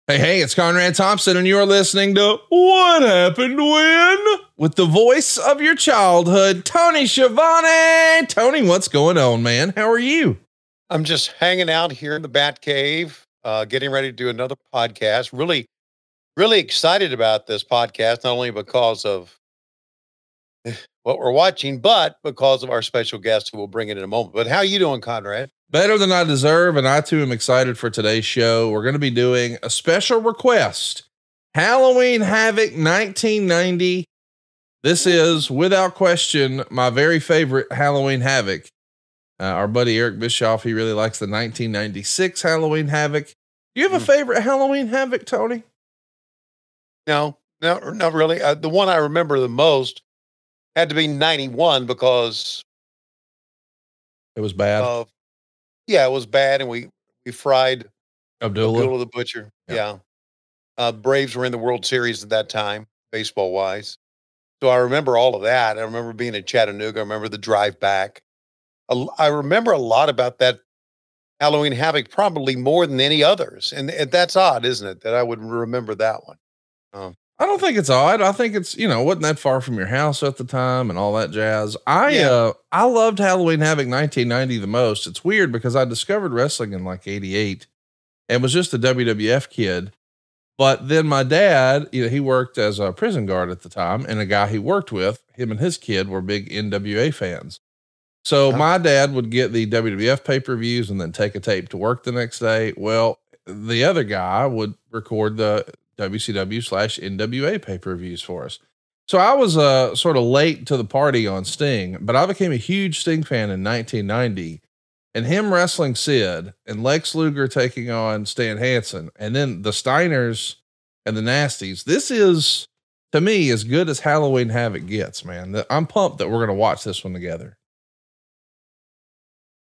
Hey, it's Conrad Thompson, and you're listening to What Happened When? With the voice of your childhood, Tony Schiavone. Tony, what's going on, man? How are you? I'm just hanging out here in the Bat Cave, getting ready to do another podcast. Really excited about this podcast, not only because of what we're watching, but because of our special guest who we'll bring in a moment. But how are you doing, Conrad? Better than I deserve, and I too am excited for today's show. We're going to be doing a special request, Halloween Havoc 1990. This is, without question, my very favorite Halloween Havoc. Our buddy Eric Bischoff, he really likes the 1996 Halloween Havoc. Do you have a favorite Halloween Havoc, Tony? No, not really. The one I remember the most had to be 91 because it was bad. Yeah, it was bad, and we fried Abdullah the Butcher. Yeah. Braves were in the World Series at that time, baseball wise. So I remember all of that. I remember being in Chattanooga. I remember the drive back. I remember a lot about that Halloween Havoc, probably more than any others. And that's odd, isn't it? That I would remember that one. I don't think it's odd. I think it's, wasn't that far from your house at the time and all that jazz. I loved Halloween Havoc 1990 the most. It's weird because I discovered wrestling in like 88 and was just a WWF kid. But then my dad, he worked as a prison guard at the time, and a guy he worked with, him and his kid were big NWA fans. So my dad would get the WWF pay-per-views and then take a tape to work the next day. Well, the other guy would record the WCW/NWA pay-per-views for us. So I was sort of late to the party on Sting, but I became a huge Sting fan in 1990, and him wrestling Sid and Lex Luger taking on Stan Hansen, and then the Steiners and the Nasties. This is, to me, as good as Halloween Havoc gets, man. I'm pumped that we're going to watch this one together.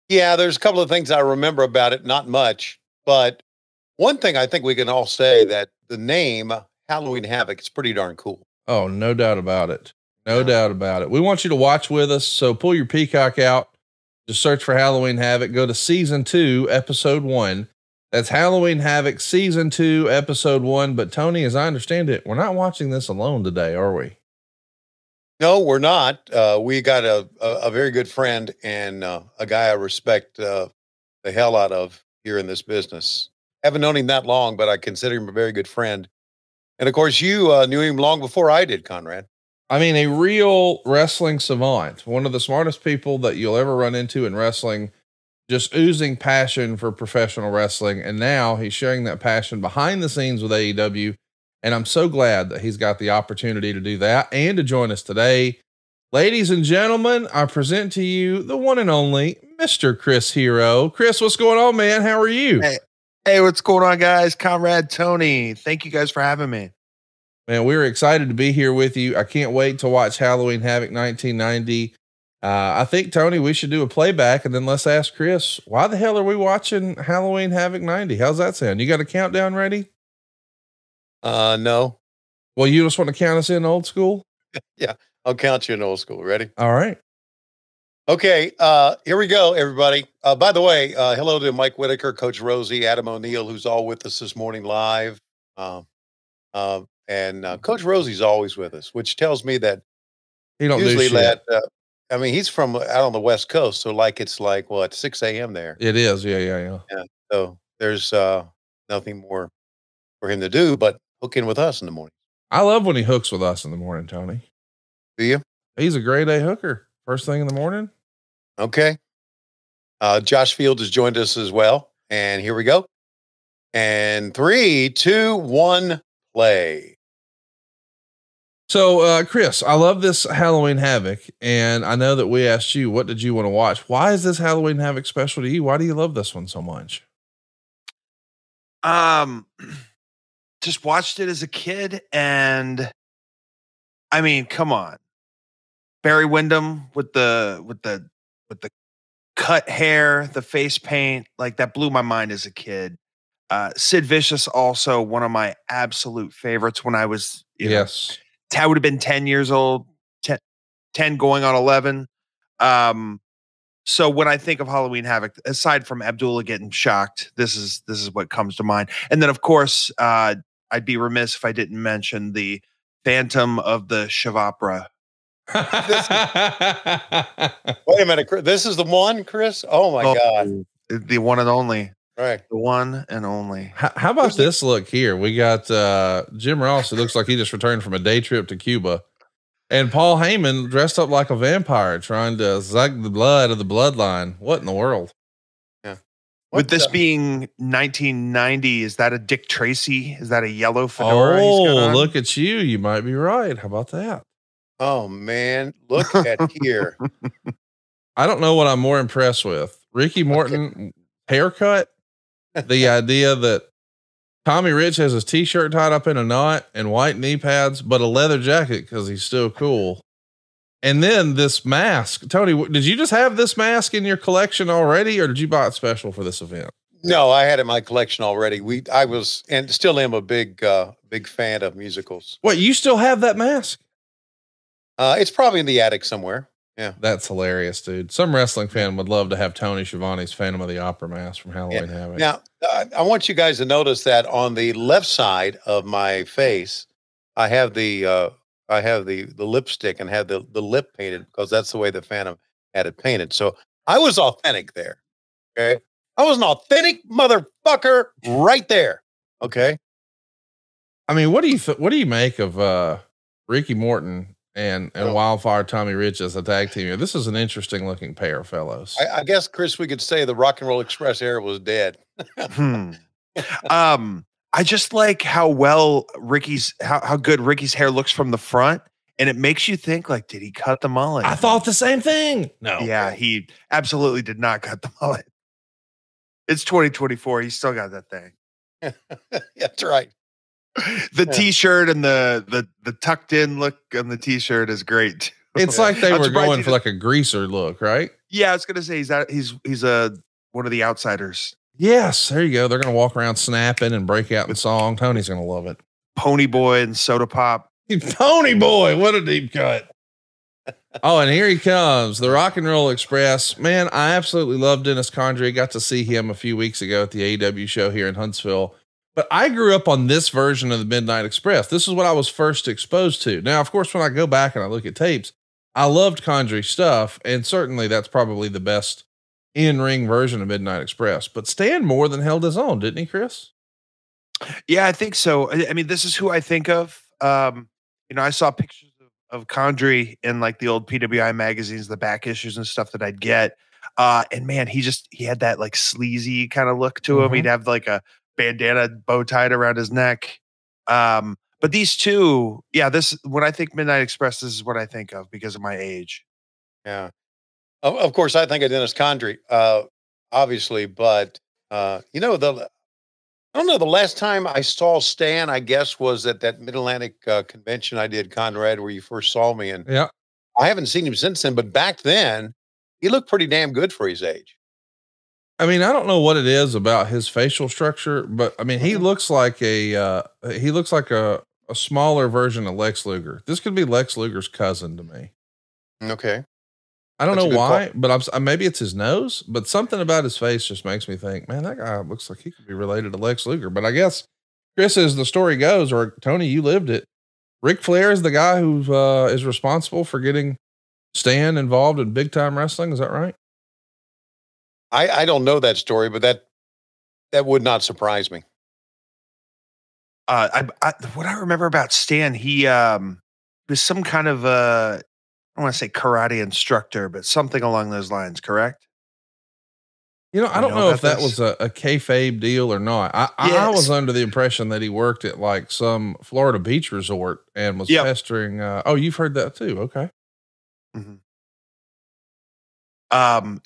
Yeah, there's a couple of things I remember about it, not much, but one thing I think we can all say that the name Halloween Havoc is pretty darn cool. Oh, no doubt about it. No doubt about it. We want you to watch with us. So pull your Peacock out, just search for Halloween Havoc, go to season 2, episode 1. That's Halloween Havoc season 2, episode 1. But Tony, as I understand it, we're not watching this alone today, are we? No, we're not. We got a very good friend and a guy I respect the hell out of here in this business. Haven't known him that long, but I consider him a very good friend. And of course, you knew him long before I did, Conrad. I mean, a real wrestling savant, one of the smartest people that you'll ever run into in wrestling, just oozing passion for professional wrestling. And now he's sharing that passion behind the scenes with AEW. And I'm so glad that he's got the opportunity to do that and to join us today. Ladies and gentlemen, I present to you the one and only Mr. Chris Hero. Chris, what's going on, man? How are you? Hey, what's going on, guys? Conrad, Tony, thank you guys for having me. Man, we're excited to be here with you. I can't wait to watch Halloween Havoc 1990. I think, Tony, we should do a playback, and then let's ask Chris, why the hell are we watching Halloween Havoc 90? How's that sound? You got a countdown ready? No. Well, you just want to count us in old school? Yeah, I'll count you in old school. Ready? All right. Okay, here we go, everybody. By the way, hello to Mike Whitaker, Coach Rosie, Adam O'Neill, who's all with us this morning live. And Coach Rosie's always with us, which tells me that he don't usually do shit. I mean, he's from out on the West Coast, so it's like what, 6 a.m. there. It is, yeah. So there's nothing more for him to do but hook in with us in the morning. I love when he hooks with us in the morning, Tony. Do you? He's a grade A hooker. First thing in the morning. Okay. Josh Field has joined us as well. And here we go. And 3, 2, 1, play. So, Chris, I love this Halloween Havoc. And I know that we asked you, what did you want to watch? Why is this Halloween Havoc special to you? Why do you love this one so much? Just watched it as a kid, and I mean, come on. Barry Windham with the cut hair, the face paint, like that blew my mind as a kid. Sid Vicious, also one of my absolute favorites when I was, yes, I would have been 10 years old, 10 going on 11. So when I think of Halloween Havoc, aside from Abdullah getting shocked, this is what comes to mind. And then, of course, I'd be remiss if I didn't mention the Phantom of the Shavapra. Wait a minute, this is the one, Chris? Oh my God. The one and only. Right. The one and only. How about this look here? We got Jim Ross. It looks like he just returned from a day trip to Cuba. And Paul Heyman dressed up like a vampire trying to suck the blood of the bloodline. What in the world? Yeah. With this being 1990, is that a Dick Tracy? Is that a yellow fedora? Oh, look at you. You might be right. How about that? Oh, man. Look at here. I don't know what I'm more impressed with. Ricky Morton haircut. The idea that Tommy Rich has his t-shirt tied up in a knot and white knee pads, but a leather jacket because he's still cool. And then this mask. Tony, did you just have this mask in your collection already, or did you buy it special for this event? No, I had it in my collection already. I was, and still am, a big fan of musicals. What, you still have that mask? It's probably in the attic somewhere. Yeah. That's hilarious, dude. Some wrestling fan would love to have Tony Schiavone's Phantom of the Opera mask from Halloween Havoc. Now, I want you guys to notice that on the left side of my face, I have the lipstick and had the lip painted because that's the way the Phantom had it painted. So I was authentic there. Okay. I was an authentic motherfucker right there. Okay. I mean, what do you make of Ricky Morton and Wildfire Tommy Rich as a tag team here? This is an interesting looking pair, fellows. I guess, Chris, we could say the Rock and Roll Express era was dead. I just like how well how good Ricky's hair looks from the front. And it makes you think, like, did he cut the mullet? I thought the same thing. No. Yeah, he absolutely did not cut the mullet. It's 2024. He's still got that thing. That's right. The t-shirt and the tucked in look on the t-shirt is great. It's like they were going for like a greaser look, right? Yeah, I was gonna say he's one of the outsiders. Yes, there you go. They're gonna walk around snapping and break out in song. Tony's gonna love it. Pony Boy and Soda Pop. Pony Boy, what a deep cut. Oh, and here he comes, the Rock and Roll Express. Man, I absolutely love Dennis Condrey. Got to see him a few weeks ago at the AEW show here in Huntsville. But I grew up on this version of the Midnight Express. This is what I was first exposed to. Now, of course, when I go back and I look at tapes, I loved Condrey's stuff, and certainly that's probably the best in-ring version of Midnight Express. But Stan more than held his own, didn't he, Chris? Yeah, I think so. I mean, this is who I think of. I saw pictures of Condrey in like the old PWI magazines, the back issues and stuff that I'd get. And man, he had that like sleazy kind of look to him. He'd have like a bandana bow tied around his neck. But these two, when I think Midnight Express, this is what I think of because of my age. Yeah. Of course, I think of Dennis Condrey, obviously, but I don't know. The last time I saw Stan, I guess, was at that Mid-Atlantic convention I did, Conrad, where you first saw me. And yeah, I haven't seen him since then, but back then he looked pretty damn good for his age. I mean, I don't know what it is about his facial structure, but I mean, he looks like a smaller version of Lex Luger. This could be Lex Luger's cousin to me. Okay. I don't know why, but maybe it's his nose, but something about his face just makes me think, man, that guy looks like he could be related to Lex Luger. But I guess, Chris, as the story goes, or Tony, you lived it, Ric Flair is the guy who is responsible for getting Stan involved in big time wrestling. Is that right? I don't know that story, but that would not surprise me. What I remember about Stan, he was some kind of I don't want to say karate instructor, but something along those lines, correct? I don't know if that was a kayfabe deal or not. I was under the impression that he worked at like some Florida beach resort and was pestering. You've heard that too. Okay. Mm-hmm.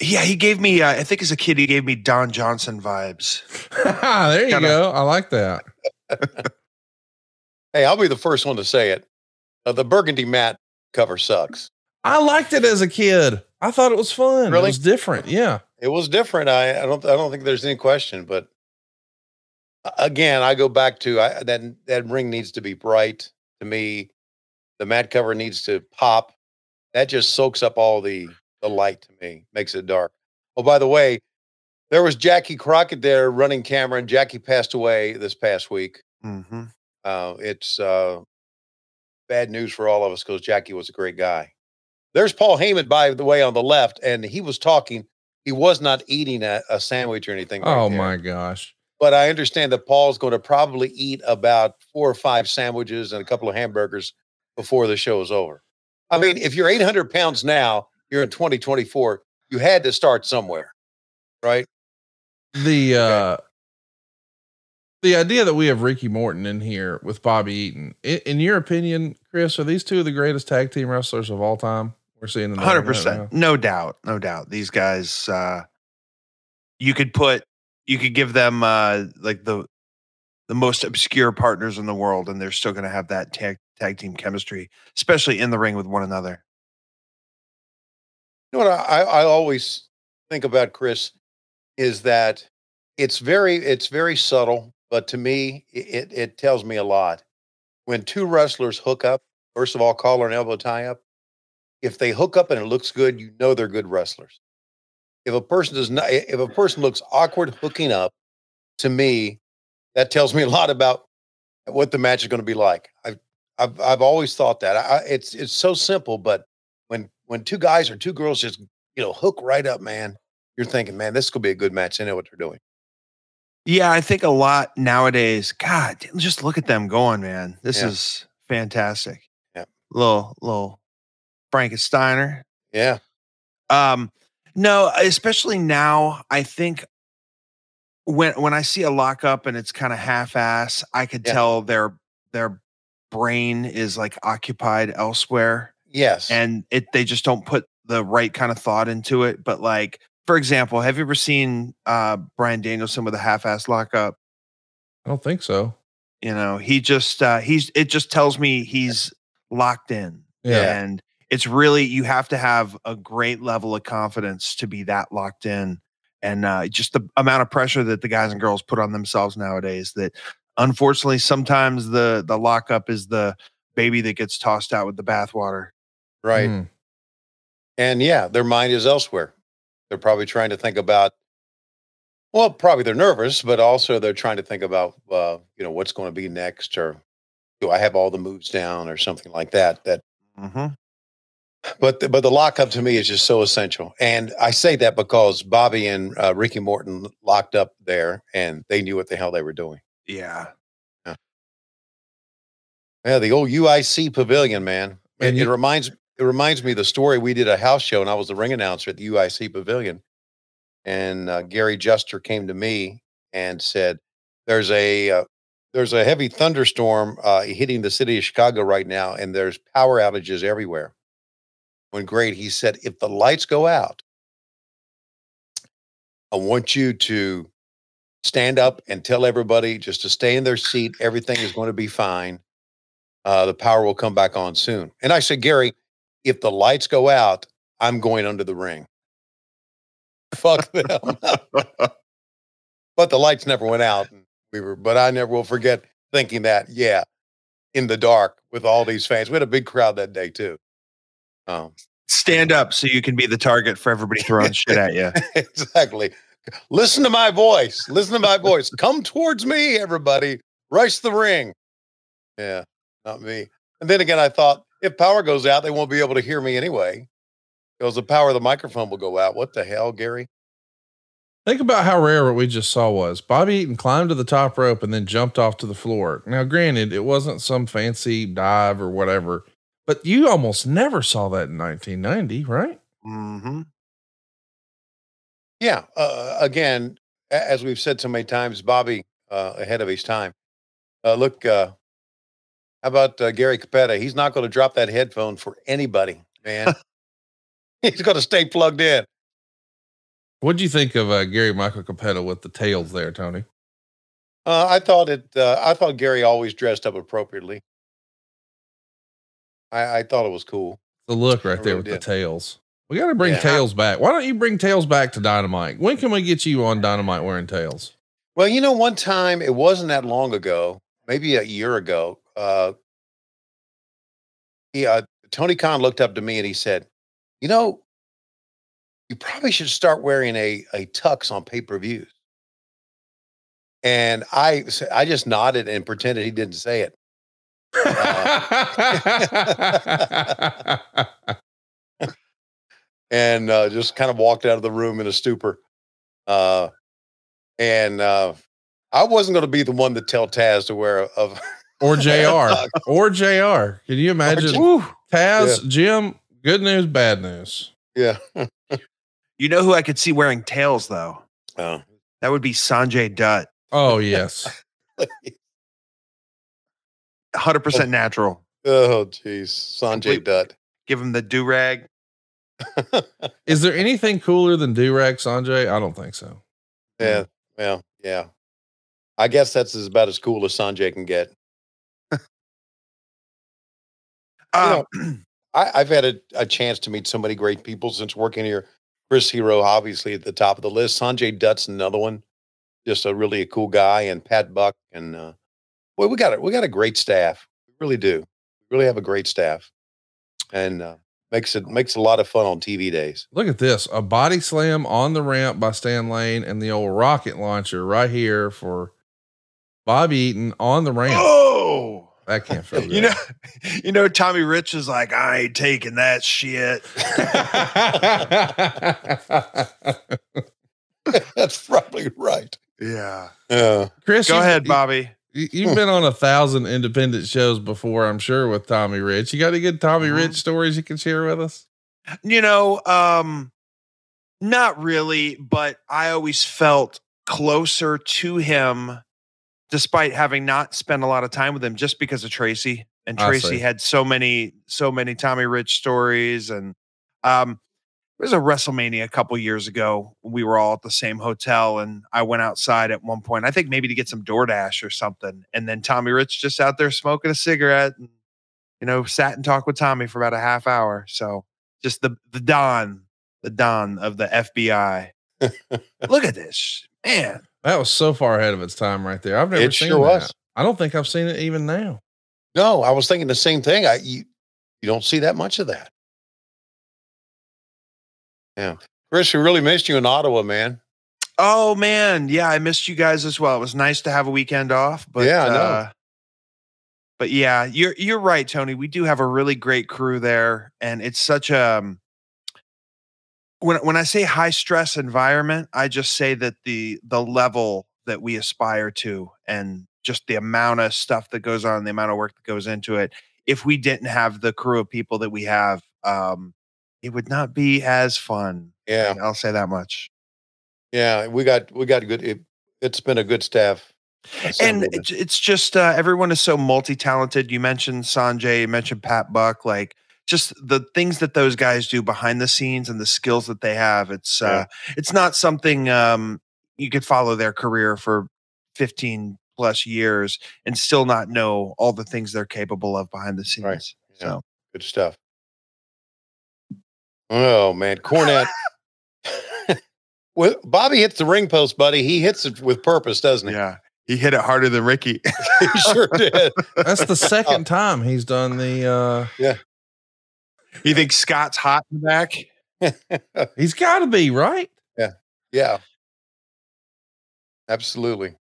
He gave me, I think as a kid, he gave me Don Johnson vibes. There you go. I like that. Hey, I'll be the first one to say it. The burgundy mat cover sucks. I liked it as a kid. I thought it was fun. Really? It was different. Yeah. It was different. I don't think there's any question, but again, I go back to that ring needs to be bright to me. The mat cover needs to pop. That just soaks up all the the light to me, makes it dark. Oh, by the way, there was Jackie Crockett there running camera, and Jackie passed away this past week. Mm-hmm. It's bad news for all of us because Jackie was a great guy. There's Paul Heyman, by the way, on the left, and he was talking. He was not eating a sandwich or anything. Right Oh there. my gosh. But I understand that Paul's going to probably eat about 4 or 5 sandwiches and a couple of hamburgers before the show is over. I mean, if you're 800 pounds now, you're in 2024, you had to start somewhere, right? The idea that we have Ricky Morton in here with Bobby Eaton, in your opinion, Chris, are these two of the greatest tag team wrestlers of all time we're seeing in the 100%. No doubt. No doubt. These guys, you could give them like the most obscure partners in the world, and they're still going to have that tag team chemistry, especially in the ring with one another. You know what I always think about, Chris, is that it's very subtle, but to me, it tells me a lot. When two wrestlers hook up, first of all, collar and elbow tie up. If they hook up and it looks good, you know they're good wrestlers. If a person looks awkward hooking up, to me, that tells me a lot about what the match is going to be like. I've always thought that. It's so simple, but when two guys or two girls just hook right up, man, you're thinking, man, this could be a good match. They know what they're doing. Yeah, I think a lot nowadays. God, just look at them going, man. This is fantastic. Yeah, little Frankensteiner. Yeah. No, especially now, I think when I see a lockup and it's kind of half-ass, I could tell their brain is like occupied elsewhere. Yes. And they just don't put the right kind of thought into it. But like, for example, have you ever seen Bryan Danielson with a half-ass lockup? I don't think so. He just it just tells me he's locked in. Yeah. And it's really, you have to have a great level of confidence to be that locked in. And just the amount of pressure that the guys and girls put on themselves nowadays, that unfortunately sometimes the lockup is the baby that gets tossed out with the bathwater. Right. Mm. And their mind is elsewhere. They're probably trying to think about, well, probably they're nervous, but also they're trying to think about, what's going to be next, or do I have all the moves down or something like that. Mm-hmm. But the lockup to me is just so essential. And I say that because Bobby and Ricky Morton locked up there and they knew what the hell they were doing. Yeah. Yeah, the old UIC pavilion, man. It reminds me of the story. We did a house show and I was the ring announcer at the UIC pavilion. And Gary Juster came to me and said, there's a heavy thunderstorm hitting the city of Chicago right now, and there's power outages everywhere. He said, if the lights go out, I want you to stand up and tell everybody just to stay in their seat. Everything is going to be fine. The power will come back on soon. And I said, Gary, if the lights go out, I'm going under the ring. Fuck them. But the lights never went out. But I never will forget thinking that, in the dark with all these fans. We had a big crowd that day too. Stand up so you can be the target for everybody throwing shit at you. Exactly. Listen to my voice. Come towards me, everybody. Rush the ring. Yeah, not me. And then again, I thought, if power goes out, they won't be able to hear me anyway, because the power of the microphone will go out. What the hell, Gary? Think about how rare what we just saw was. Bobby Eaton climbed to the top rope and then jumped off to the floor. Now, granted, it wasn't some fancy dive or whatever, but you almost never saw that in 1990, right? Mm-hmm. Yeah. Again, as we've said so many times, Bobby ahead of his time. Look, how about Gary Capetta? He's not going to drop that headphone for anybody, man. He's going to stay plugged in. What'd you think of Gary Michael Capetta with the tails there, Tony? I thought Gary always dressed up appropriately. I thought it was cool. The look right there with the tails. We got to bring tails back. Why don't you bring tails back to Dynamite? When can we get you on Dynamite wearing tails? Well, one time, it wasn't that long ago, maybe a year ago, Tony Khan looked up to me and he said, you probably should start wearing a tux on pay-per-views. And I just nodded and pretended he didn't say it. And just kind of walked out of the room in a stupor. And I wasn't going to be the one to tell Taz to wear or JR. Or JR. Can you imagine? Taz, yeah. Jim, good news, bad news. Yeah. You know who I could see wearing tails, though? Oh. That would be Sanjay Dutt. Oh, yes. 100% natural. Oh, geez. Sanjay Dutt. Give him the do-rag. Is there anything cooler than do-rag Sanjay? I don't think so. Yeah. Well, yeah. I guess that's about as cool as Sanjay can get. I've had a chance to meet so many great people since working here. Chris Hero, obviously at the top of the list. Sanjay Dutt's another one. Just a really cool guy, and Pat Buck, and well, we got a great staff. We really do. We really have a great staff, and makes a lot of fun on TV days. Look at this: a body slam on the ramp by Stan Lane, and the old rocket launcher right here for Bobby Eaton on the ramp. Oh, that can't feel good. You know, Tommy Rich is like, I ain't taking that shit. That's probably right. Yeah. Chris, go ahead, Bobby. You've been on 1,000 independent shows before, I'm sure, with Tommy Rich. You got any good Tommy Rich stories you can share with us? You know, not really, but I always felt closer to him despite having not spent a lot of time with him just because of Tracy. And Tracy had so many Tommy Rich stories. And there was a WrestleMania a couple years ago. We were all at the same hotel, and I went outside at one point, I think maybe to get some DoorDash or something. And then Tommy Rich just out there smoking a cigarette and, you know, sat and talked with Tommy for about a half hour. So just the Don of the FBI. Look at this, man. That was so far ahead of its time right there. I've never seen that. I don't think I've seen it even now. No, I was thinking the same thing. You don't see that much of that. Yeah. Chris, we really missed you in Ottawa, man. Oh man. Yeah. I missed you guys as well. It was nice to have a weekend off, but yeah, I know. But yeah, you're right, Tony. We do have a really great crew there, and it's such a, when I say high stress environment, I just say that the level that we aspire to, and just the amount of stuff that goes on, the amount of work that goes into it. If we didn't have the crew of people that we have, it would not be as fun. Yeah. I'll say that much. Yeah. We got good. It's been a good staff. And it's just, everyone is so multi-talented. You mentioned Sanjay, you mentioned Pat Buck, like just the things that those guys do behind the scenes and the skills that they have. It's not something, you could follow their career for 15 plus years and still not know all the things they're capable of behind the scenes. Right. Yeah. So good stuff. Oh man, Cornette. Well, Bobby hits the ring post, buddy. He hits it with purpose, doesn't he? Yeah. He hit it harder than Ricky. He sure did. That's the second time he's done the yeah. You think Scott's hot in the back? He's got to be, right? Yeah. Yeah. Absolutely.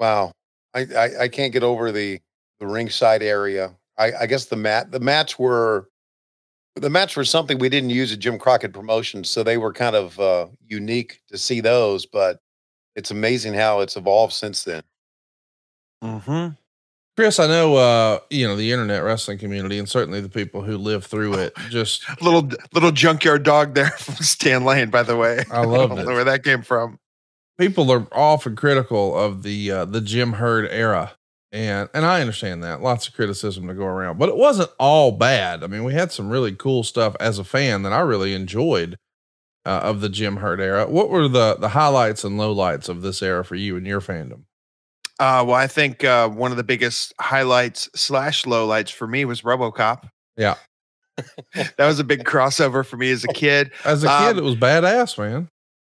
Wow. I can't get over the ringside area. I guess the mats were something we didn't use at Jim Crockett Promotions, so they were kind of unique to see those, but it's amazing how it's evolved since then. Mm-hmm. Chris, I know, the internet wrestling community, and certainly the people who live through it, just little junkyard dog there from Stan Lane, by the way. I loved don't it. know where that came from. People are often critical of the Jim Herd era. And I understand that, lots of criticism to go around, but it wasn't all bad. I mean, we had some really cool stuff as a fan that I really enjoyed of the Jim Herd era. What were the highlights and lowlights of this era for you and your fandom? Well, I think one of the biggest highlights / lowlights for me was RoboCop. Yeah. That was a big crossover for me as a kid. As a kid, it was badass, man.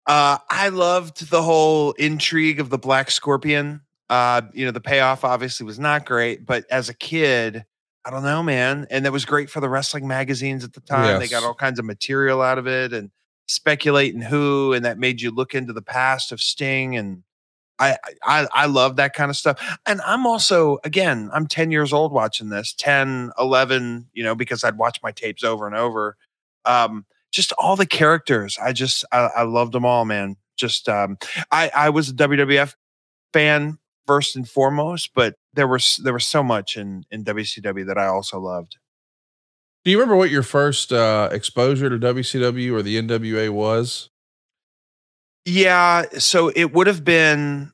I loved the whole intrigue of the Black Scorpion. The payoff obviously was not great, but as a kid, I don't know, man. And that was great for the wrestling magazines at the time. They got all kinds of material out of it and speculating who, and that made you look into the past of Sting. And I love that kind of stuff. And I'm also, again, I'm 10 years old watching this, 10, 11, because I'd watch my tapes over and over. Just all the characters. I loved them all, man. I was a WWF fan first and foremost, but there was so much in WCW that I also loved. Do you remember what your first exposure to WCW or the NWA was? Yeah, so it would have been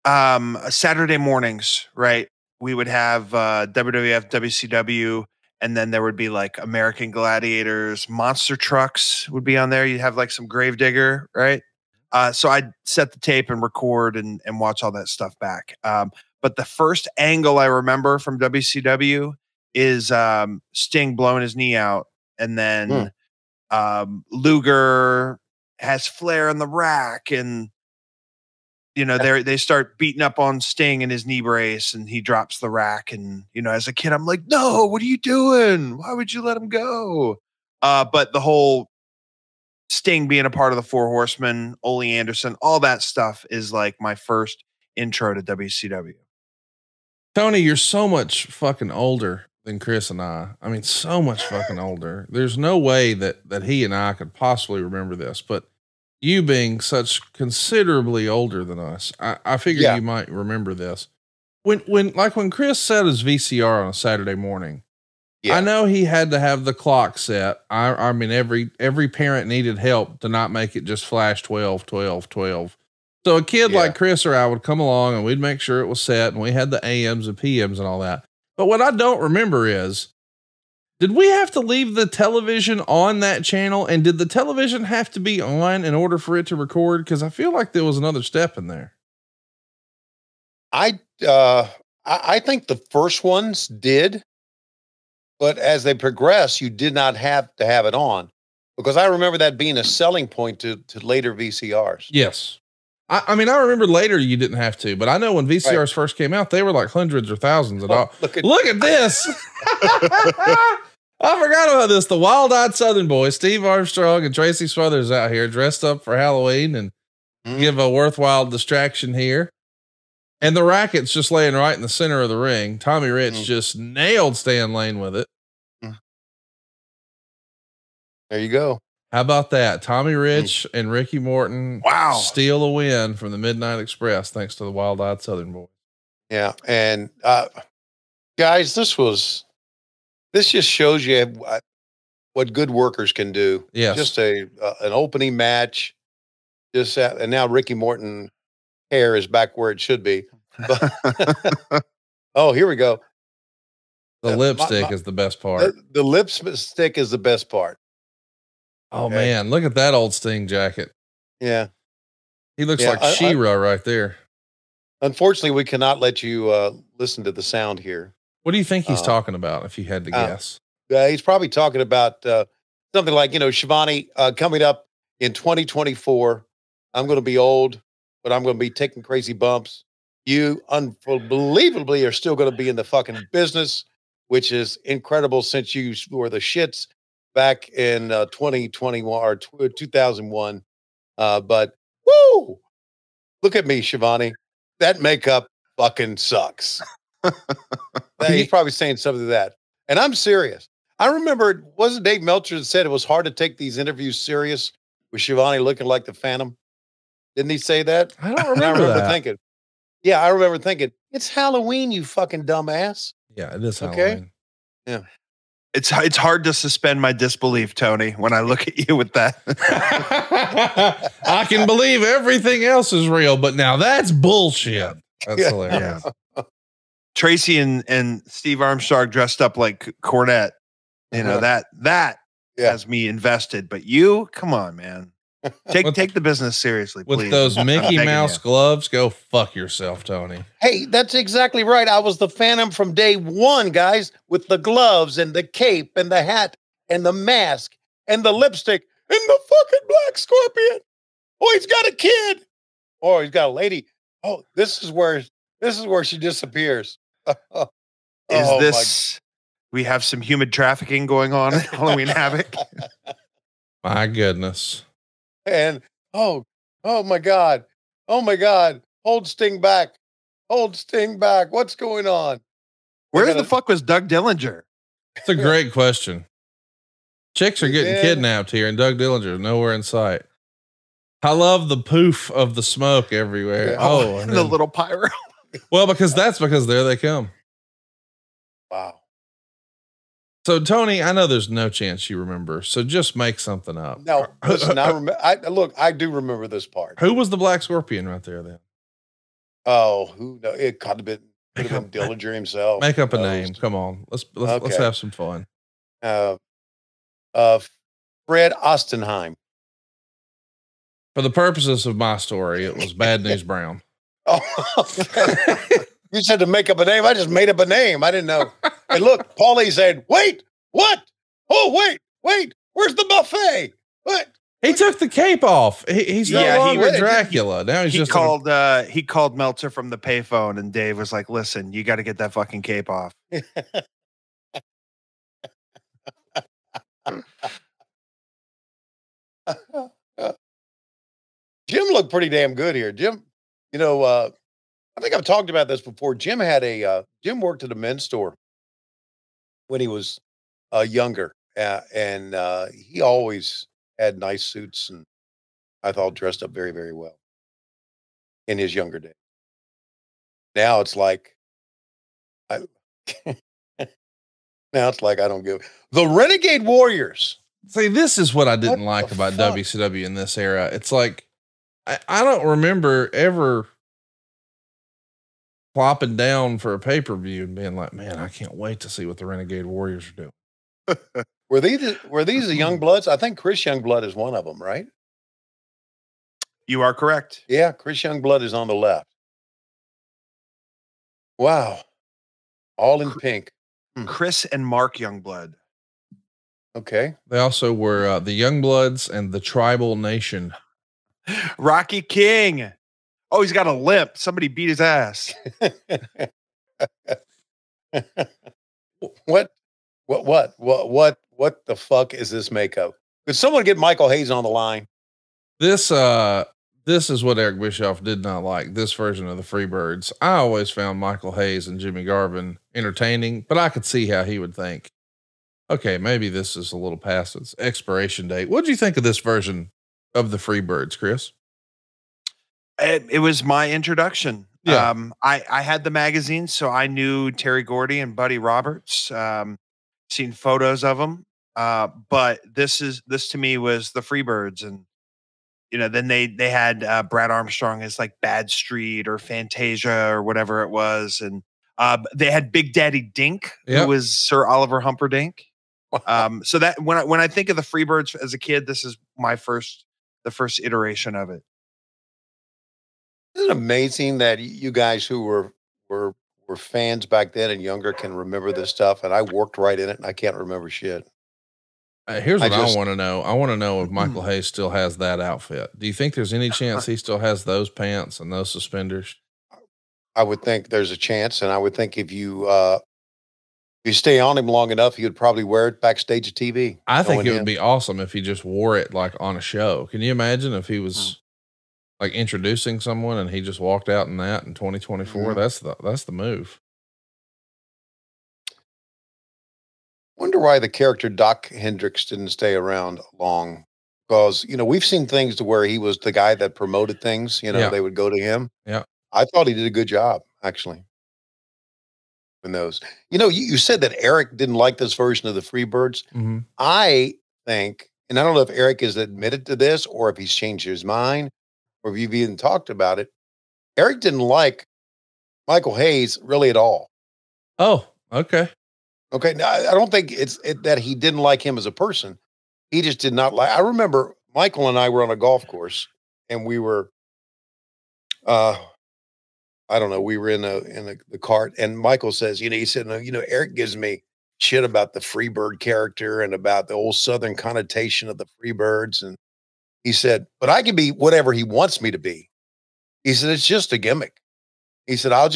Saturday mornings, right? We would have WWF, WCW, and then there would be like American Gladiators, Monster Trucks would be on there. You'd have like some Gravedigger, right? So I'd set the tape and record and watch all that stuff back. But the first angle I remember from WCW is Sting blowing his knee out, and then Luger has Flair in the rack, and they start beating up on Sting in his knee brace, and he drops the rack. And as a kid, I'm like, no, what are you doing? Why would you let him go? But the whole Sting being a part of the Four Horsemen, Ole Anderson, all that stuff is like my first intro to WCW. Tony, you're so much fucking older than Chris and I. I mean, so much fucking older. There's no way that he and I could possibly remember this, but you being such considerably older than us, I figure you might remember this. When Chris set his VCR on a Saturday morning, I know he had to have the clock set. I mean, every parent needed help to not make it just flash 12, 12, 12. So a kid like Chris or I would come along and we'd make sure it was set, and we had the AMs and PMs and all that. But what I don't remember is, did we have to leave the television on that channel? And did the television have to be on in order for it to record? Cause I feel like there was another step in there. I think the first ones did, but as they progress, you did not have to have it on, because I remember that being a selling point to later VCRs. Yes. I mean, I remember later you didn't have to, but I know when VCRs first came out, they were like hundreds or thousands of dollars. Look at this. I forgot about this. The Wild-Eyed Southern Boys, Steve Armstrong and Tracy Smothers out here dressed up for Halloween and give a worthwhile distraction here. And the racket's just laying right in the center of the ring. Tommy Rich just nailed Stan Lane with it. There you go. How about that? Tommy Rich and Ricky Morton steal a win from the Midnight Express thanks to the Wild-Eyed Southern Boys. Yeah. And guys, this just shows you what good workers can do. Yes. Just an opening match. And now Ricky Morton hair is back where it should be. Oh, here we go. The lipstick is the best part. The lipstick is the best part. Oh man, look at that old Sting jacket. Yeah. He looks like She-Ra right there. Unfortunately, we cannot let you listen to the sound here. What do you think he's talking about, if you had to guess? He's probably talking about something like, Schiavone, coming up in 2024, I'm going to be old, but I'm going to be taking crazy bumps. You unbelievably are still going to be in the fucking business, which is incredible since you were the shits back in 2021 or 2001. But woo, look at me, Schiavone. That makeup fucking sucks. He's probably saying something to that. And I'm serious. I remember, wasn't Dave Meltzer that said it was hard to take these interviews serious with Schiavone looking like the Phantom? Didn't he say that? I don't remember that. Thinking. Yeah, I remember thinking, it's Halloween, you fucking dumbass. Yeah, it is Halloween. Yeah. It's hard to suspend my disbelief, Tony, when I look at you with that. I can believe everything else is real, but now that's bullshit. That's hilarious. Tracy and Steve Armstrong dressed up like Cornette. That has me invested. But you, come on, man. Take the business seriously, please. With those Mickey Mouse gloves, go fuck yourself, Tony. Hey, that's exactly right. I was the Phantom from day one, guys, with the gloves and the cape and the hat and the mask and the lipstick and the fucking black scorpion. Oh, he's got a kid. Oh, he's got a lady. Oh, this is where she disappears. Oh, this, we have some human trafficking going on in Halloween Havoc? My goodness. And oh my God. Oh my God. Hold Sting back. Hold Sting back. What's going on? Where the fuck was Doug Dillinger? It's a great question. Chicks are getting kidnapped here, and Doug Dillinger is nowhere in sight. I love the poof of the smoke everywhere. Yeah. Oh, and the little pyro. Well, because there they come. Wow. So Tony, I know there's no chance you remember, so just make something up. No, listen, I do remember this part. Who was the Black Scorpion right there then? Oh, who knows? It could have been Dillinger himself. Make up a name. Come on. Let's have some fun. Fred Ostenheim. For the purposes of my story, it was Bad News Brown. Oh, you said to make up a name. I just made up a name. I didn't know. And look, Paulie said, wait, what? Oh, wait, where's the buffet? What? He took the cape off. He's no longer Dracula. Now he called Meltzer from the payphone, and Dave was like, listen, you got to get that fucking cape off. Jim looked pretty damn good here. Jim, I think I've talked about this before. Jim worked at a men's store when he was younger, and he always had nice suits, and I thought dressed up very, very well in his younger days. Now it's like, I don't give the Renegade Warriors. See, this is what I didn't like about WCW in this era. It's like, I don't remember ever plopping down for a pay-per-view and being like, man, I can't wait to see what the Renegade Warriors are doing. Were these the Youngbloods? I think Chris Youngblood is one of them, right? You are correct. Yeah, Chris Youngblood is on the left. Wow. All in pink. Chris and Mark Youngblood. Okay. They also were the Youngbloods and the Tribal Nation. Rocky King. Oh, he's got a limp. Somebody beat his ass. What the fuck is this makeup? Could someone get Michael Hayes on the line? This is what Eric Bischoff did not like, this version of the Freebirds. I always found Michael Hayes and Jimmy Garvin entertaining, but I could see how he would think, okay, maybe this is a little past its expiration date. What'd you think of this version of the Freebirds, Chris? It was my introduction. Yeah. I had the magazine, so I knew Terry Gordy and Buddy Roberts, seen photos of them. But this to me was the Freebirds. And, then they had Brad Armstrong as like Bad Street or Fantasia or whatever it was. And they had Big Daddy Dink, who was Sir Oliver Humperdinck. So that when I think of the Freebirds as a kid, this is the first iteration of it. Isn't it amazing that you guys who were fans back then and younger can remember this stuff? And I worked right in it, and I can't remember shit. Here's what I want to know. I want to know if Michael Hayes still has that outfit. Do you think there's any chance he still has those pants and those suspenders? I would think there's a chance, and I would think if you stay on him long enough, he would probably wear it backstage at TV. I think it would be awesome if he just wore it like on a show. Can you imagine if he was like introducing someone and he just walked out in that in 2024? That's the move. Wonder why the character Doc Hendricks didn't stay around long, because we've seen things to where he was the guy that promoted things. They would go to him. Yeah, I thought he did a good job actually. In those, you said that Eric didn't like this version of the Freebirds. Mm-hmm. I think, and I don't know if Eric has admitted to this or if he's changed his mind or if you've even talked about it. Eric didn't like Michael Hayes really at all. Oh, okay. Okay. Now, I don't think it's that he didn't like him as a person. He just did not like. I remember Michael and I were on a golf course, and we were, I don't know, we were in the cart, and Michael says, he said, Eric gives me shit about the Freebird character and about the old Southern connotation of the Freebirds, and he said, but I can be whatever he wants me to be. He said, it's just a gimmick. He said, I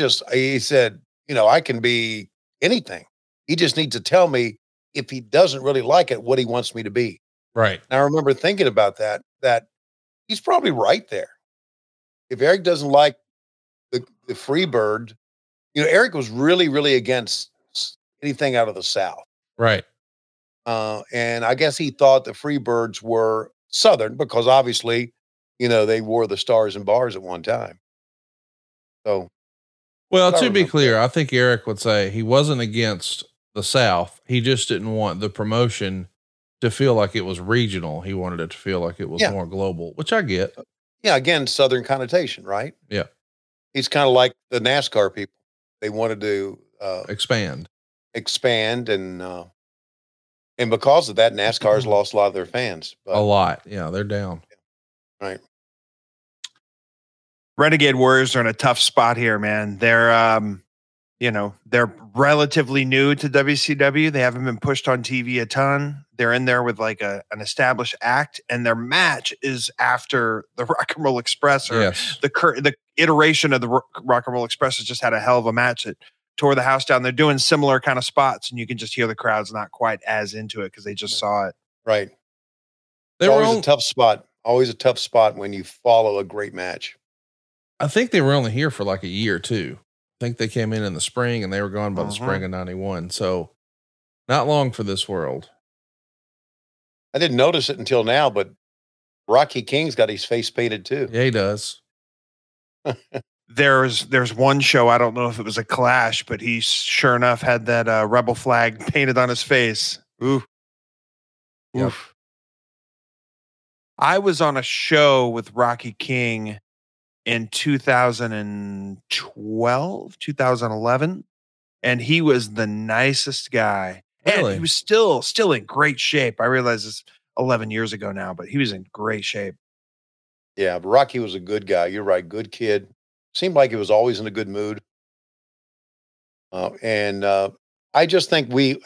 can be anything. He just needs to tell me if he doesn't really like it, what he wants me to be. Right. And I remember thinking about that he's probably right there. If Eric doesn't like the free bird, Eric was really, really against anything out of the South. Right. And I guess he thought the free birds were Southern because obviously, they wore the stars and bars at one time. So, well, to be clear, I think Eric would say he wasn't against the South. He just didn't want the promotion to feel like it was regional. He wanted it to feel like it was more global, which I get. Yeah. Again, Southern connotation, right? Yeah. He's kind of like the NASCAR people. They wanted to expand and because of that, NASCAR's lost a lot of their fans. A lot. Yeah. They're down. Right. Renegade Warriors are in a tough spot here, man. They're, they're relatively new to WCW. They haven't been pushed on TV a ton. They're in there with like an established act, and their match is after the Rock and Roll Express, or the iteration of the Rock and Roll Express has just had a hell of a match that tore the house down. They're doing similar kind of spots, and you can just hear the crowd's not quite as into it because they just saw it. Right. It's always a tough spot. Always a tough spot when you follow a great match. I think they were only here for like a year too. I think they came in the spring and they were gone by the spring of 91. So not long for this world. I didn't notice it until now, but Rocky King's got his face painted too. Yeah, he does. There's one show, I don't know if it was a clash, but he sure enough had that rebel flag painted on his face. Ooh. Yep. Oof. I was on a show with Rocky King in 2012, 2011, and he was the nicest guy. Really? And he was still in great shape. I realize it's 11 years ago now, but he was in great shape. Yeah, but Rocky was a good guy. You're right. Good kid. Seemed like he was always in a good mood. I just think we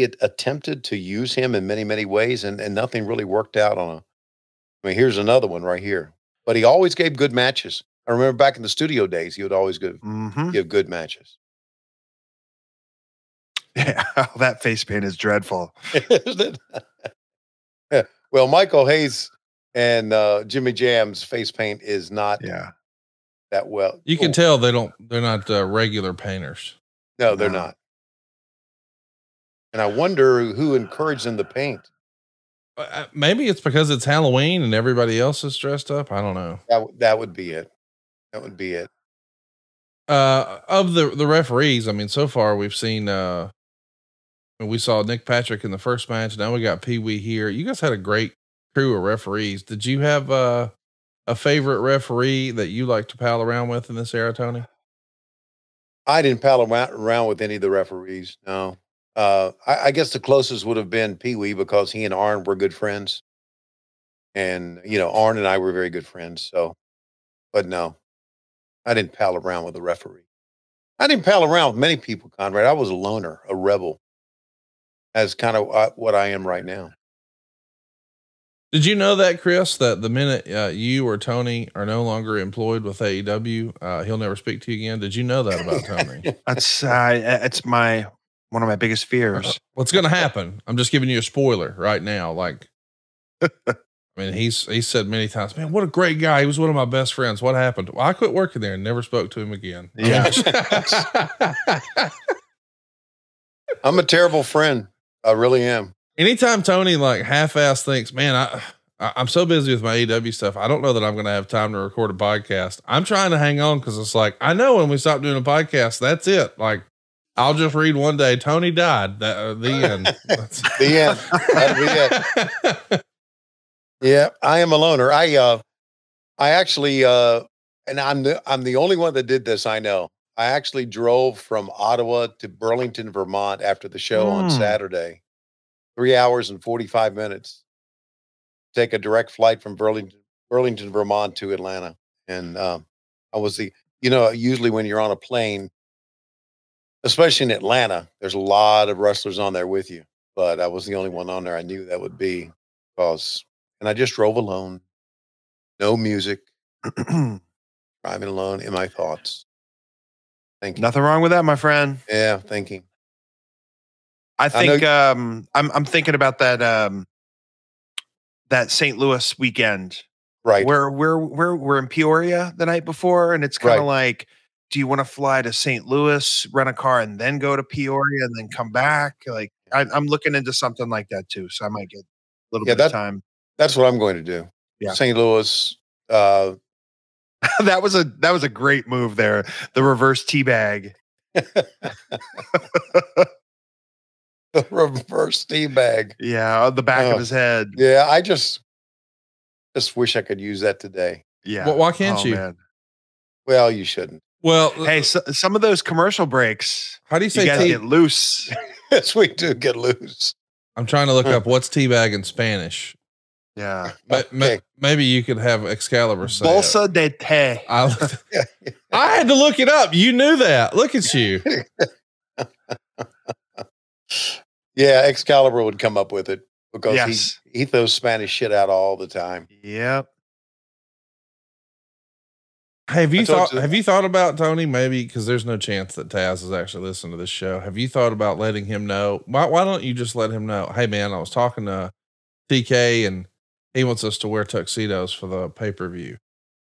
had attempted to use him in many, many ways, and nothing really worked out here's another one right here. But he always gave good matches. I remember back in the studio days, he would always give good matches. Yeah, that face paint is dreadful. Yeah. Well, Michael Hayes and Jimmy Jam's face paint is not that well. You can tell they're not regular painters. No, they're not. And I wonder who encouraged them to paint. Maybe it's because it's Halloween and everybody else is dressed up. I don't know. That would be it. That would be it. Of the referees, I mean, so far we've seen, we saw Nick Patrick in the first match. Now we got Pee Wee here. You guys had a great crew of referees. Did you have a favorite referee that you like to pal around with in this era, Tony? I didn't pal around with any of the referees. No. I guess the closest would have been Pee Wee because he and Arn were good friends. And, Arn and I were very good friends. So, but no, I didn't pal around with a referee. I didn't pal around with many people, Conrad. I was a loner, a rebel. That's kind of what I am right now. Did you know that, Chris, that the minute you or Tony are no longer employed with AEW, he'll never speak to you again? Did you know that about Tony? It's one of my biggest fears. What's going to happen? I'm just giving you a spoiler right now. Like, I mean, he said many times, man, what a great guy. He was one of my best friends. What happened? Well, I quit working there and never spoke to him again. Yeah. I'm a terrible friend. I really am. Anytime Tony like half-ass thinks, man, I'm so busy with my AEW stuff, I don't know that I'm going to have time to record a podcast. I'm trying to hang on because it's like, I know when we stop doing a podcast, that's it. Like, I'll just read one day, Tony died. The end. The end. That'll be it. Yeah, I am a loner. I actually, and I'm the only one that did this. I know. I actually drove from Ottawa to Burlington, Vermont after the show on Saturday. 3 hours and 45 minutes. Take a direct flight from Burlington, Vermont to Atlanta. And I was usually when you're on a plane, especially in Atlanta, there's a lot of wrestlers on there with you. But I was the only one on there I knew that would be and I just drove alone. No music. Driving alone in my thoughts. Thinking. Nothing wrong with that, my friend. Yeah, thinking. I think I'm thinking about that that St. Louis weekend. Right. We're in Peoria the night before, and it's kind of like, do you want to fly to St. Louis, rent a car, and then go to Peoria and then come back? Like I'm looking into something like that too, so I might get a little bit of time. That's what I'm going to do. Yeah. St. Louis. that was a great move there. The reverse teabag. The reverse teabag. Yeah, on the back of his head. Yeah, I just wish I could use that today. Yeah. Well, why can't you? Man. Well, you shouldn't. Well, hey, some of those commercial breaks. How do you say you guys get loose? Yes, we do get loose. I'm trying to look up what's teabag in Spanish. Yeah. But maybe you could have Excalibur say Bolsa de té. I had to look it up. You knew that. Look at you. Yeah, Excalibur would come up with it because he throws Spanish shit out all the time. Yep. Hey, have you thought about, Tony, maybe, because there's no chance that Taz is actually listening to this show. Have you thought about letting him know? Why don't you just let him know? Hey man, I was talking to TK and he wants us to wear tuxedos for the pay-per-view.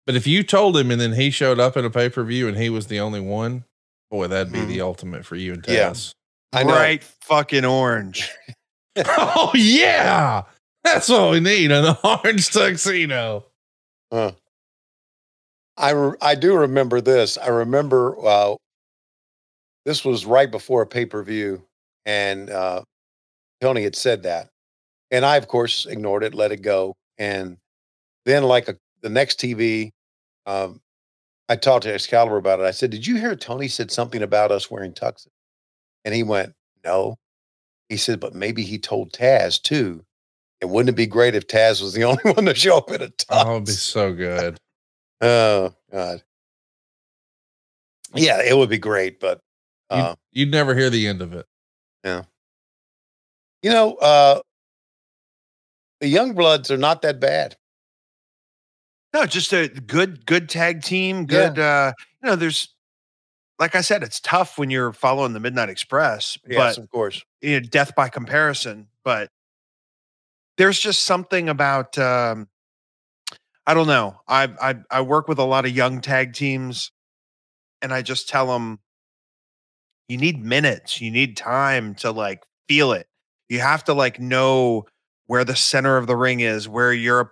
But if you told him and then he showed up in a pay-per-view and he was the only one, boy, that'd be the ultimate for you and Taz. I know. Bright fucking orange. Oh yeah. That's what we need, an orange tuxedo. I do remember this. I remember this was right before a pay-per-view, and Tony had said that. And I, of course, ignored it, let it go. And then the next TV, I talked to Excalibur about it. I said, did you hear Tony said something about us wearing tuxes? And he went, no. He said, but maybe he told Taz too. And wouldn't it be great if Taz was the only one to show up in a tux? Oh, it'd be so good. Oh God. Yeah, it would be great, but you'd never hear the end of it. Yeah. You know, the young bloods are not that bad. No, just a good tag team. Good, there's, like I said, it's tough when you're following the Midnight Express, Yes, but of course, death by comparison. But there's just something about, I don't know. I work with a lot of young tag teams, and I just tell them, you need minutes, you need time to feel it. You have to know where the center of the ring is, where your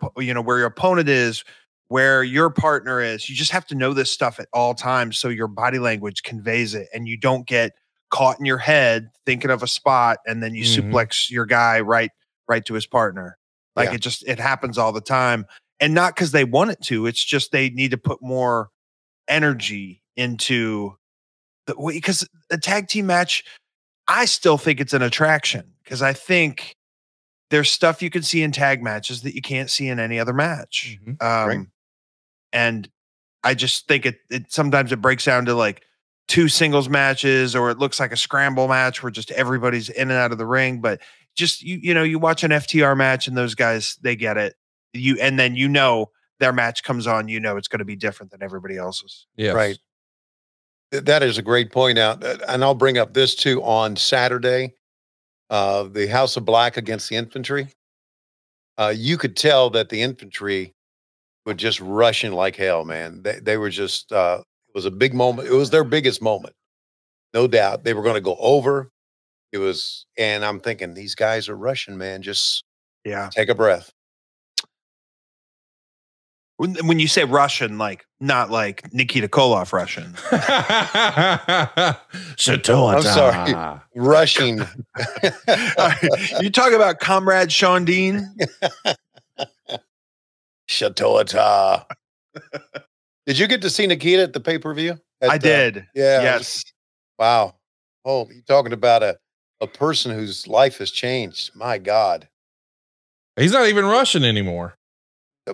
opponent is, where your partner is. You just have to know this stuff at all times so your body language conveys it, and you don't get caught in your head thinking of a spot and then you suplex your guy right to his partner. It happens all the time. And not because they want it to, it's just they need to put more energy into because a tag team match, I still think it's an attraction, because I think there's stuff you can see in tag matches that you can't see in any other match. Right. And I just think it sometimes it breaks down to two singles matches, or it looks like a scramble match where just everybody's in and out of the ring. But just, you watch an FTR match and those guys, they get it. And then their match comes on, it's going to be different than everybody else's. Yeah. Right. That is a great point out. And I'll bring up this too on Saturday, the House of Black against the Infantry. You could tell that the Infantry were just rushing like hell, man. They were just, it was a big moment. It was their biggest moment. No doubt. They were going to go over. And I'm thinking, these guys are rushing, man. Just take a breath. When you say Russian, not like Nikita Koloff Russian. I'm sorry. Rushing. You talk about Comrade Sean Dean? Shatoata. Did you get to see Nikita at the pay-per-view? I did. Yeah. Yes. Wow. Oh, you're talking about a person whose life has changed. My God. He's not even Russian anymore.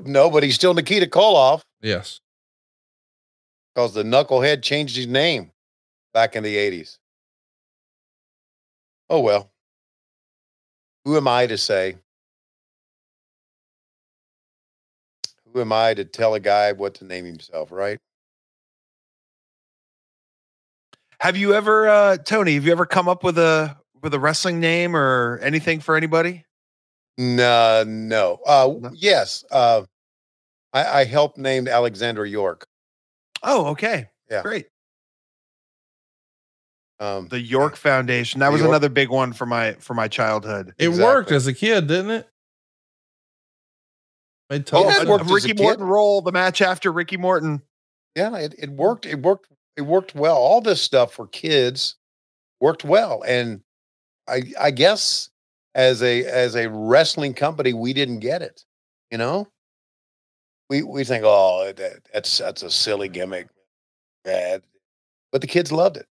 No, but he's still Nikita Koloff. Yes. Because the knucklehead changed his name back in the 80s. Oh, well. Who am I to say? Who am I to tell a guy what to name himself, right? Have you ever, Tony, come up with a with a wrestling name or anything for anybody? No. No. Yes. I helped named Alexander York. Oh, okay. Yeah. Great. Um, The York Foundation. That The was York- another big one for my childhood. It Exactly. worked as a kid, didn't it? Made Yeah, total it sense. worked as a Ricky kid. Morton role, the match after Ricky Morton. Yeah, it worked. It worked well. All this stuff for kids worked well. And I guess as a wrestling company, we didn't get it. You know? We think, oh, that's a silly gimmick. Bad. But the kids loved it.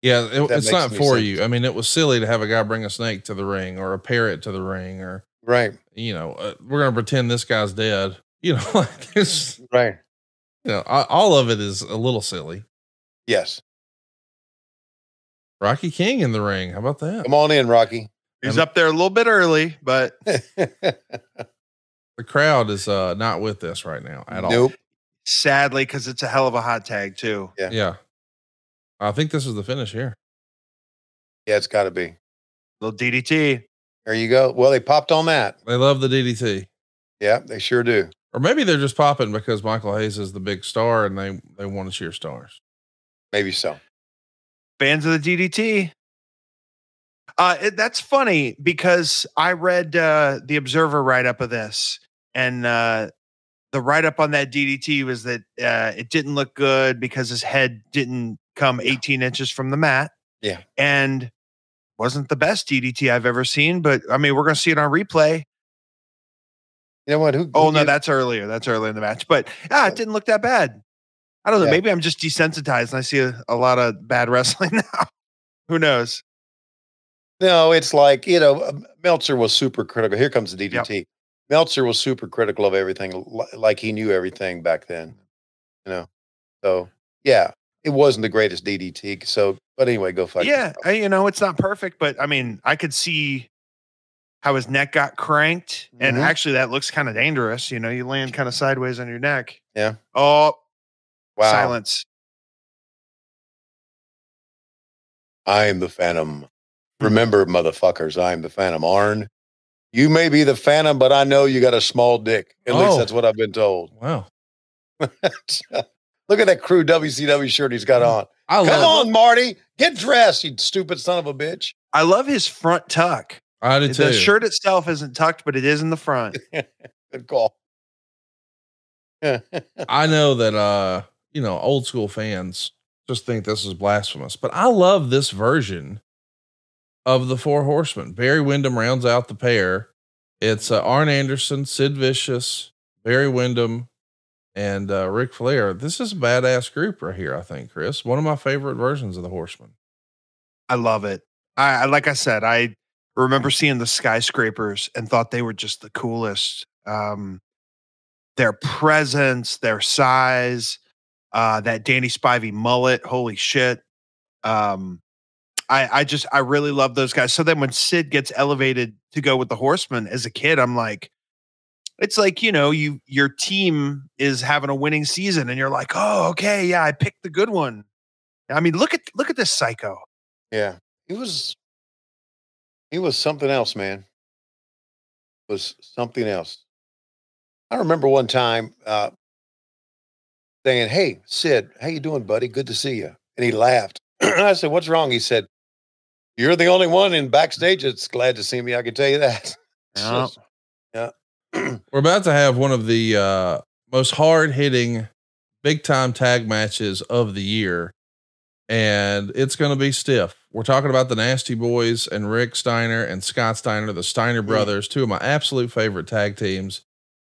Yeah, That it's makes not any for sense. you. I mean, it was silly to have a guy bring a snake to the ring or a parrot to the ring, or Right. we're gonna pretend this guy's dead. Like this. Right. All of it is a little silly. Yes. Rocky King in the ring. How about that? Come on in, Rocky. He's up there a little bit early, but The crowd is not with this right now at all. Nope. sadly, because it's a hell of a hot tag too. Yeah. I think this is the finish here. Yeah, it's got to be. Little DDT. There you go. Well, they popped on that. They love the DDT. Yeah, they sure do. Or maybe they're just popping because Michael Hayes is the big star and they want to cheer stars. Maybe so. Fans of the DDT. That's funny because I read the Observer write-up of this, and the write-up on that DDT was that it didn't look good because his head didn't come 18 inches from the mat. Yeah. And wasn't the best DDT I've ever seen, but I mean, we're going to see it on replay. You know what? That's earlier. That's early in the match, but it didn't look that bad. I don't know. Yeah. Maybe I'm just desensitized and I see a lot of bad wrestling now. Who knows? No, it's like, Meltzer was super critical. Here comes the DDT. Yep. Meltzer was super critical of everything, like he knew everything back then. So yeah, it wasn't the greatest DDT. So, but anyway, go fight. Yeah, it's not perfect, but I mean, I could see how his neck got cranked, and Mhm. actually, that looks kind of dangerous. You land kind of sideways on your neck. Yeah. Oh, Wow. silence. I am the Phantom. Remember, motherfuckers, I am the Phantom. Arn, you may be the Phantom, but I know you got a small dick. At least that's what I've been told. Wow. Look at that crew WCW shirt he's got on. Come on, Marty. Get dressed, you stupid son of a bitch. I love his front tuck. I did too. The shirt itself isn't tucked, but it is in the front. Good call. I know that old school fans just think this is blasphemous, but I love this version of the Four Horsemen. Barry Windham rounds out the pair. It's Arn Anderson, Sid Vicious, Barry Windham, and Ric Flair. This is a badass group right here, I think, Chris. One of my favorite versions of the Horsemen. I love it. I like I said, I remember seeing the Skyscrapers and thought they were just the coolest. Their presence, their size, that Danny Spivey mullet, holy shit. I really love those guys. So then when Sid gets elevated to go with the Horsemen as a kid, I'm like, it's like, your team is having a winning season and you're like, oh, okay. Yeah. I picked the good one. I mean, look at this psycho. Yeah. He was something else, man. Was something else. I remember one time saying, "Hey, Sid, how you doing, buddy? Good to see you." And he laughed. I said, "What's wrong?" He said, "You're the only one in backstage that's glad to see me. I can tell you that." Yeah. Yeah. We're about to have one of the most hard-hitting, big-time tag matches of the year, and it's going to be stiff. We're talking about the Nasty Boys and Rick Steiner and Scott Steiner, the Steiner brothers, two of my absolute favorite tag teams.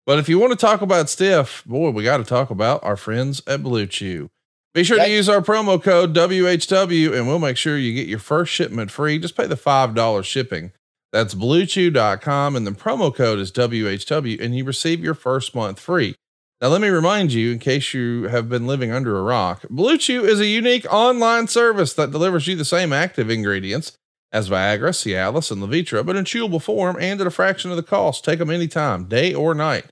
But if you want to talk about stiff, boy, we got to talk about our friends at Blue Chew. Be sure to use our promo code WHW and we'll make sure you get your first shipment free. Just pay the $5 shipping. That's bluechew.com and the promo code is WHW and you receive your first month free. Now, let me remind you, in case you have been living under a rock, Blue Chew is a unique online service that delivers you the same active ingredients as Viagra, Cialis, and Levitra, but in chewable form and at a fraction of the cost. Take them anytime, day or night.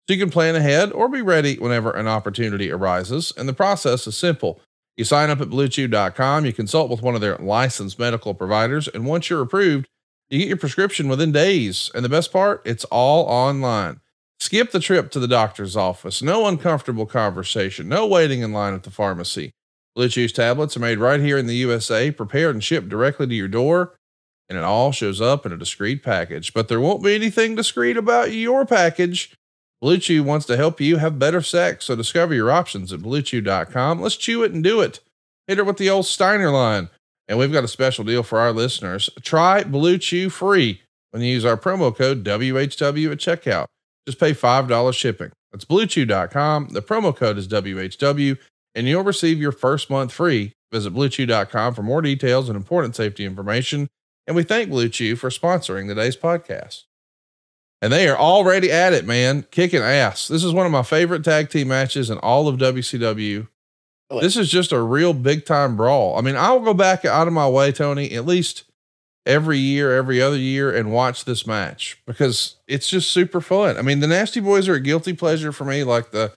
So you can plan ahead or be ready whenever an opportunity arises. And the process is simple. You sign up at BlueChew.com, you consult with one of their licensed medical providers, and once you're approved, you get your prescription within days. And the best part, it's all online. Skip the trip to the doctor's office. No uncomfortable conversation. No waiting in line at the pharmacy. Blue Chew's tablets are made right here in the USA, prepared and shipped directly to your door, and it all shows up in a discreet package. But there won't be anything discreet about your package. Blue Chew wants to help you have better sex, so discover your options at BlueChew.com. Let's chew it and do it. Hit her with the old Steiner line. And we've got a special deal for our listeners. Try Blue Chew free when you use our promo code WHW at checkout. Just pay $5 shipping. That's BlueChew.com. The promo code is WHW, and you'll receive your first month free. Visit BlueChew.com for more details and important safety information. And we thank Blue Chew for sponsoring today's podcast. And they are already at it, man. Kicking ass. This is one of my favorite tag team matches in all of WCW. This is just a real big time brawl. I mean, I'll go back out of my way, Tony, at least every year, every other year, and watch this match because it's just super fun. I mean, the Nasty Boys are a guilty pleasure for me, like the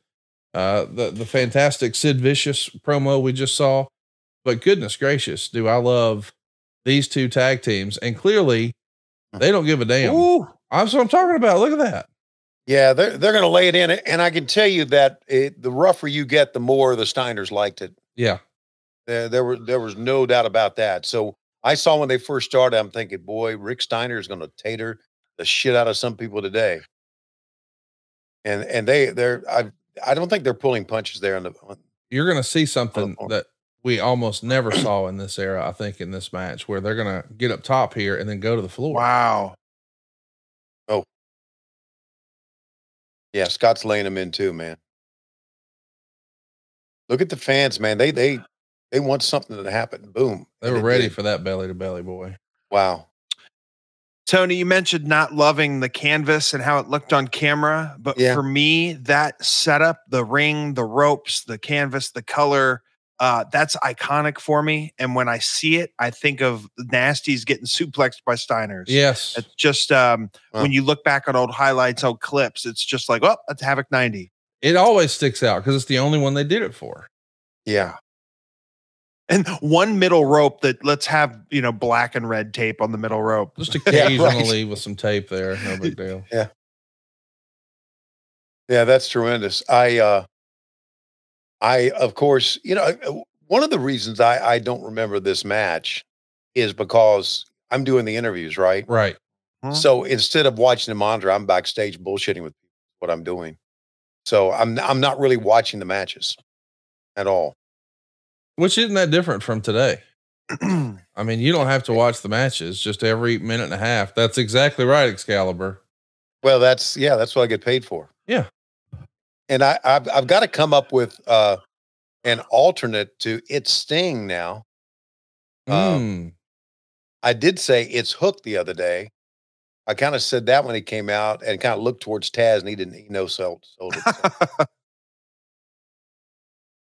fantastic Sid Vicious promo we just saw, but goodness gracious, do I love these two tag teams. And clearly they don't give a damn. Ooh. That's what I'm talking about. Look at that. Yeah, they're going to lay it in. And I can tell you that the rougher you get, the more the Steiners liked it. Yeah. There was no doubt about that. So I saw when they first started, I'm thinking, boy, Rick Steiner is going to tater the shit out of some people today. And I don't think they're pulling punches there You're going to see something that we almost never saw in this era. I think in this match where they're going to get up top here and then go to the floor. Wow. Oh yeah. Scott's laying them in too, man. Look at the fans, man. They want something to happen. Boom. They were ready for that belly to belly, boy. Wow. Tony, you mentioned not loving the canvas and how it looked on camera, but for me, that setup, the ring, the ropes, the canvas, the color, that's iconic for me. And when I see it, I think of Nasties getting suplexed by Steiners. Yes. It's just, when you look back on old highlights, old clips, it's just like, oh, that's Havoc 90. It always sticks out because it's the only one they did it for. Yeah. And one middle rope that let's have, black and red tape on the middle rope. Just occasionally with some tape there. No big deal. Yeah. Yeah, that's tremendous. I, of course, one of the reasons I don't remember this match is because I'm doing the interviews, right? Right. So instead of watching the monitor, I'm backstage bullshitting with what I'm doing. So I'm not really watching the matches at all. Which isn't that different from today. I mean, you don't have to watch the matches just every minute and a half. That's exactly right, Excalibur. Well, that's what I get paid for. Yeah. And I've got to come up with an alternate to It's Sting now. I did say It's Hook the other day. I kind of said that when he came out and kind of looked towards Taz, and he no-sold it. So.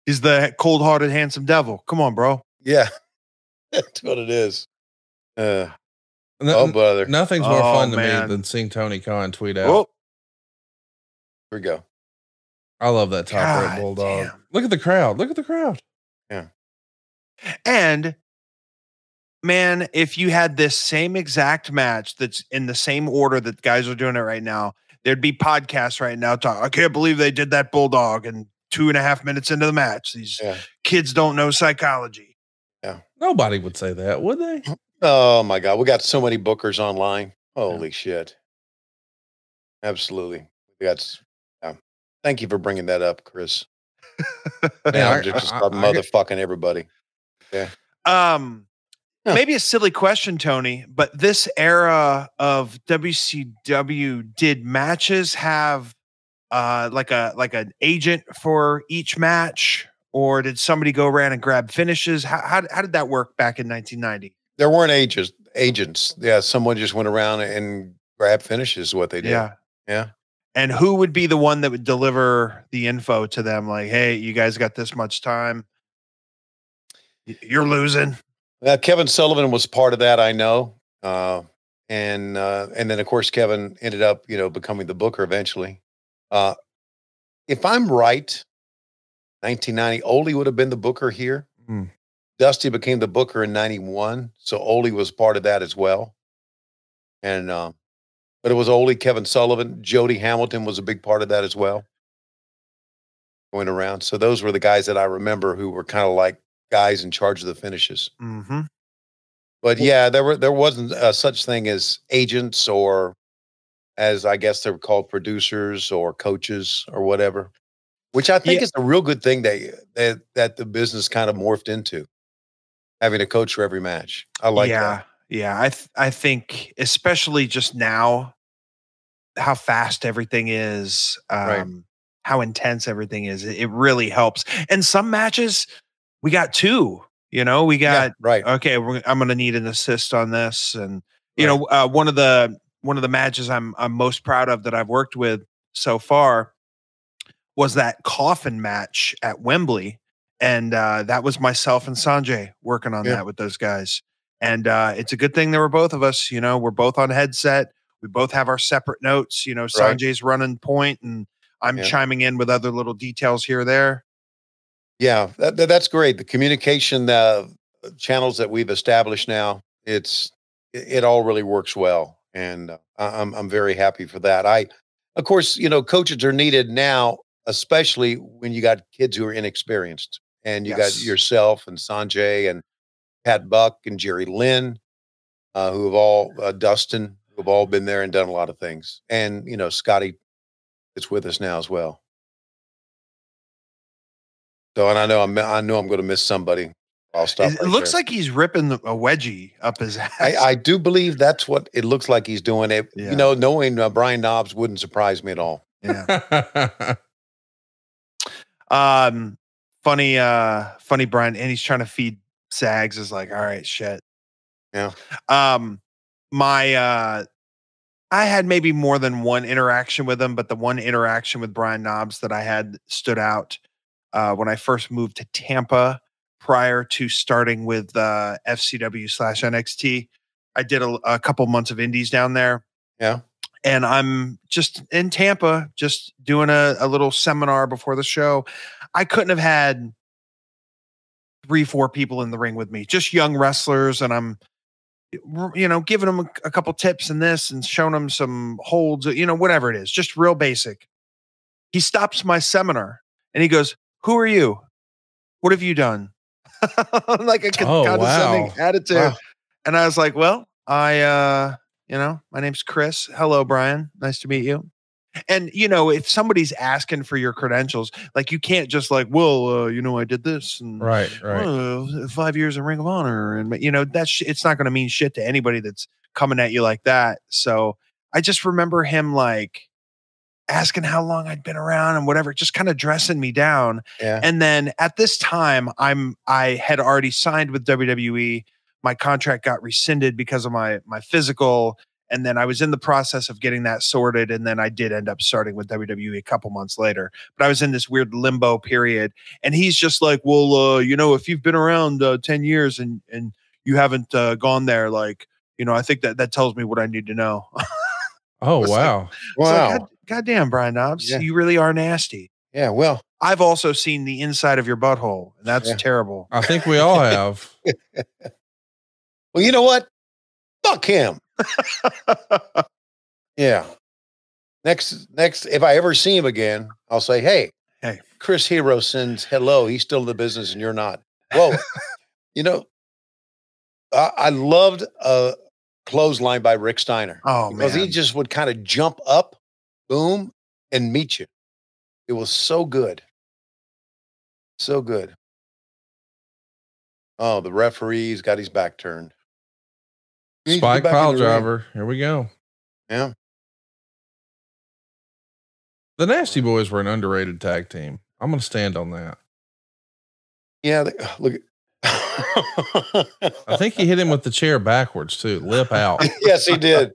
He's the cold-hearted, handsome devil. Come on, bro. Yeah, that's what it is. Oh, brother. Nothing's more fun to me than seeing Tony Khan tweet out. Whoa. Here we go. I love that top rope bulldog. Damn. Look at the crowd. Look at the crowd. Yeah. And man, if you had this same exact match that's in the same order that guys are doing it right now, there'd be podcasts right now talking, I can't believe they did that bulldog and 2.5 minutes into the match. These kids don't know psychology. Yeah. Nobody would say that, would they? Oh my God. We got so many bookers online. Holy shit. Absolutely. Thank you for bringing that up, Chris. I'm just motherfucking everybody. Yeah. Maybe a silly question, Tony, but this era of WCW, did matches have like an agent for each match, or did somebody go around and grab finishes? How did that work back in 1990? There weren't agents. Yeah, someone just went around and grabbed finishes. Is what they did. Yeah. And who would be the one that would deliver the info to them? Like, hey, you guys got this much time. You're losing. Kevin Sullivan was part of that, I know. And then of course Kevin ended up, becoming the booker eventually. If I'm right, 1990, Ole would have been the booker here. Hmm. Dusty became the booker in 91. So Ole was part of that as well. And, but it was Ole, Kevin Sullivan, Jody Hamilton was a big part of that as well. Going around. So those were the guys that I remember who were kind of like guys in charge of the finishes. Mm-hmm. But yeah, there wasn't such thing as agents, or as I guess they were called, producers or coaches or whatever, which I think is a real good thing that the business kind of morphed into, having a coach for every match. I like that. Yeah. I think especially just now, how fast everything is, Right. how intense everything is. It really helps. And some matches we got two. We got right. Okay. I'm going to need an assist on this, and Right. one of the matches I'm most proud of that I've worked with so far was that coffin match at Wembley, and that was myself and Sanjay working on that with those guys. And it's a good thing there were both of us. We're both on headset. We both have our separate notes. Sanjay's running point, and I'm chiming in with other little details here or there. Yeah, that's great. The communication channels that we've established now, it all really works well, and I'm very happy for that. Of course, coaches are needed now, especially when you got kids who are inexperienced, and you got yourself and Sanjay and Pat Buck and Jerry Lynn, who have all Dustin, who have all been there and done a lot of things, and Scotty is with us now as well. So, and I know I'm going to miss somebody. I'll stop. It looks like he's ripping a wedgie up his ass. I do believe that's what it looks like he's doing. It, knowing Brian Knobs wouldn't surprise me at all. Yeah. Funny Brian, and he's trying to feed Sags is like, all right, shit. Yeah. I had maybe more than one interaction with him, but the one interaction with Brian Knobs that I had stood out when I first moved to Tampa prior to starting with FCW/NXT. I did a couple months of indies down there. Yeah. And I'm just in Tampa, just doing a little seminar before the show. I couldn't have had 3-4 people in the ring with me, just young wrestlers. And I'm, giving them a couple tips and this and showing them some holds, whatever it is, just real basic. He stops my seminar and he goes, "Who are you? What have you done?" Like a condescending attitude. Wow. And I was like, "Well, my name's Chris. Hello, Brian. Nice to meet you." And, if somebody's asking for your credentials, like you can't just like, "Well, I did this." And, right. 5 years in Ring of Honor. And, it's not going to mean shit to anybody that's coming at you like that. So I just remember him like asking how long I'd been around and whatever, just kind of dressing me down. Yeah. And then at this time, I had already signed with WWE. My contract got rescinded because of my physical. And then I was in the process of getting that sorted. And then I did end up starting with WWE a couple months later. But I was in this weird limbo period. And he's just like, "Well, if you've been around 10 years and you haven't gone there, like, I think that tells me what I need to know." Oh, wow. Like, God damn, Brian Knobs, you really are nasty. Yeah, well. I've also seen the inside of your butthole, and that's terrible. I think we all have. Well, you know what? Fuck him. Yeah. Next, if I ever see him again, I'll say, hey, Chris Hero sends hello. He's still in the business and you're not. Whoa. I loved Clothesline by Rick Steiner. Oh, because man. he just would kind of jump up, boom, and meet you. It was so good. So good. Oh, the referee's got his back turned. Spike pile driver. Here we go. Yeah. The Nasty Boys were an underrated tag team. I'm going to stand on that. Yeah. Look. I think he hit him with the chair backwards too. Lip out. Yes, he did.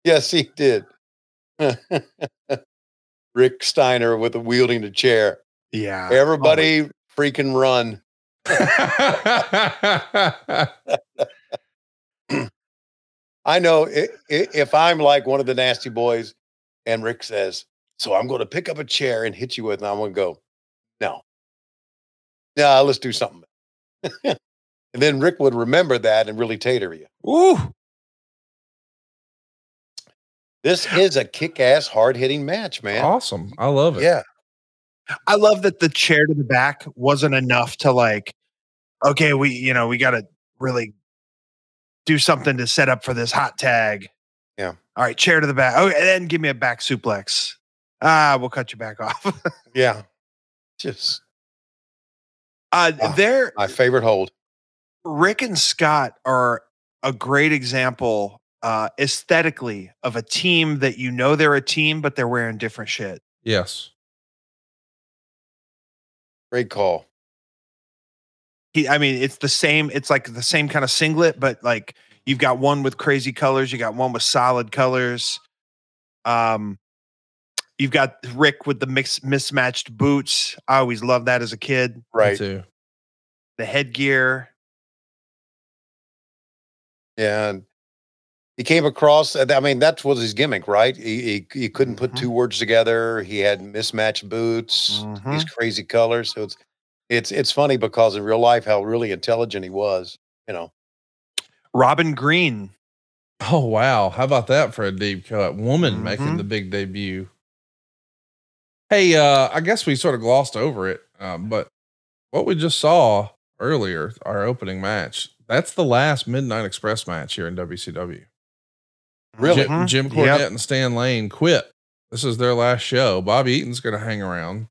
Yes, he did. Rick Steiner with wielding the chair. Yeah. Everybody freaking run. I know if I'm like one of the Nasty Boys and Rick says, "So I'm going to pick up a chair and hit you with," and I'm going to go, "No, Yeah, let's do something. And then Rick would remember that and really tater you. Ooh. This is a kick-ass, hard-hitting match, man. Awesome. I love it. Yeah. I love that the chair to the back wasn't enough to like, okay, we got to really do something to set up for this hot tag. Yeah. All right, chair to the back. Oh, and then give me a back suplex. We'll cut you back off. Yeah. Just they're my favorite hold. Rick and Scott are a great example aesthetically of a team that they're a team, but they're wearing different shit. Yes. Great call. It's the same. It's like the same kind of singlet, but like you've got one with crazy colors. You got one with solid colors. You've got Rick with the mismatched boots. I always loved that as a kid. Right. Me too. The headgear. Yeah. And he came across, that was his gimmick, right? He couldn't put two words together. He had mismatched boots, these crazy colors. So it's funny because in real life, how really intelligent he was, Robin Green. Oh, wow. How about that for a deep cut? Woman making the big debut. Hey, I guess we sort of glossed over it, but what we just saw earlier, our opening match, that's the last Midnight Express match here in WCW. Really? Jim Cornette and Stan Lane quit. This is their last show. Bobby Eaton's going to hang around,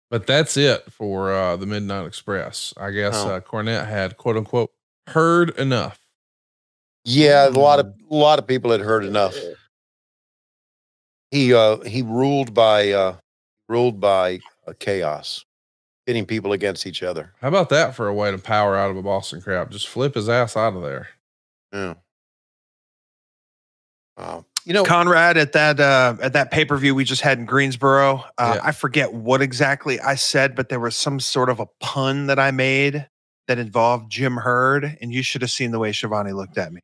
but that's it for the Midnight Express. I guess Cornette had quote unquote heard enough. Yeah, a lot of people had heard enough. He ruled by chaos, pitting people against each other. How about that for a way to power out of a Boston crowd? Just flip his ass out of there. Yeah. Conrad at that pay-per-view we just had in Greensboro. I forget what exactly I said, but there was some sort of a pun that I made that involved Jim Herd, and you should have seen the way Schiavone looked at me.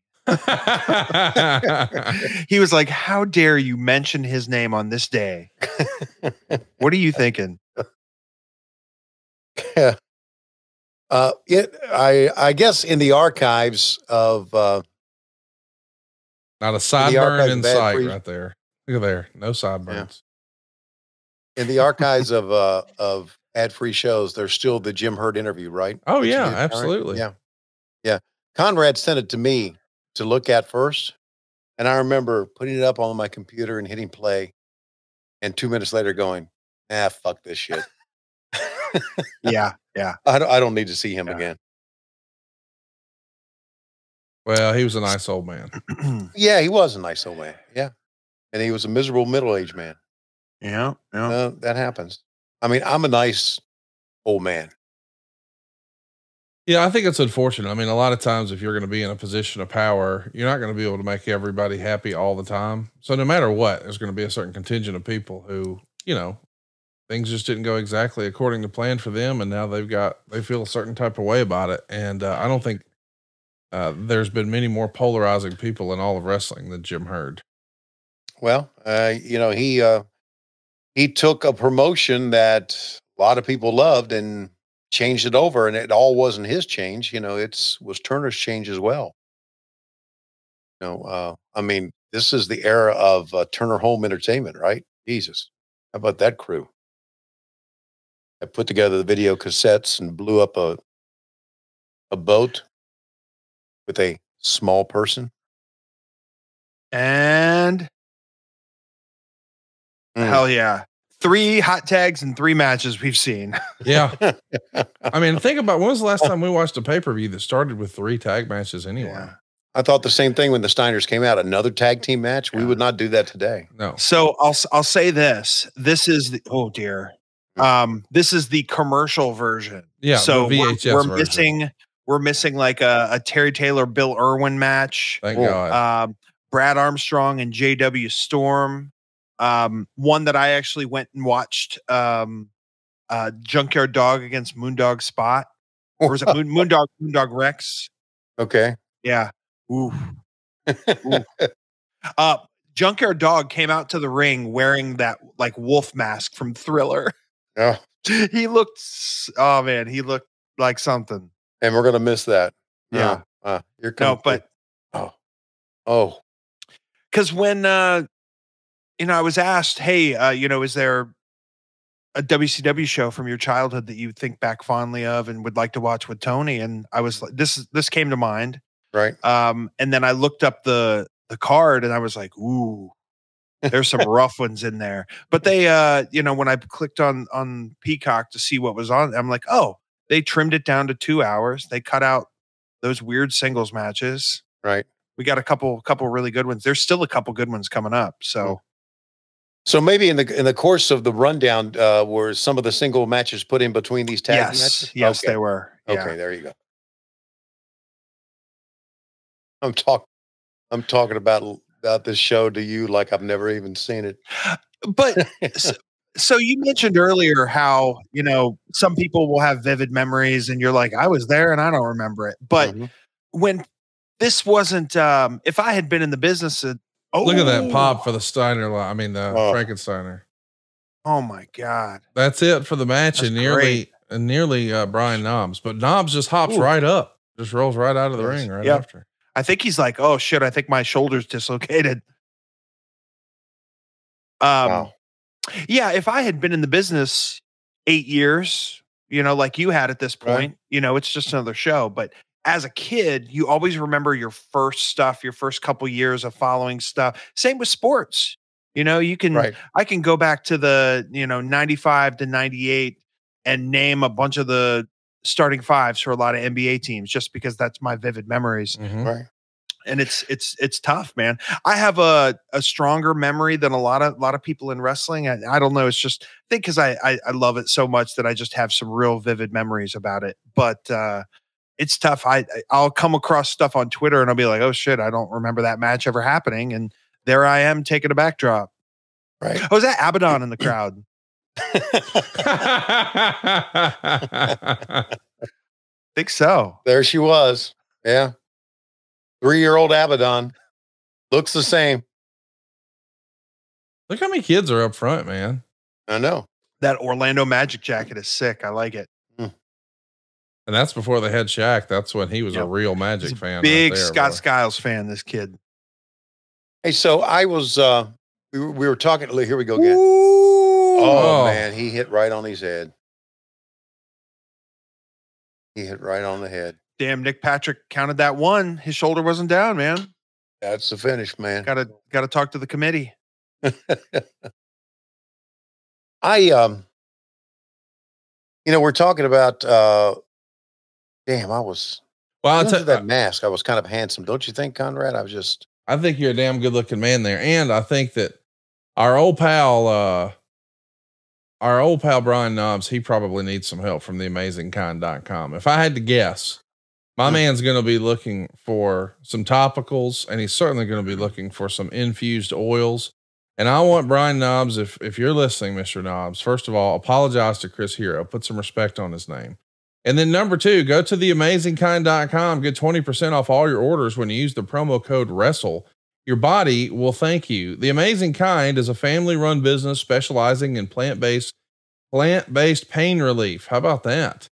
He was like, "How dare you mention his name on this day? What are you thinking?" Yeah. I guess in the archives of not a sideburn in sight right there. Look at there. No sideburns. Yeah. In the archives of ad-free shows, there's still the Jim Herd interview, right? Oh yeah, absolutely. Yeah. Yeah. Conrad sent it to me to look at first. And I remember putting it up on my computer and hitting play. And 2 minutes later going, fuck this shit. Yeah. I don't need to see him again. Well, he was a nice old man. Yeah, he was a nice old man. Yeah. And he was a miserable middle-aged man. Yeah. That happens. I'm a nice old man. Yeah, I think it's unfortunate. A lot of times if you're going to be in a position of power, you're not going to be able to make everybody happy all the time. So no matter what, there's going to be a certain contingent of people who, things just didn't go exactly according to plan for them. And now they feel a certain type of way about it. And I don't think there's been many more polarizing people in all of wrestling than Jim Herd. Well, he took a promotion that a lot of people loved and changed it over, and it all wasn't his change. It was Turner's change as well. This is the era of Turner Home Entertainment, right? Jesus. How about that crew? I put together the video cassettes and blew up a boat with a small person. And hell yeah. 3 hot tags and 3 matches we've seen. Yeah. Think about when was the last time we watched a pay-per-view that started with 3 tag matches anyway? Yeah. I thought the same thing when the Steiners came out, another tag team match. We would not do that today. No. So I'll say this. This is this is the commercial version. Yeah. So VHS we're missing like a Terry Taylor, Bill Irwin match. Thank God. Brad Armstrong and JW Storm. One that I actually went and watched, Junkyard Dog against Moondog Spot. Or is it Moondog Rex? Okay. Yeah. Ooh. Junkyard Dog came out to the ring wearing that like wolf mask from Thriller. Oh, He looked, oh man, he looked like something. And we're gonna miss that. Yeah. You're coming. No, but oh, because when I was asked, hey, is there a WCW show from your childhood that you think back fondly of and would like to watch with Tony? And I was like, this came to mind. right. And then I looked up the card and I was like, ooh, there's some rough ones in there. But they, when I clicked on Peacock to see what was on, I'm like, oh, they trimmed it down to 2 hours. They cut out those weird singles matches. Right. We got a couple really good ones. There's still a couple good ones coming up. So maybe in the course of the rundown, were some of the single matches put in between these tag matches? Yes, Okay. they were. Yeah. Okay, there you go. I'm talking about this show to you like I've never even seen it. But so you mentioned earlier how, some people will have vivid memories and you're like, I was there and I don't remember it. But when this wasn't, if I had been in the business, look at that pop for the Steiner. I mean, the Frankensteiner. Oh my God. That's it for the match. That's and nearly Brian Knobs, but Knobs just hops right up, just rolls right out of the ring right after. I think he's like, oh shit, I think my shoulder's dislocated. Wow. Yeah, if I had been in the business 8 years, like you had at this point, it's just another show. But as a kid, you always remember your first stuff, your first couple years of following stuff. Same with sports. I can go back to the, 95 to 98 and name a bunch of the starting fives for a lot of NBA teams just because that's my vivid memories. Right. And it's tough, man. I have a stronger memory than a lot of people in wrestling. I don't know. It's just, I think because I love it so much that I just have some real vivid memories about it. But it's tough. I'll come across stuff on Twitter and I'll be like, oh shit, I don't remember that match ever happening. And there I am taking a backdrop. Right. Oh, was that Abaddon in the crowd? Think so. There she was. Yeah. 3-year-old Abaddon looks the same. Look how many kids are up front, man. I know. That Orlando Magic jacket is sick. I like it. And that's before they had Shaq. That's when he was a real Magic fan. Big Scott Skiles fan, this kid. Hey, so I was, we were talking, here we go again. Ooh. Oh man, he hit right on his head. He hit right on the head. Damn, Nick Patrick counted that one. His shoulder wasn't down, man. That's the finish, man. Gotta talk to the committee. We're talking about, damn, I was, well, under that mask, I was kind of handsome. Don't you think, Conrad? I think you're a damn good looking man there. And I think that our old pal Brian Knobs, he probably needs some help from theamazingkind.com. If I had to guess, my man's going to be looking for some topicals, and he's certainly going to be looking for some infused oils. And I want Brian Knobs, if you're listening, Mr. Knobs, first of all, apologize to Chris Hero, put some respect on his name. And then number 2, go to theamazingkind.com, get 20% off all your orders when you use the promo code WRESTLE. Your body will thank you. The Amazing Kind is a family-run business specializing in plant-based pain relief. How about that?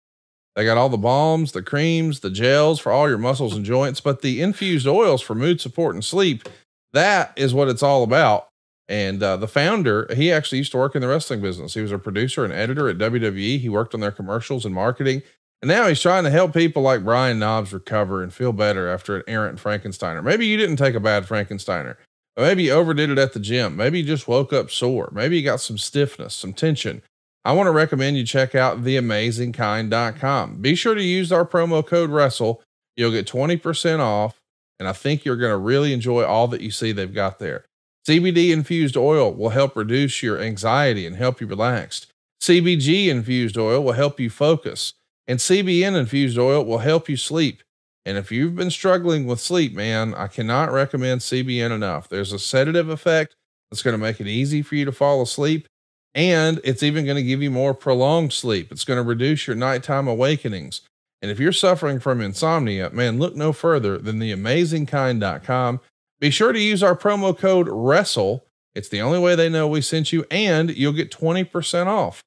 They got all the balms, the creams, the gels for all your muscles and joints, but the infused oils for mood support and sleep, that is what it's all about. And the founder, he actually used to work in the wrestling business. He was a producer and editor at WWE. He worked on their commercials and marketing. And now he's trying to help people like Brian Knobs recover and feel better after an errant Frankensteiner. Maybe you didn't take a bad Frankensteiner, but maybe you overdid it at the gym. Maybe you just woke up sore. Maybe you got some stiffness, some tension. I want to recommend you check out theamazingkind.com. Be sure to use our promo code WRESTLE. You'll get 20% off. And I think you're going to really enjoy all that you see they've got there. CBD infused oil will help reduce your anxiety and help you relax. CBG infused oil will help you focus. And CBN infused oil will help you sleep. And if you've been struggling with sleep, man, I cannot recommend CBN enough. There's a sedative effect that's going to make it easy for you to fall asleep. And it's even going to give you more prolonged sleep. It's going to reduce your nighttime awakenings. And if you're suffering from insomnia, man, look no further than theamazingkind.com. Be sure to use our promo code WRESTLE. It's the only way they know we sent you, and you'll get 20% off.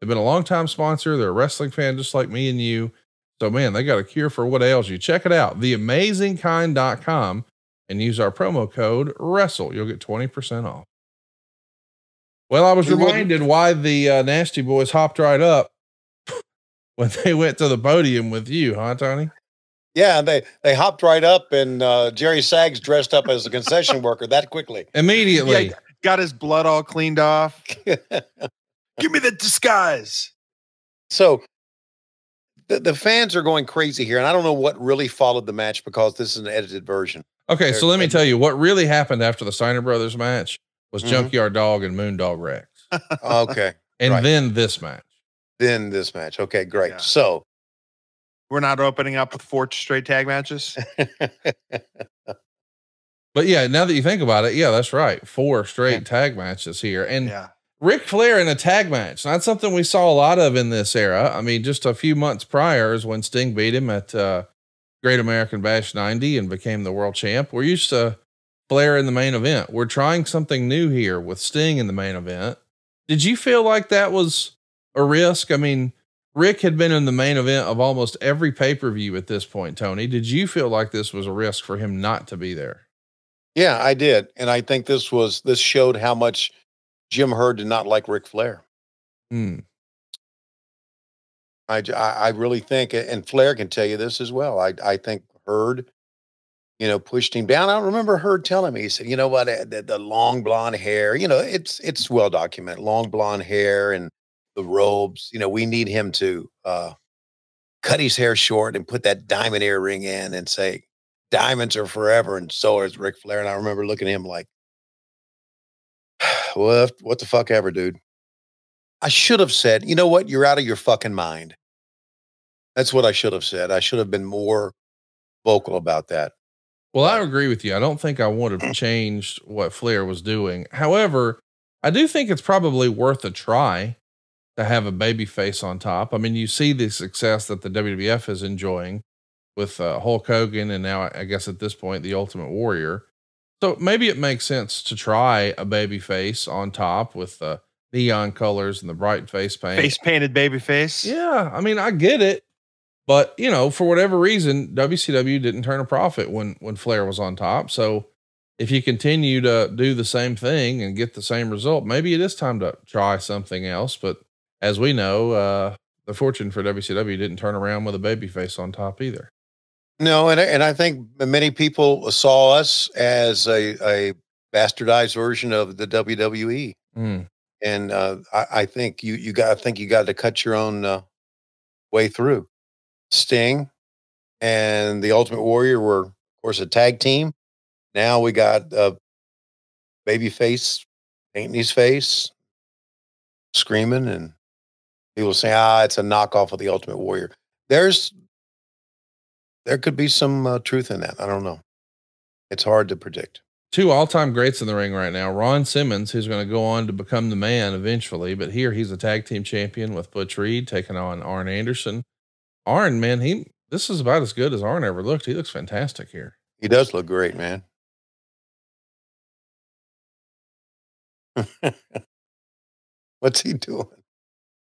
They've been a long time sponsor. They're a wrestling fan just like me and you. So man, they got a cure for what ails you. Check it out. theamazingkind.com and use our promo code WRESTLE. You'll get 20% off. Well, I was reminded why the Nasty Boys hopped right up when they went to the podium with you, huh, Tony? Yeah, they hopped right up, and Jerry Saggs dressed up as a concession worker that quickly. Immediately. Yeah, got his blood all cleaned off. Give me the disguise. So the fans are going crazy here, and I don't know what really followed the match because this is an edited version. Okay, so let me tell you what really happened after the Steiner Brothers match was Junkyard Dog and Moondog Rex. Okay. And then this match. Okay, great. Yeah. So we're not opening up with 4 straight tag matches. But yeah, now that you think about it, yeah, that's right. 4 straight tag matches here. And Ric Flair in a tag match, not something we saw a lot of in this era. I mean, just a few months prior is when Sting beat him at Great American Bash 90 and became the world champ. We're used to Flair in the main event. We're trying something new here with Sting in the main event. Did you feel like that was a risk? I mean, Rick had been in the main event of almost every pay-per-view at this point, Tony. Did you feel like this was a risk for him not to be there? Yeah, I did. And I think this showed how much Jim Herd did not like Ric Flair. I really think, and Flair can tell you this as well. I think Herd, pushed him down. I don't remember Herd telling me, he said, you know what, the long blonde hair, it's well documented, long blonde hair and the robes, we need him to cut his hair short and put that diamond earring in and say, diamonds are forever. And so is Ric Flair. And I remember looking at him like, what the fuck ever, dude. I should have said, you know what? You're out of your fucking mind. That's what I should have said. I should have been more vocal about that. Well, I agree with you. I don't think I would have changed what Flair was doing. However, I do think it's probably worth a try to have a baby face on top. I mean, you see the success that the WWF is enjoying with Hulk Hogan, and now I guess at this point, the Ultimate Warrior. So maybe it makes sense to try a baby face on top with the neon colors and the bright face paint. Face painted baby face. Yeah. I mean, I get it, but for whatever reason, WCW didn't turn a profit when Flair was on top. So if you continue to do the same thing and get the same result, maybe it is time to try something else. But as we know, the fortune for WCW didn't turn around with a baby face on top either. No, and I think many people saw us as a bastardized version of the WWE. And I think you got to cut your own way through. Sting and the Ultimate Warrior were, of course, a tag team. Now we got Babyface painting his face, screaming, and people say, it's a knockoff of the Ultimate Warrior. There could be some truth in that. I don't know. It's hard to predict. 2 all-time greats in the ring right now. Ron Simmons, who's going to go on to become the Man eventually, but here he's a tag team champion with Butch Reed taking on Arn Anderson. Arn, man, this is about as good as Arn ever looked. He looks fantastic here. He does look great, man. What's he doing?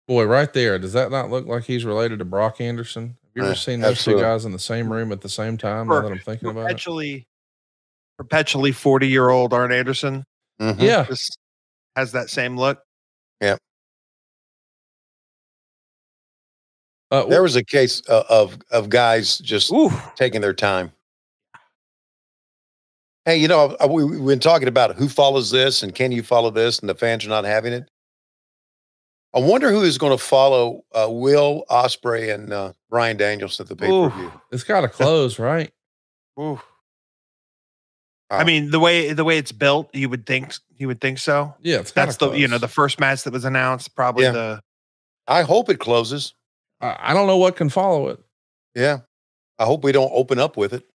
Boy, right there. Does that not look like he's related to Brock Anderson? Have you ever seen those two guys in the same room at the same time? Now that I'm thinking about it. Perpetually 40-year-old Arn Anderson. Yeah. Just has that same look. Yeah. There was a case of guys just taking their time. Hey, we've been talking about who follows this and can you follow this, and the fans are not having it. I wonder who is going to follow Will Ospreay and Bryan Danielson at the pay-per-view. It's got to close, right? I mean, the way it's built, you would think so. Yeah, that's the first match that was announced. Probably I hope it closes. I don't know what can follow it. Yeah, I hope we don't open up with it.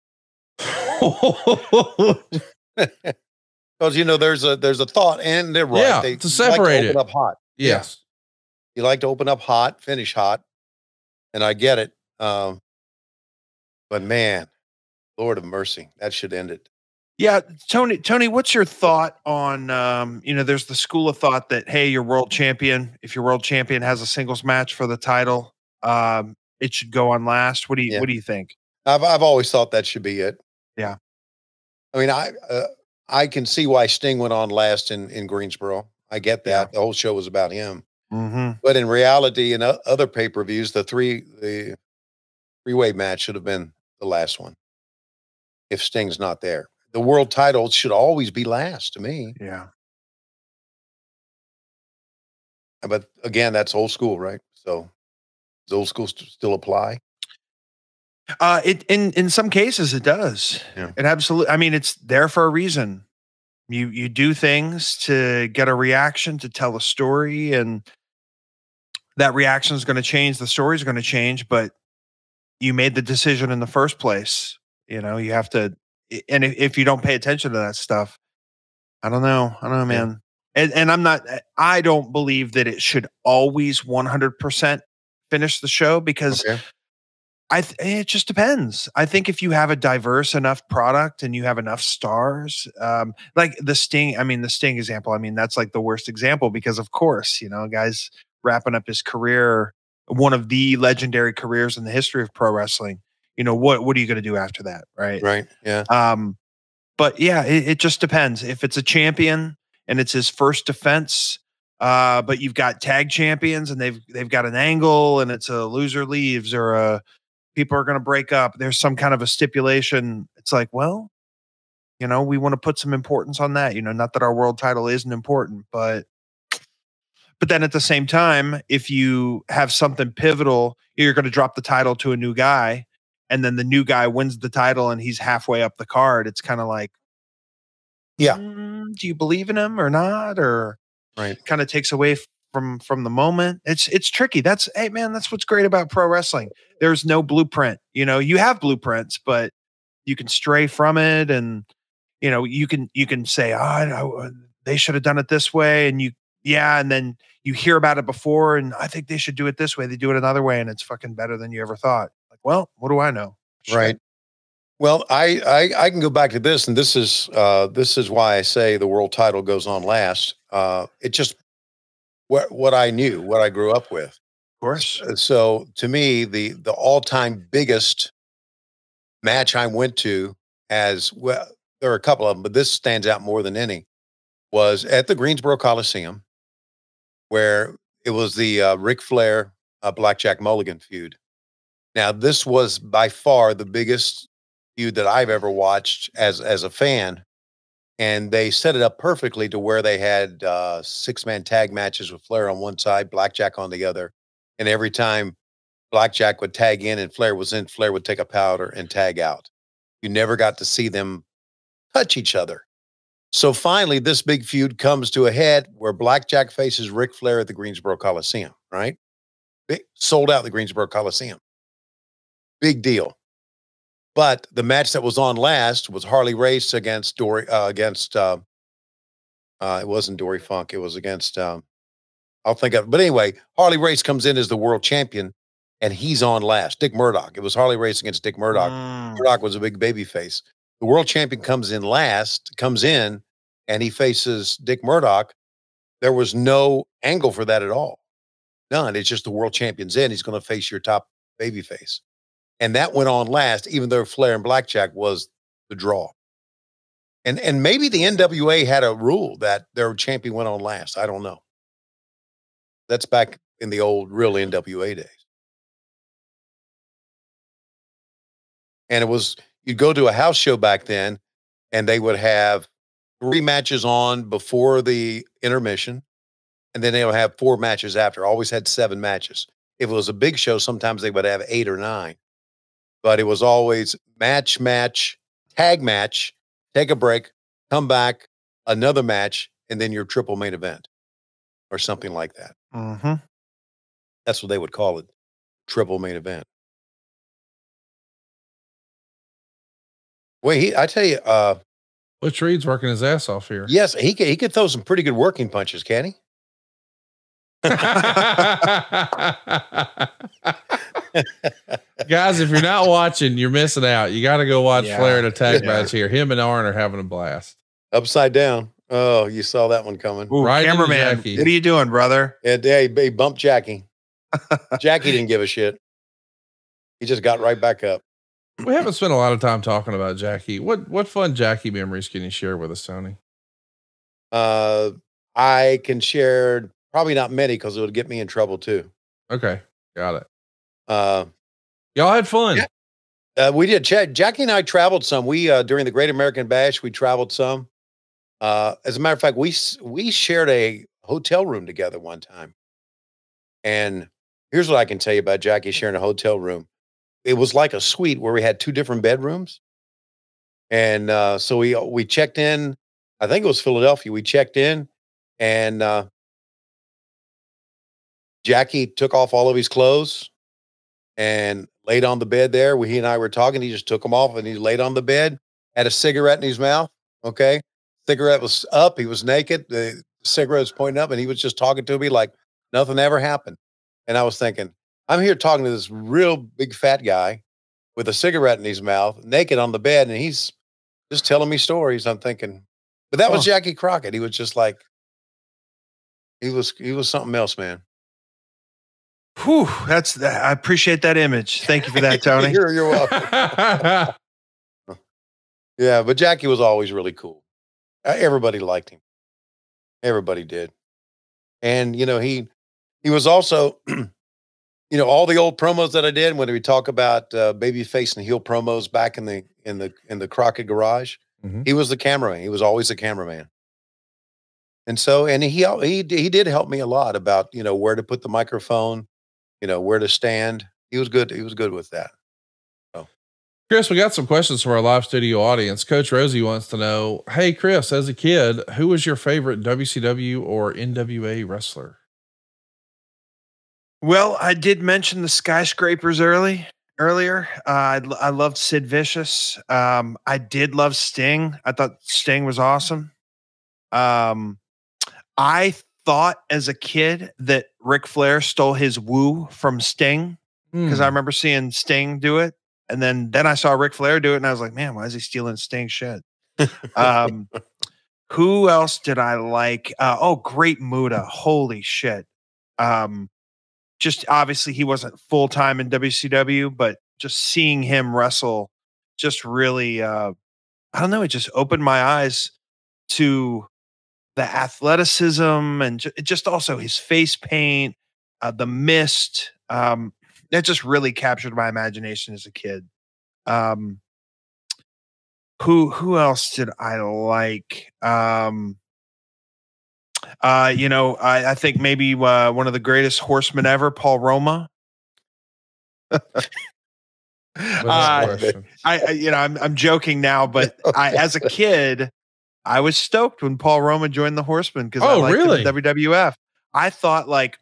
Because there's a thought, and they're right. Yeah, to separate it. Open up hot. Yes. You like to open up hot, finish hot, and I get it. But man, Lord of mercy, that should end it. Yeah, Tony, what's your thought on, there's the school of thought that, hey, you're world champion. If your world champion has a singles match for the title, it should go on last. What do you think? I've always thought that should be it. Yeah. I mean, I can see why Sting went on last in Greensboro. I get that. Yeah. The whole show was about him. Mm-hmm. But in reality, in other pay-per-views, the three-way match should have been the last one if Sting's not there. The world title should always be last to me. Yeah. But again, that's old school, right? So does old school still apply? In some cases it does. Yeah. It absolutely, I mean, it's there for a reason. You do things to get a reaction, to tell a story, and that reaction is going to change. The story is going to change, but you made the decision in the first place. You have to, and if you don't pay attention to that stuff, I don't know, man. And I don't believe that it should always 100% finish the show, because it just depends. I think if you have a diverse enough product and you have enough stars, like the Sting example, that's like the worst example, because of course, guys wrapping up his career, one of the legendary careers in the history of pro wrestling. What are you going to do after that? Right. Right. Yeah. But yeah, it just depends. If it's a champion and it's his first defense, but you've got tag champions and they've got an angle and it's a loser leaves, or people are going to break up, there's some kind of a stipulation. It's like, well, we want to put some importance on that. Not that our world title isn't important, but then at the same time, if you have something pivotal, you're going to drop the title to a new guy, and then the new guy wins the title and he's halfway up the card. It's kind of like, do you believe in him or not? Or kind of takes away from the moment. It's tricky. Hey man, that's what's great about pro wrestling. There's no blueprint. You have blueprints, but you can stray from it, and you can say, they should have done it this way, and and then you hear about it before, and I think they should do it this way. They do it another way, and it's fucking better than you ever thought. Like, well, what do I know? Right. Well, I can go back to this, and this is why I say the world title goes on last. It just what I knew, what I grew up with. Of course. So to me, the all-time biggest match I went to, as well, there are a couple of them, but this stands out more than any, was at the Greensboro Coliseum, where it was the Ric Flair Blackjack Mulligan feud. Now, this was by far the biggest feud that I've ever watched as a fan. And they set it up perfectly to where they had 6-man tag matches with Flair on one side, Blackjack on the other. And every time Blackjack would tag in and Flair was in, Flair would take a powder and tag out. You never got to see them touch each other. So finally, this big feud comes to a head where Blackjack faces Ric Flair at the Greensboro Coliseum, right? Sold out the Greensboro Coliseum. Big deal. But the match that was on last was Harley Race against it wasn't Dory Funk. It was against, I'll think of it. But anyway, Harley Race comes in as the world champion, and he's on last. Dick Murdoch. It was Harley Race against Dick Murdoch. Murdoch was a big baby face. The world champion comes in, and he faces Dick Murdoch. There was no angle for that at all. None. It's just the world champion's in. He's going to face your top baby face. And that went on last, even though Flair and Blackjack was the draw. And maybe the NWA had a rule that their champion went on last. I don't know. That's back in the old real NWA days. And it was, you'd go to a house show back then, and they would have 3 matches on before the intermission, and then they would have 4 matches after. Always had 7 matches. If it was a big show, sometimes they would have 8 or 9. But it was always match, tag match, take a break, come back, another match, and then your triple main event or something like that. Mm-hmm. That's what they would call it, triple main event. Wait, I tell you, Butch Reed's working his ass off here. yes, he could throw some pretty good working punches, can he? Guys, if you're not watching, you're missing out. You got to go watch Flair in a tag match here. Him and Arn are having a blast. Upside down. Oh, you saw that one coming. Ooh, Right, cameraman, what are you doing, brother? And he bumped Jackie. Jackie didn't give a shit. He just got right back up. We haven't spent a lot of time talking about Jackie. What fun Jackie memories can you share with us, Tony? I can share probably not many because it would get me in trouble too. Okay, got it. Y'all had fun. Yeah. We did. Jackie and I traveled some. We during the Great American Bash, we traveled some. As a matter of fact, we shared a hotel room together one time. And here's what I can tell you about Jackie sharing a hotel room. It was like a suite where we had 2 different bedrooms. And so we checked in. I think it was Philadelphia. We checked in, and Jackie took off all of his clothes and laid on the bed there. He and I were talking. He just took them off and he laid on the bed, had a cigarette in his mouth. Okay. Cigarette was up. He was naked. The cigarette was pointing up, and he was just talking to me like nothing ever happened. And I was thinking, I'm here talking to this real big fat guy with a cigarette in his mouth, naked on the bed, and he's just telling me stories. I'm thinking, but that was Jackie Crockett. He was just like, he was something else, man. Whew, I appreciate that image. Thank you for that, Tony. You're welcome. Yeah, but Jackie was always really cool. Everybody liked him. Everybody did. And, you know, he was also, you know, all the old promos that I did when we talk about babyface and heel promos back in the Crockett garage, he was the cameraman. He was always the cameraman. And so, and he did help me a lot about, you know, where to put the microphone, you know, where to stand. He was good. He was good with that. So, Chris, we got some questions from our live studio audience. Coach Rosie wants to know, hey, Chris, as a kid, who was your favorite WCW or NWA wrestler? Well, I did mention the Skyscrapers earlier. I loved Sid Vicious. I did love Sting. I thought Sting was awesome. I thought as a kid that Ric Flair stole his woo from Sting because I remember seeing Sting do it. And then I saw Ric Flair do it, and I was like, man, why is he stealing Sting shit? Who else did I like? Great Muta. Holy shit. Just obviously he wasn't full-time in WCW, but just seeing him wrestle just really, I don't know, it just opened my eyes to the athleticism and just also his face paint, the mist. That just really captured my imagination as a kid. Who else did I like? You know, I think maybe one of the greatest horsemen ever, Paul Roma. I'm joking now, but as a kid, I was stoked when Paul Roma joined the Horsemen because I liked him in WWF. I thought like,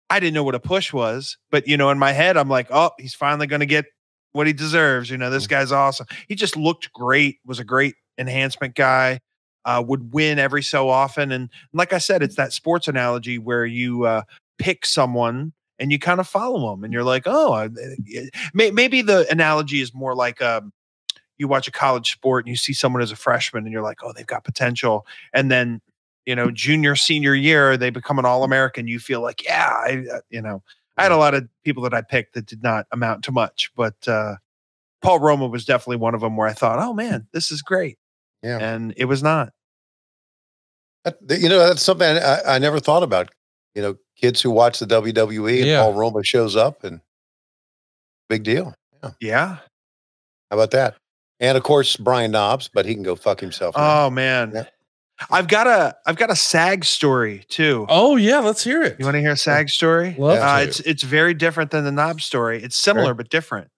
I didn't know what a push was, but you know, in my head, I'm like, he's finally going to get what he deserves. You know, this guy's awesome. He just looked great, was a great enhancement guy, would win every so often. And like I said, it's that sports analogy where you pick someone and you kind of follow them and you're like, maybe the analogy is more like, you watch a college sport and you see someone as a freshman and you're like, they've got potential. And then, you know, junior, senior year, they become an All-American. You feel like, I had a lot of people that I picked that did not amount to much, but Paul Roma was definitely one of them where I thought, oh man, this is great. Yeah. And it was not. You know, that's something I never thought about. You know, kids who watch the WWE and Paul Roma shows up and big deal. Yeah. How about that? And of course, Brian Knobs, but he can go fuck himself now. Oh man. Yeah. I've got a SAG story too. Oh yeah. Let's hear it. You want to hear a SAG story? It's very different than the Knobs story. It's similar, but different.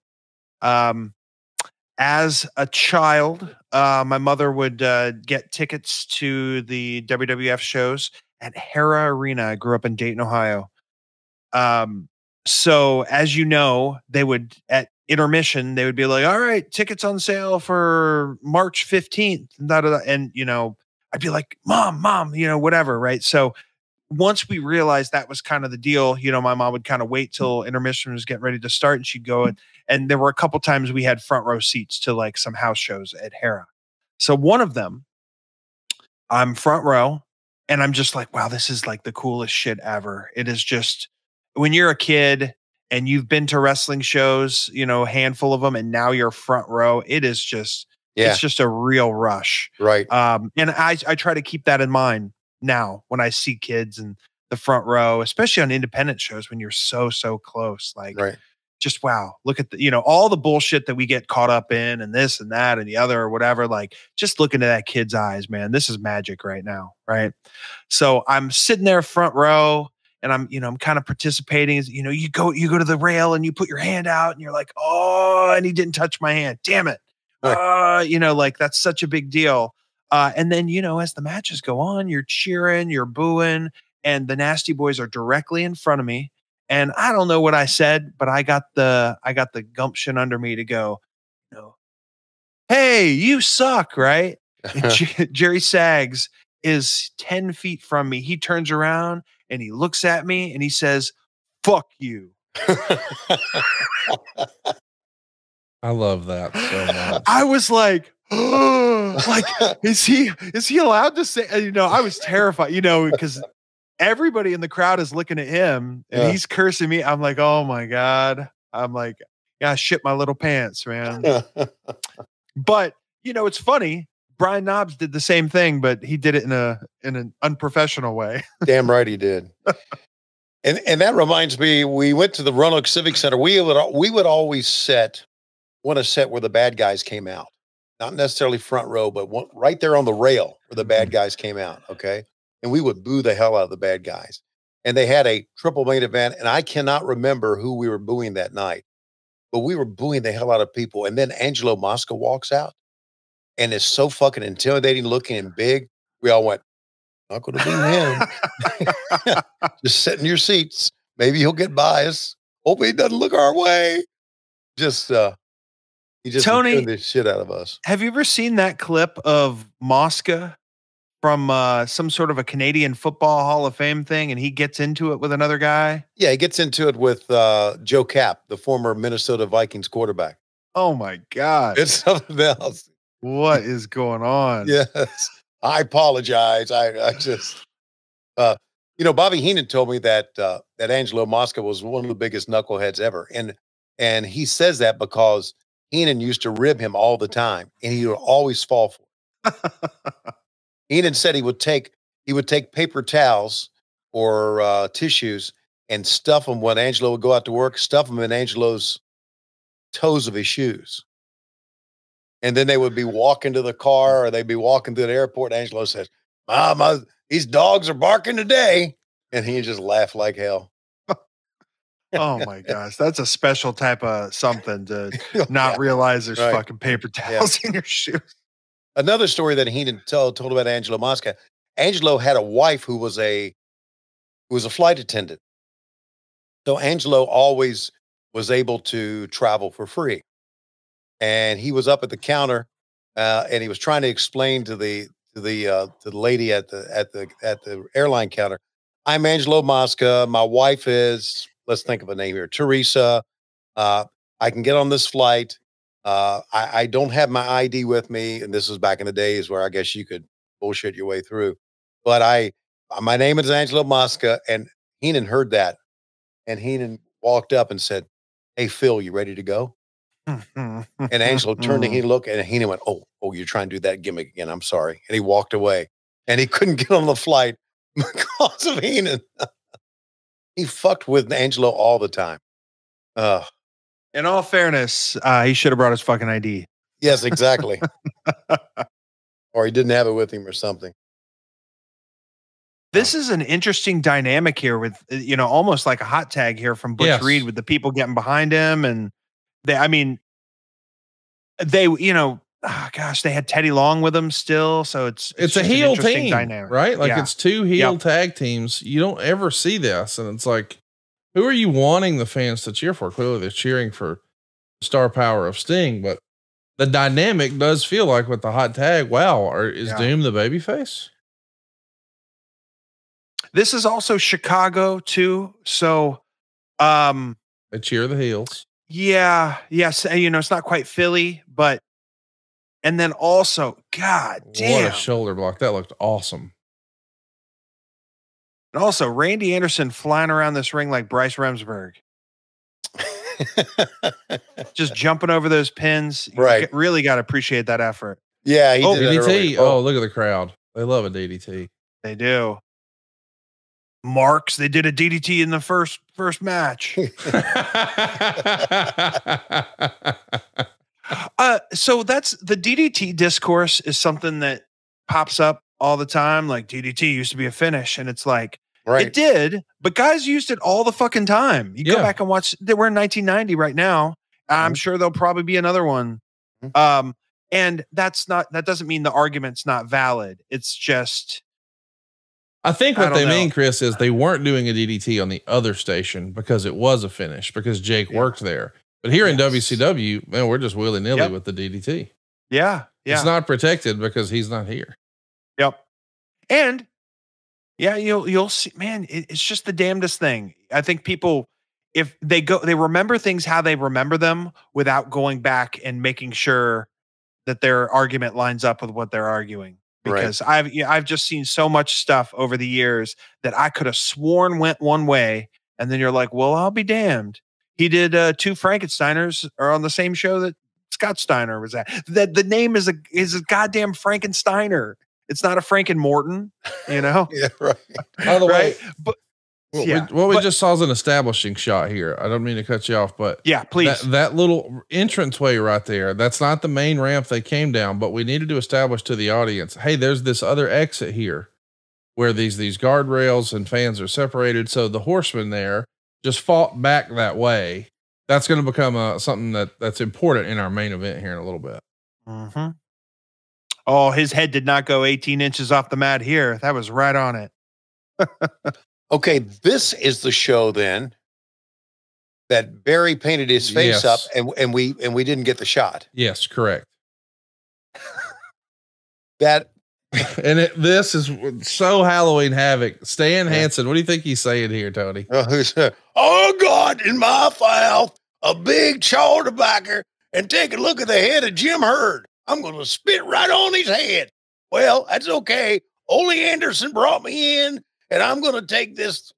As a child, my mother would get tickets to the WWF shows at Hera Arena. I grew up in Dayton, Ohio. So as you know, they would at intermission, they would be like, all right, tickets on sale for March 15th. And, you know, I'd be like, mom, you know, whatever. Right. So once we realized that was kind of the deal, you know, my mom would kind of wait till intermission was getting ready to start, and she'd go and there were a couple times we had front row seats to like some house shows at Hera. So one of them, I'm front row and I'm just like, wow, this is like the coolest shit ever. It is just, when you're a kid and you've been to wrestling shows, you know, a handful of them, and now you're front row, it is just, it's just a real rush. Right. And I try to keep that in mind now when I see kids in the front row, especially on independent shows when you're so close. Like, just wow, look at the, you know, all the bullshit that we get caught up in and this and that and the other or whatever. Like, just look into that kid's eyes, man. This is magic right now. Right. So I'm sitting there front row and I'm, you know, I'm kind of participating. You know, you go to the rail and you put your hand out and you're like, oh, and he didn't touch my hand. Damn it. You know, like that's such a big deal. And then, you know, as the matches go on, you're cheering, you're booing, and the Nasty Boys are directly in front of me. And I don't know what I said, but I got the gumption under me to go, you know, hey, you suck, right? And Jerry Saggs is 10 feet from me. He turns around and he looks at me and he says, fuck you. I love that so much. I was like, oh, like, is he allowed to say, you know, I was terrified, you know, because everybody in the crowd is looking at him and he's cursing me. I'm like, oh my God. I'm like, yeah, I shit my little pants, man. But, you know, it's funny. Brian Knobbs did the same thing, but he did it in an unprofessional way. Damn right he did. And that reminds me, we went to the Roanoke Civic Center. We would always want to set where the bad guys came out. Not necessarily front row, but right there on the rail where the bad guys came out. Okay. And we would boo the hell out of the bad guys. And they had a triple main event. And I cannot remember who we were booing that night, but we were booing the hell out of people. And then Angelo Mosca walks out and is so fucking intimidating looking and big. We all went, not going to be him. Just sit in your seats. Maybe he'll get by us. Hope he doesn't look our way. Just, he just Tony, the shit out of us. Have you ever seen that clip of Mosca from some sort of a Canadian Football Hall of Fame thing, and he gets into it with another guy? Yeah, he gets into it with Joe Kapp, the former Minnesota Vikings quarterback. Oh my God. It's something else. What is going on? Yes. I apologize. I just, you know, Bobby Heenan told me that that Angelo Mosca was one of the biggest knuckleheads ever. And he says that because Heenan used to rib him all the time and he would always fall for it. Heenan said he would take paper towels or tissues and stuff them when Angelo would go out to work, stuff them in Angelo's toes of his shoes. And then they would be walking to the car or they'd be walking to the airport. And Angelo says, Mom, these dogs are barking today. And he just laughed like hell. Oh my gosh. That's a special type of something to not realize there's fucking paper towels in your shoes. Another story that Heenan told about Angelo Mosca. Angelo had a wife who was a flight attendant. So Angelo always was able to travel for free. And he was up at the counter, and he was trying to explain to the lady at the airline counter, I'm Angelo Mosca. My wife is, let's think of a name here, Teresa. I can get on this flight. I don't have my ID with me. And this was back in the days where I guess you could bullshit your way through. But my name is Angelo Mosca. And Heenan heard that. And Heenan walked up and said, hey, Phil, you ready to go? And Angelo turned to Heenan, look, and Heenan went, oh, you're trying to do that gimmick again. I'm sorry. And he walked away. And he couldn't get on the flight because of Heenan. He fucked with Angelo all the time. In all fairness, he should have brought his fucking ID. Yes, exactly. Or he didn't have it with him or something. This is an interesting dynamic here with, you know, almost like a hot tag here from Butch Reed with the people getting behind him. And they, you know, oh gosh, they had Teddy Long with them still. So it's a heel team, dynamic. Right? Like it's two heel tag teams. You don't ever see this. And it's like, who are you wanting the fans to cheer for? Clearly they're cheering for star power of Sting, but the dynamic does feel like with the hot tag, wow, is Doom the babyface? This is also Chicago too. So, They cheer the heels. yeah, yes. You know, it's not quite Philly, but, and then also, God damn. What a shoulder block. That looked awesome. And also Randy Anderson flying around this ring like Bryce Remsburg. Just jumping over those pins. Right. You really got to appreciate that effort. Yeah. He did that DDT. earlier. Oh, look at the crowd. They love a DDT. They do. Marks, they did a DDT in the first match. So that's the DDT discourse is something that pops up all the time. Like DDT used to be a finish, and it's like, Right. it did, but guys used it all the fucking time. You go back and watch. We're in 1990 right now. I'm sure there'll probably be another one. And that doesn't mean the argument's not valid. It's just, I think what they mean, Chris, is they weren't doing a DDT on the other station because it was a finish because Jake worked there. But here in WCW, man, we're just willy nilly with the DDT. Yeah. It's not protected because he's not here. Yep. And yeah, you'll see, man, it's just the damnedest thing. I think people, if they remember things how they remember them without going back and making sure that their argument lines up with what they're arguing. Because I've just seen so much stuff over the years that I could have sworn went one way, and then you're like, well, I'll be damned. He did 2 Frankensteiners are on the same show that Scott Steiner was at. That the name is a goddamn Frankensteiner. It's not a Franken Morton, you know? Yeah, right. By the way, but what we just saw is an establishing shot here. I don't mean to cut you off, but yeah, please. That little entranceway right there, that's not the main ramp they came down, but we needed to establish to the audience, hey, there's this other exit here where these guardrails and fans are separated. So the horsemen there just fought back that way. That's going to become something that's important in our main event here in a little bit. Mm-hmm. Oh, his head did not go 18 inches off the mat here. That was right on it. Okay, this is the show then that Barry painted his face up, and we didn't get the shot. Yes, correct. That and this is so Halloween Havoc. Stan Hansen, what do you think he's saying here, Tony? Oh God, in my file, a big chaw tobacco, and take a look at the head of Jim Hurd. I'm going to spit right on his head. Well, that's okay. Ole Anderson brought me in, and I'm going to take this.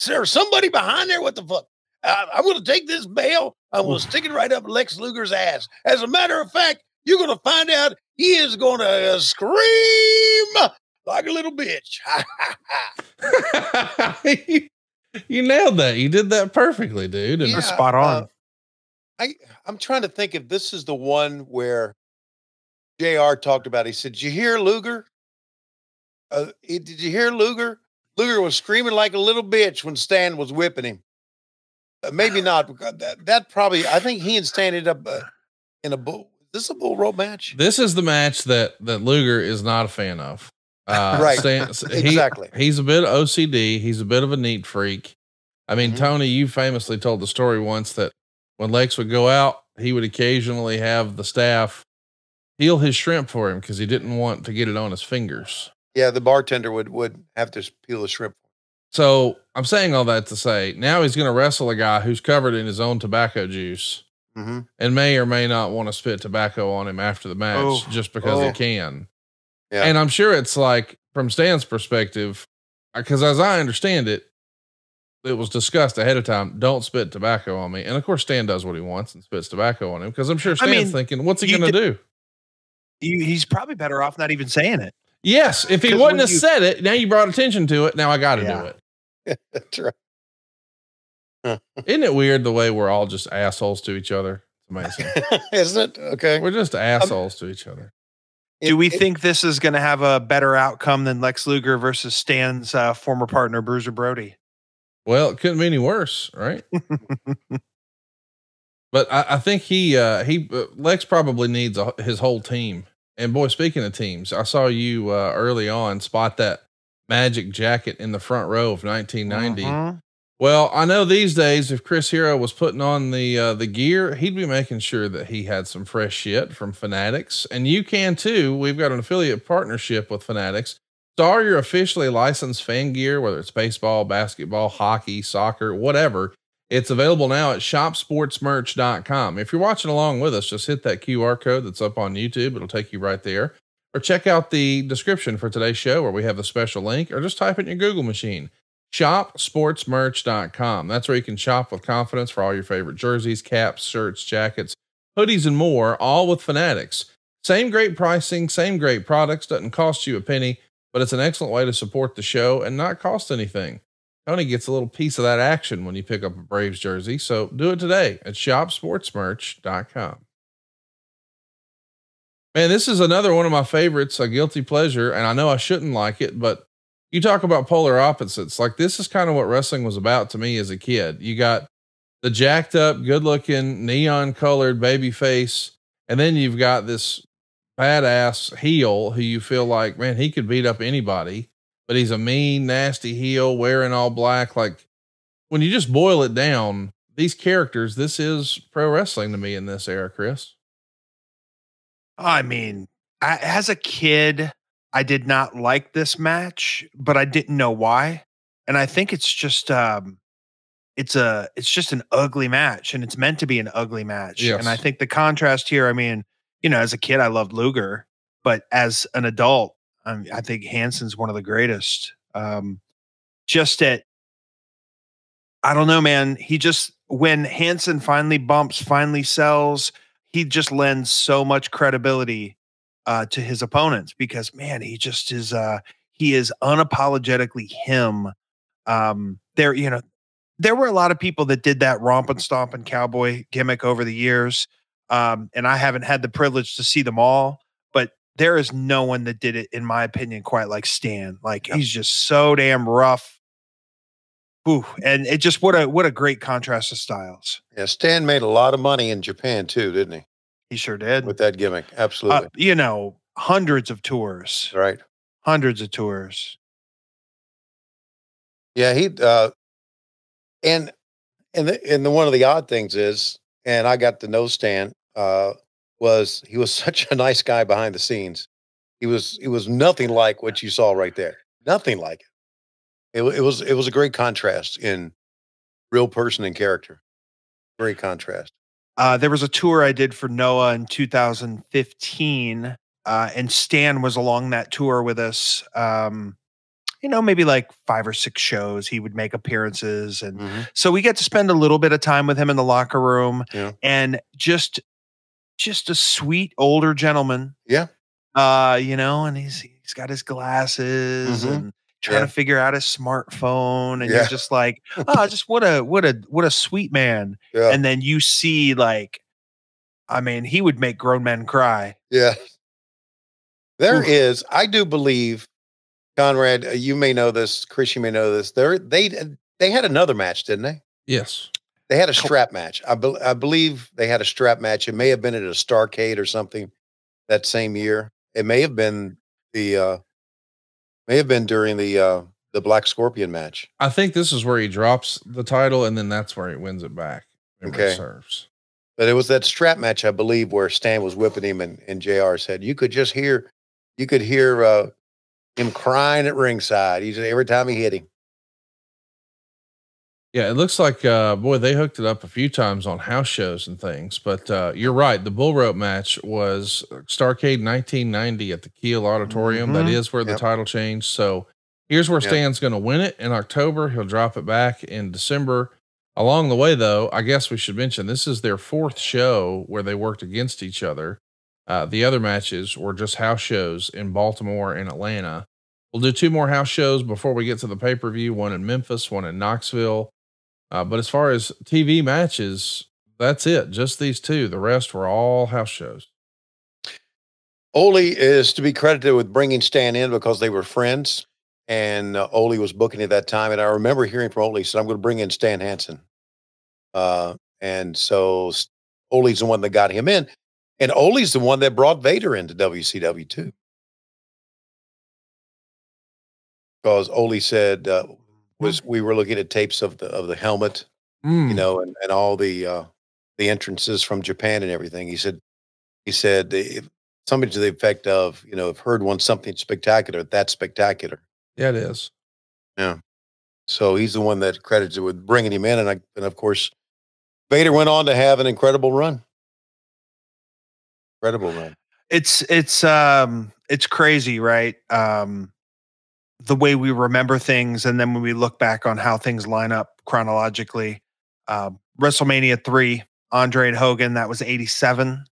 There's somebody behind there. What the fuck? I'm going to take this bail. I'm going to stick it right up Lex Luger's ass. As a matter of fact, you're going to find out he is going to scream like a little bitch. You nailed that. You did that perfectly, dude. And spot on. I'm trying to think if this is the one where JR talked about. He said, "Did you hear Luger? Did you hear Luger? Luger was screaming like a little bitch when Stan was whipping him." Maybe not. Because that probably. I think he and Stan ended up in a bull. Is this a bull rope match? This is the match that Luger is not a fan of. Right. Exactly. He's a bit OCD. He's a bit of a neat freak. I mean, Tony, you famously told the story once that when Lex would go out, he would occasionally have the staff peel his shrimp for him because he didn't want to get it on his fingers. Yeah, the bartender would have to peel the shrimp. So I'm saying all that to say, now he's going to wrestle a guy who's covered in his own tobacco juice and may or may not want to spit tobacco on him after the match just because he can. Yeah. And I'm sure it's like, from Stan's perspective, because as I understand it, it was discussed ahead of time, don't spit tobacco on me. And of course, Stan does what he wants and spits tobacco on him because I'm sure Stan's thinking, what's he going to do? He's probably better off not even saying it. Yes. If he wouldn't have said it, now you brought attention to it. Now I got to do it. That's right. Isn't it weird the way we're all just assholes to each other? It's amazing. Isn't it? Okay. We're just assholes to each other. Do we think this is going to have a better outcome than Lex Luger versus Stan's former partner, Bruiser Brody? Well, it couldn't be any worse, right? But I think Lex probably needs his whole team. And boy, speaking of teams, I saw you early on spot that magic jacket in the front row of 1990. Well, I know these days, if Chris Hero was putting on the gear, he'd be making sure that he had some fresh shit from Fanatics, and you can too. We've got an affiliate partnership with Fanatics. Star your officially licensed fan gear, whether it's baseball, basketball, hockey, soccer, whatever. It's available now at shopsportsmerch.com. If you're watching along with us, just hit that QR code that's up on YouTube. It'll take you right there. Or check out the description for today's show where we have the special link, or just type it in your Google machine. Shopsportsmerch.com. That's where you can shop with confidence for all your favorite jerseys, caps, shirts, jackets, hoodies, and more, all with Fanatics. Same great pricing, same great products, doesn't cost you a penny, but it's an excellent way to support the show and not cost anything. Tony gets a little piece of that action when you pick up a Braves jersey, so do it today at shopsportsmerch.com. Man, this is another one of my favorites, a guilty pleasure, and I know I shouldn't like it, but you talk about polar opposites. Like, this is kind of what wrestling was about to me as a kid. You got the jacked up, good looking, neon colored baby face, and then you've got this badass heel who you feel like, man, he could beat up anybody, but he's a mean, nasty heel wearing all black. Like, when you just boil it down, these characters, this is pro wrestling to me in this era, Chris. I mean, as a kid, I did not like this match, but I didn't know why. And I think it's just, it's just an ugly match, and it's meant to be an ugly match. Yes. And I think the contrast here, I mean, you know, as a kid, I loved Luger, but as an adult, I think Hansen's one of the greatest. Just at, I don't know, man. He just, when Hansen finally bumps, finally sells, he just lends so much credibility to his opponents, because, man, he just is, he is unapologetically him. There, you know, there were a lot of people that did that romp and stomp and cowboy gimmick over the years. And I haven't had the privilege to see them all, but there is no one that did it, in my opinion, quite like Stan. Like, he's just so damn rough. Ooh, and it just, what a great contrast of styles. Yeah, Stan made a lot of money in Japan too, didn't he? He sure did. With that gimmick. Absolutely. You know, hundreds of tours. Right. Hundreds of tours. Yeah, he and one of the odd things is, and I got to know Stan, was he was such a nice guy behind the scenes. He was nothing like what you saw right there. Nothing like it. It was a great contrast in real person and character. Great contrast. There was a tour I did for Noah in 2015, and Stan was along that tour with us. You know, maybe like 5 or 6 shows. He would make appearances, and so we get to spend a little bit of time with him in the locker room. Yeah. And just a sweet older gentleman. Yeah. You know, and he's got his glasses and trying Yeah. to figure out his smartphone, and Yeah. you're just like, oh, just what a sweet man. Yeah. And then you see, like, I mean, he would make grown men cry. Yeah. There Oof. is, I do believe, Conrad, you may know this, Chris, you may know this. They had another match, didn't they? Yes. They had a strap match. I believe they had a strap match. It may have been at a Starrcade or something that same year. It may have been during the Black Scorpion match. I think this is where he drops the title, and then that's where he wins it back. Okay. Serves. But it was that strap match, I believe, where Stan was whipping him, and JR said you could hear him crying at ringside. He said every time he hit him. Yeah, it looks like, boy, they hooked it up a few times on house shows and things, but you're right. The bull rope match was Starrcade 1990 at the Kiel Auditorium. That is where the title changed. So here's where Stan's going to win it in October. He'll drop it back in December. Along the way, though, I guess we should mention this is their 4th show where they worked against each other. The other matches were just house shows in Baltimore and Atlanta. We'll do 2 more house shows before we get to the pay-per-view, one in Memphis, one in Knoxville. But as far as TV matches, that's it. Just these 2. The rest were all house shows. Ole is to be credited with bringing Stan in because they were friends, and Ole was booking at that time. And I remember hearing from Ole, he said, I'm going to bring in Stan Hansen. And so Ole's the one that got him in. And Ole's the one that brought Vader into WCW too. Because Ole said, we were looking at tapes of the helmet, you know, and all the entrances from Japan and everything. He said something to the effect of, if Herd wants something spectacular, that's spectacular. Yeah, it is. Yeah. So he's the one that credits it with bringing him in. And of course, Vader went on to have an incredible run. Incredible run. It's crazy, right? The way we remember things, and then when we look back on how things line up chronologically. WrestleMania 3, Andre and Hogan, that was 87.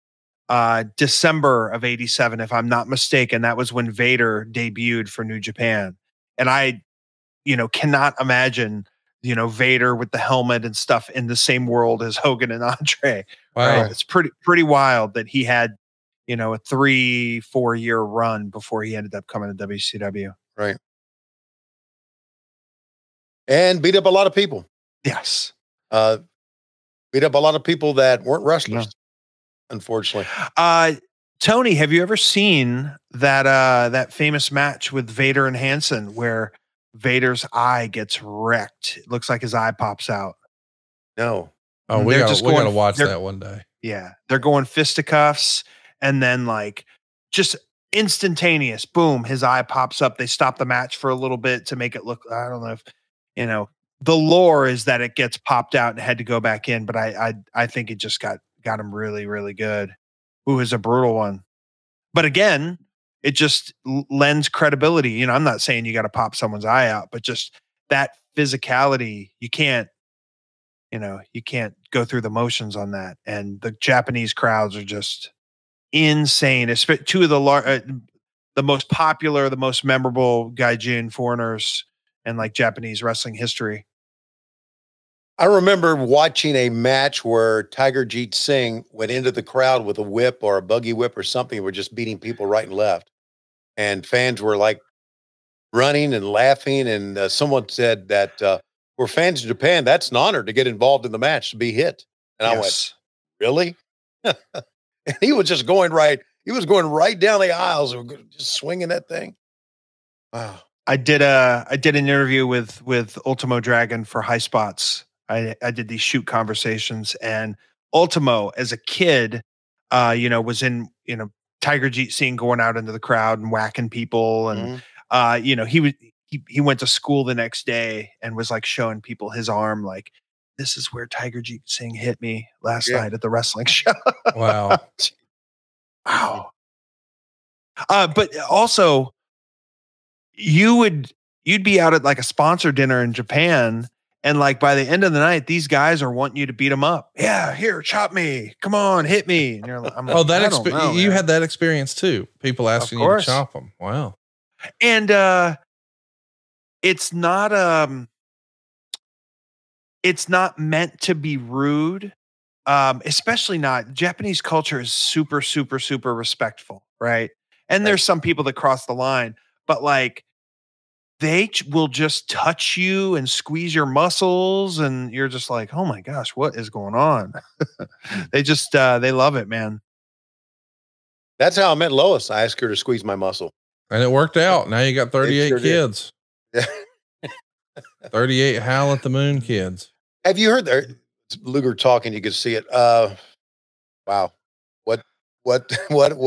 December of 87, if I'm not mistaken, that was when Vader debuted for New Japan. And I, cannot imagine, Vader with the helmet and stuff in the same world as Hogan and Andre. Wow. Right? It's pretty wild that he had, a 3-4 year run before he ended up coming to WCW. Right. And beat up a lot of people. Yes. Beat up a lot of people that weren't wrestlers, unfortunately. Tony, have you ever seen that famous match with Vader and Hansen where Vader's eye gets wrecked? It looks like his eye pops out. No. Oh, we gotta watch that one day. Yeah. They're going fisticuffs, and then just instantaneous, boom, his eye pops up. They stop the match for a little bit to make it look, I don't know if, the lore is that it gets popped out and had to go back in, but I think it just got him really, really good. Ooh, is a brutal one. But again, it just lends credibility. I'm not saying you got to pop someone's eye out, but just that physicality, you can't go through the motions on that. And the Japanese crowds are just insane. It's two of the most popular, the most memorable gaijin foreigners in Japanese wrestling history. I remember watching a match where Tiger Jeet Singh went into the crowd with a whip or a buggy whip or something. We're just beating people right and left. And fans were running and laughing. And someone said that we're fans of Japan. That's an honor to get involved in the match, to be hit. And I went, really? And he was just going right. He was going right down the aisles and just swinging that thing. Wow. I did an interview with Ultimo Dragon for High Spots. I did these shoot conversations, and Ultimo as a kid, was in, Tiger Jeet Singh going out into the crowd and whacking people. And, he went to school the next day and was showing people his arm. This is where Tiger Jeet Singh hit me last night at the wrestling show. Wow. Wow. But also, you'd be out at a sponsor dinner in Japan, and by the end of the night, these guys are wanting you to beat them up. Yeah, here, chop me. Come on, hit me. And you're I'm you had that experience too. People asking you to chop them. Wow. And it's not meant to be rude. Especially not. Japanese culture is super, super, super respectful, right? And there's some people that cross the line, but they will just touch you and squeeze your muscles, and you're just oh my gosh, what is going on? They just they love it, man. That's how I met Lois. I asked her to squeeze my muscle, and it worked out. Now you got 38 kids. 38 Howl at the Moon kids. Have you heard that? Luger talking, you could see it. Wow. What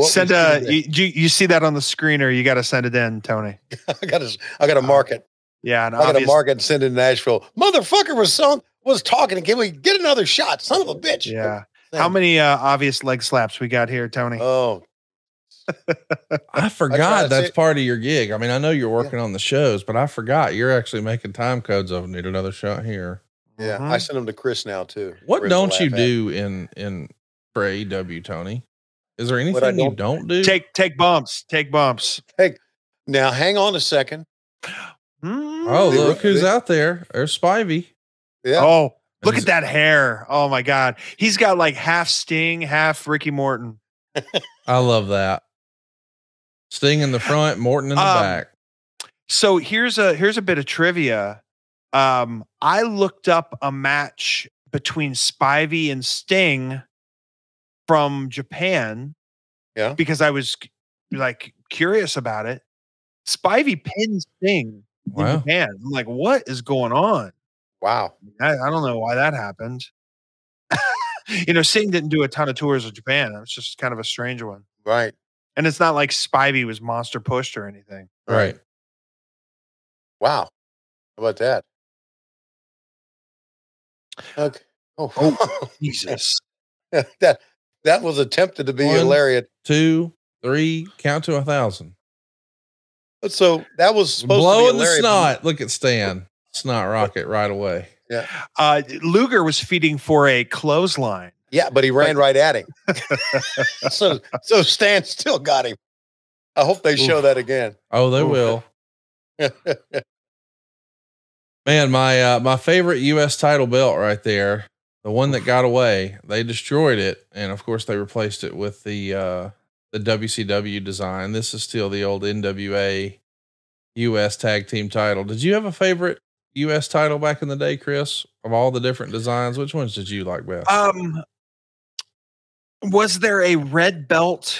send you see that on the screen, or you got to send it in, Tony? I gotta mark it. Yeah. And I gotta mark it and send it to Nashville. Motherfucker was talking, and can we get another shot? Son of a bitch. Yeah. How many obvious leg slaps we got here, Tony? Oh, I forgot that's part of your gig. I mean, I know you're working on the shows, but I forgot you're actually making time codes of need another shot here. Yeah. I send them to Chris now too. What don't you do in for AEW, Tony? Is there anything you don't do? Take bumps. Take bumps. Hey, now hang on a second. Oh, look who's out there. There's Spivey. Yeah. Oh, look at that hair. Oh my God. He's got half Sting, half Ricky Morton. I love that. Sting in the front, Morton in the back. So here's a bit of trivia. I looked up a match between Spivey and Sting from Japan. Yeah. Because I was curious about it. Spivey pinned Sting in Japan. I'm what is going on? Wow. I don't know why that happened. Sting didn't do a ton of tours of Japan. It was just kind of a strange one. Right. And it's not like Spivey was monster pushed or anything. Right. Wow. How about that? Okay. Oh, Jesus. that was attempted to be 1, hilarious. 2, 3, count to 1,000. So that was supposed Blowing to be the hilarious. snot. Look at Stan. Snot rocket right away. Yeah. Luger was feeding for a clothesline. Yeah, but he ran right at him. so Stan still got him. I hope they show that again. Oh, they will. Man, my favorite U.S. title belt right there, the one that got away, they destroyed it, and of course they replaced it with the WCW design. This is still the old NWA U.S. tag team title. Did you have a favorite U.S. title back in the day, Chris? Of all the different designs, which ones did you like best? Was there a red belt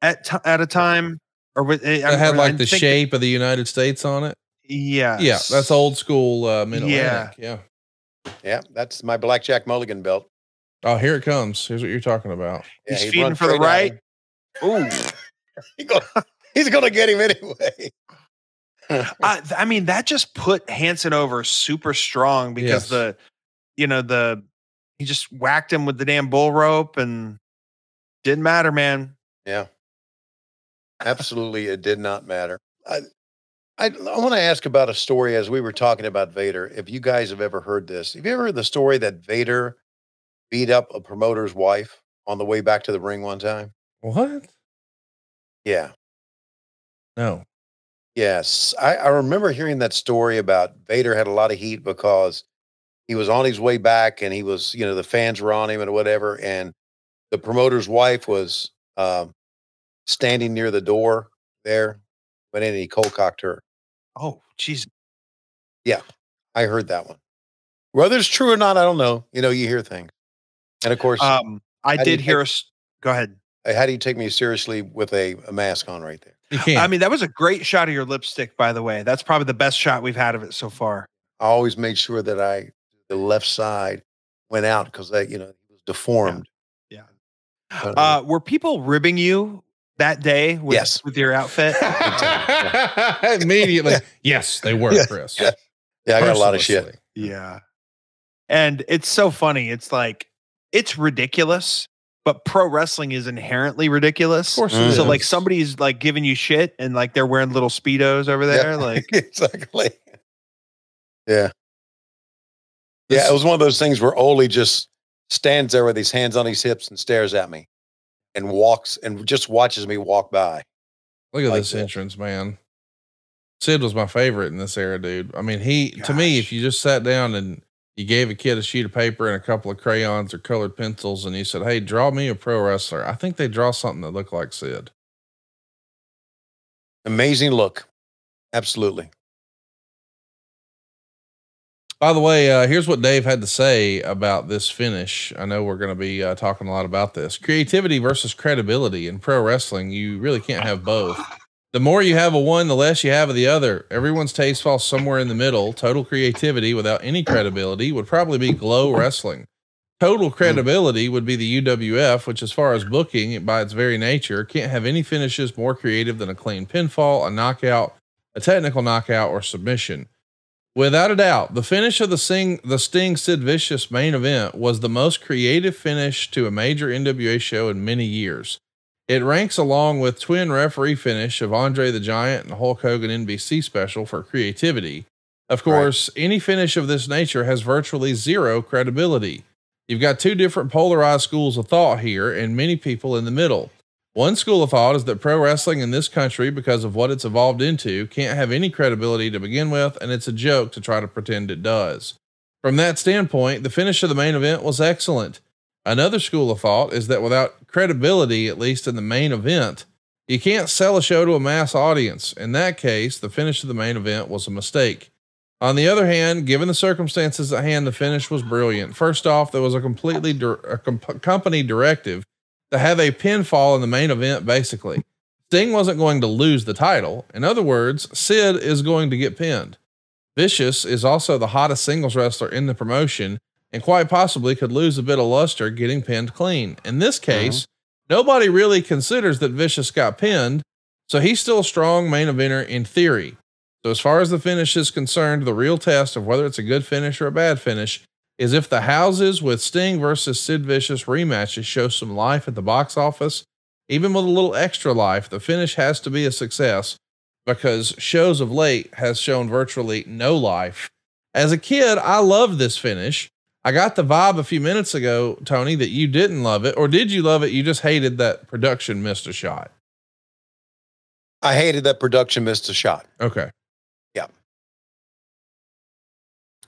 at a time, or was it had like the shape of the United States on it? Yeah. Yeah, that's old school Mid-Atlantic. Yeah, that's my Blackjack Mulligan belt. Oh, here it comes. Here's what you're talking about. Yeah, he's feeding for the right. Ooh. He's gonna get him anyway. I mean, that just put Hansen over super strong because he just whacked him with the damn bull rope and didn't matter, man. Yeah. Absolutely, it did not matter. I want to ask about a story as we were talking about Vader. If you guys have ever heard this, have you ever heard the story that Vader beat up a promoter's wife on the way back to the ring one time? What? Yeah. No. Yes. I remember hearing that story about Vader had a lot of heat because he was on his way back and he was, the fans were on him and whatever. And the promoter's wife was standing near the door there, went in and he cold cocked her. Oh, jeez. Yeah, I heard that one. Whether it's true or not, I don't know. You hear things. And of course, I did hear us. Go ahead. How do you take me seriously with a mask on right there? You can't. I mean, that was a great shot of your lipstick, by the way. That's probably the best shot we've had of it so far. I always made sure that the left side went out because it was deformed. Yeah. Were people ribbing you that day with your outfit? Immediately. Yes, they were, Chris. Yeah, I got a lot of shit. Yeah. And it's so funny. It's like, it's ridiculous, but pro wrestling is inherently ridiculous. Of course it So is. like somebody's like giving you shit and like they're wearing little Speedos over there. Like exactly. Yeah. Yeah. It was one of those things where Ole just stands there with his hands on his hips and stares at me and walks and just watches me walk by. Look at this entrance, man. Sid was my favorite in this era, dude. I mean, to me, if you just sat down and you gave a kid a sheet of paper and a couple of crayons or colored pencils and you said, hey, draw me a pro wrestler, I think they'd draw something that looked like Sid. Amazing look. Absolutely. By the way, here's what Dave had to say about this finish. I know we're going to be talking a lot about this. Creativity versus credibility in pro wrestling. You really can't have both. The more you have of one, the less you have of the other. Everyone's taste falls somewhere in the middle. Total creativity without any credibility would probably be glow wrestling. Total credibility would be the UWF, which as far as booking by its very nature, can't have any finishes more creative than a clean pinfall, a knockout, a technical knockout, or submission. Without a doubt, the finish of the Sting Sid Vicious main event was the most creative finish to a major NWA show in many years. It ranks along with twin referee finish of Andre the Giant and Hulk Hogan NBC special for creativity. Of course, any finish of this nature has virtually zero credibility. You've got two different polarized schools of thought here and many people in the middle. One school of thought is that pro wrestling in this country, because of what it's evolved into, can't have any credibility to begin with, and it's a joke to try to pretend it does. From that standpoint, the finish of the main event was excellent. Another school of thought is that without credibility, at least in the main event, you can't sell a show to a mass audience. In that case, the finish of the main event was a mistake. On the other hand, given the circumstances at hand, the finish was brilliant. First off, there was a completely company directive to have a pinfall in the main event, basically. Sting wasn't going to lose the title. In other words, Sid is going to get pinned. Vicious is also the hottest singles wrestler in the promotion and quite possibly could lose a bit of luster getting pinned clean. In this case, Nobody really considers that Vicious got pinned, so he's still a strong main eventer in theory. So as far as the finish is concerned, the real test of whether it's a good finish or a bad finish is if the houses with Sting versus Sid Vicious rematches show some life at the box office. Even with a little extra life, the finish has to be a success, because shows of late has shown virtually no life. As a kid, I loved this finish. I got the vibe a few minutes ago, Tony, that you didn't love it, or did you love it? You just hated that production missed a shot. I hated that production missed a shot. Okay. Yeah.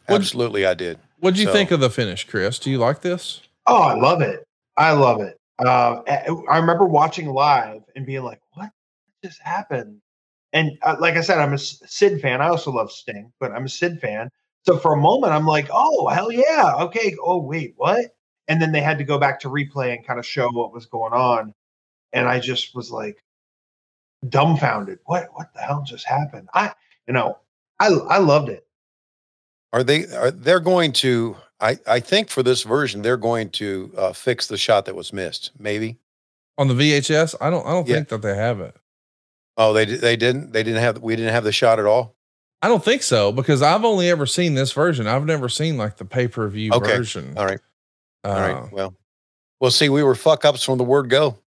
Absolutely, I did. What'd you think of the finish, Chris? Do you like this? Oh, I love it. I love it. I remember watching live and being like, what just happened? And like I said, I'm a Sid fan. I also love Sting, but I'm a Sid fan. So for a moment, I'm like, oh, hell yeah. Okay. Oh, wait, what? And then they had to go back to replay and kind of show what was going on. And I just was like dumbfounded. What the hell just happened? I loved it. They're going to, I think for this version, they're going to fix the shot that was missed. Maybe on the VHS. I don't think that they have it. Oh, we didn't have the shot at all. I don't think so, because I've only ever seen this version. I've never seen like the pay-per-view version. All right. All right. Well, see, we were fuck ups from the word go.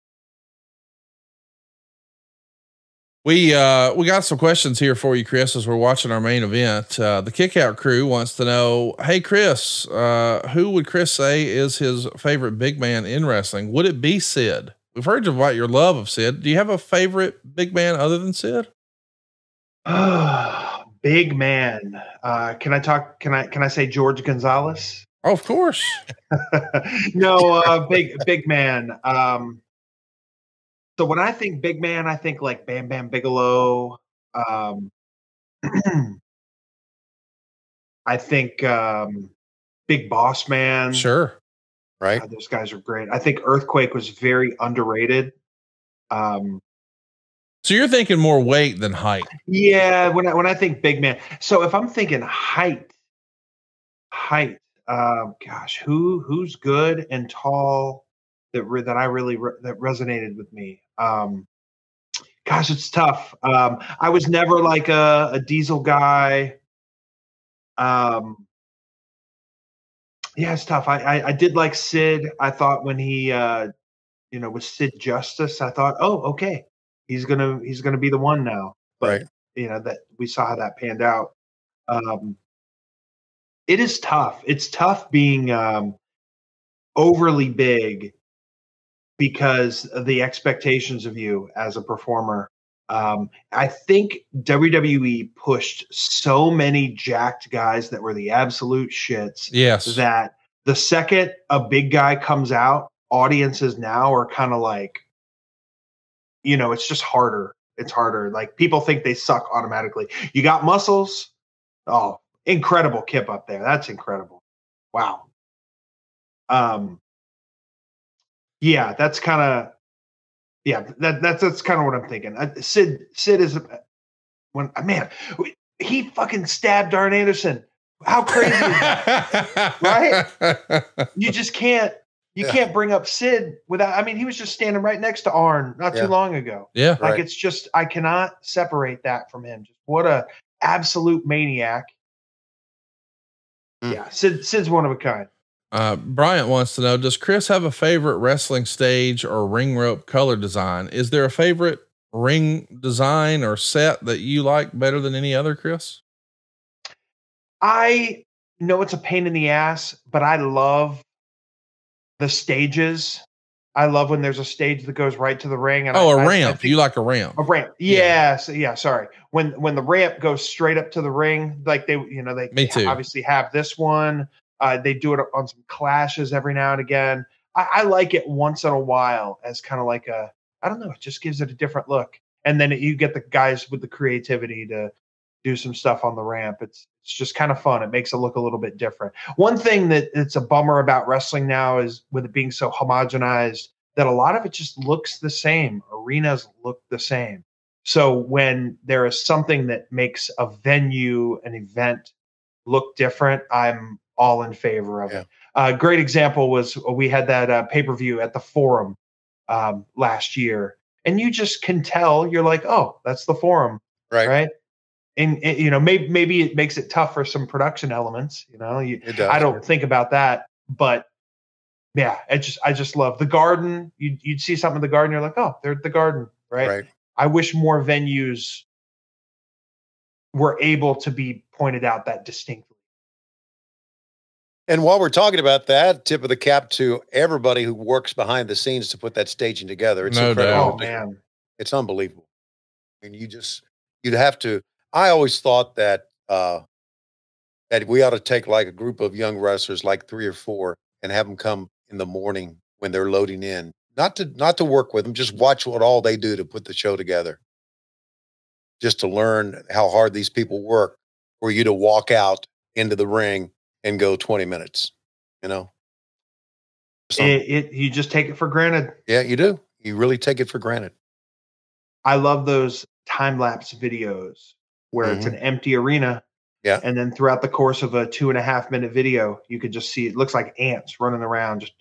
We got some questions here for you, Chris, as we're watching our main event. The Kickout crew wants to know, hey, Chris, who would Chris say is his favorite big man in wrestling? Would it be Sid? We've heard about your love of Sid. Do you have a favorite big man other than Sid? Big man. Can I say George Gonzalez? Oh, of course. No, big man. So when I think big man, I think like Bam Bam Bigelow. I think Big Boss Man. Sure. Right. Those guys are great. I think Earthquake was very underrated. So you're thinking more weight than height. Yeah. When I think big man. So if I'm thinking height, gosh, who's good and tall that resonated with me. Gosh, it's tough. I was never like a Diesel guy. Yeah, it's tough. I did like Sid. I thought when he, was Sid Justice, I thought, oh, okay, he's gonna be the one now. But that we saw how that panned out. It is tough. It's tough being overly big because of the expectations of you as a performer. I think WWE pushed so many jacked guys that were the absolute shits. Yes. That the second a big guy comes out, audiences now are kind of like, it's just harder. It's harder. Like people think they suck automatically. You got muscles. Oh, incredible Kip up there. That's incredible. Wow. Yeah, that's kind of. Yeah, that's kind of what I'm thinking. Sid is he fucking stabbed Arn Anderson. How crazy is that? Right? You just can't bring up Sid without. I mean, he was just standing right next to Arn not too long ago. Yeah, like it's just I cannot separate that from him. Just what a absolute maniac. Yeah, Sid's one of a kind. Bryant wants to know, does Chris have a favorite wrestling stage or ring rope color design? Is there a favorite ring design or set that you like better than any other, Chris? I know it's a pain in the ass, but I love the stages. I love when there's a stage that goes right to the ring. And a ramp. You like a ramp? A ramp. Yes. Yeah. Sorry. When the ramp goes straight up to the ring, like they obviously have this one. They do it on some clashes every now and again. I like it once in a while as kind of like I don't know, it just gives it a different look. And then you get the guys with the creativity to do some stuff on the ramp. It's just kind of fun. It makes it look a little bit different. One thing that it's a bummer about wrestling now is with it being so homogenized that a lot of it just looks the same. Arenas look the same. So when there is something that makes a venue, an event look different, I'm all in favor of it. Great example was we had that pay-per-view at the Forum last year, and you just can tell. You're like, oh, that's the Forum, right? And you know, maybe it makes it tough for some production elements. You know, It does. I don't think about that, but yeah, I just love the Garden. You'd see something in the Garden, you're like, oh, they're at the Garden, right? I wish more venues were able to be pointed out that distinctly. And while we're talking about that, tip of the cap to everybody who works behind the scenes to put that staging together. It's incredible. Oh man, it's unbelievable. I mean, you'd have to. I always thought that that we ought to take like a group of young wrestlers, like 3 or 4, and have them come in the morning when they're loading in, not to work with them, just watch what all they do to put the show together, just to learn how hard these people work for you to walk out into the ring and go 20 minutes, you know. You just take it for granted. Yeah, you do. You really take it for granted. I love those time-lapse videos where it's an empty arena. Yeah. And then throughout the course of a 2.5-minute video, you could just see, it looks like ants running around. Just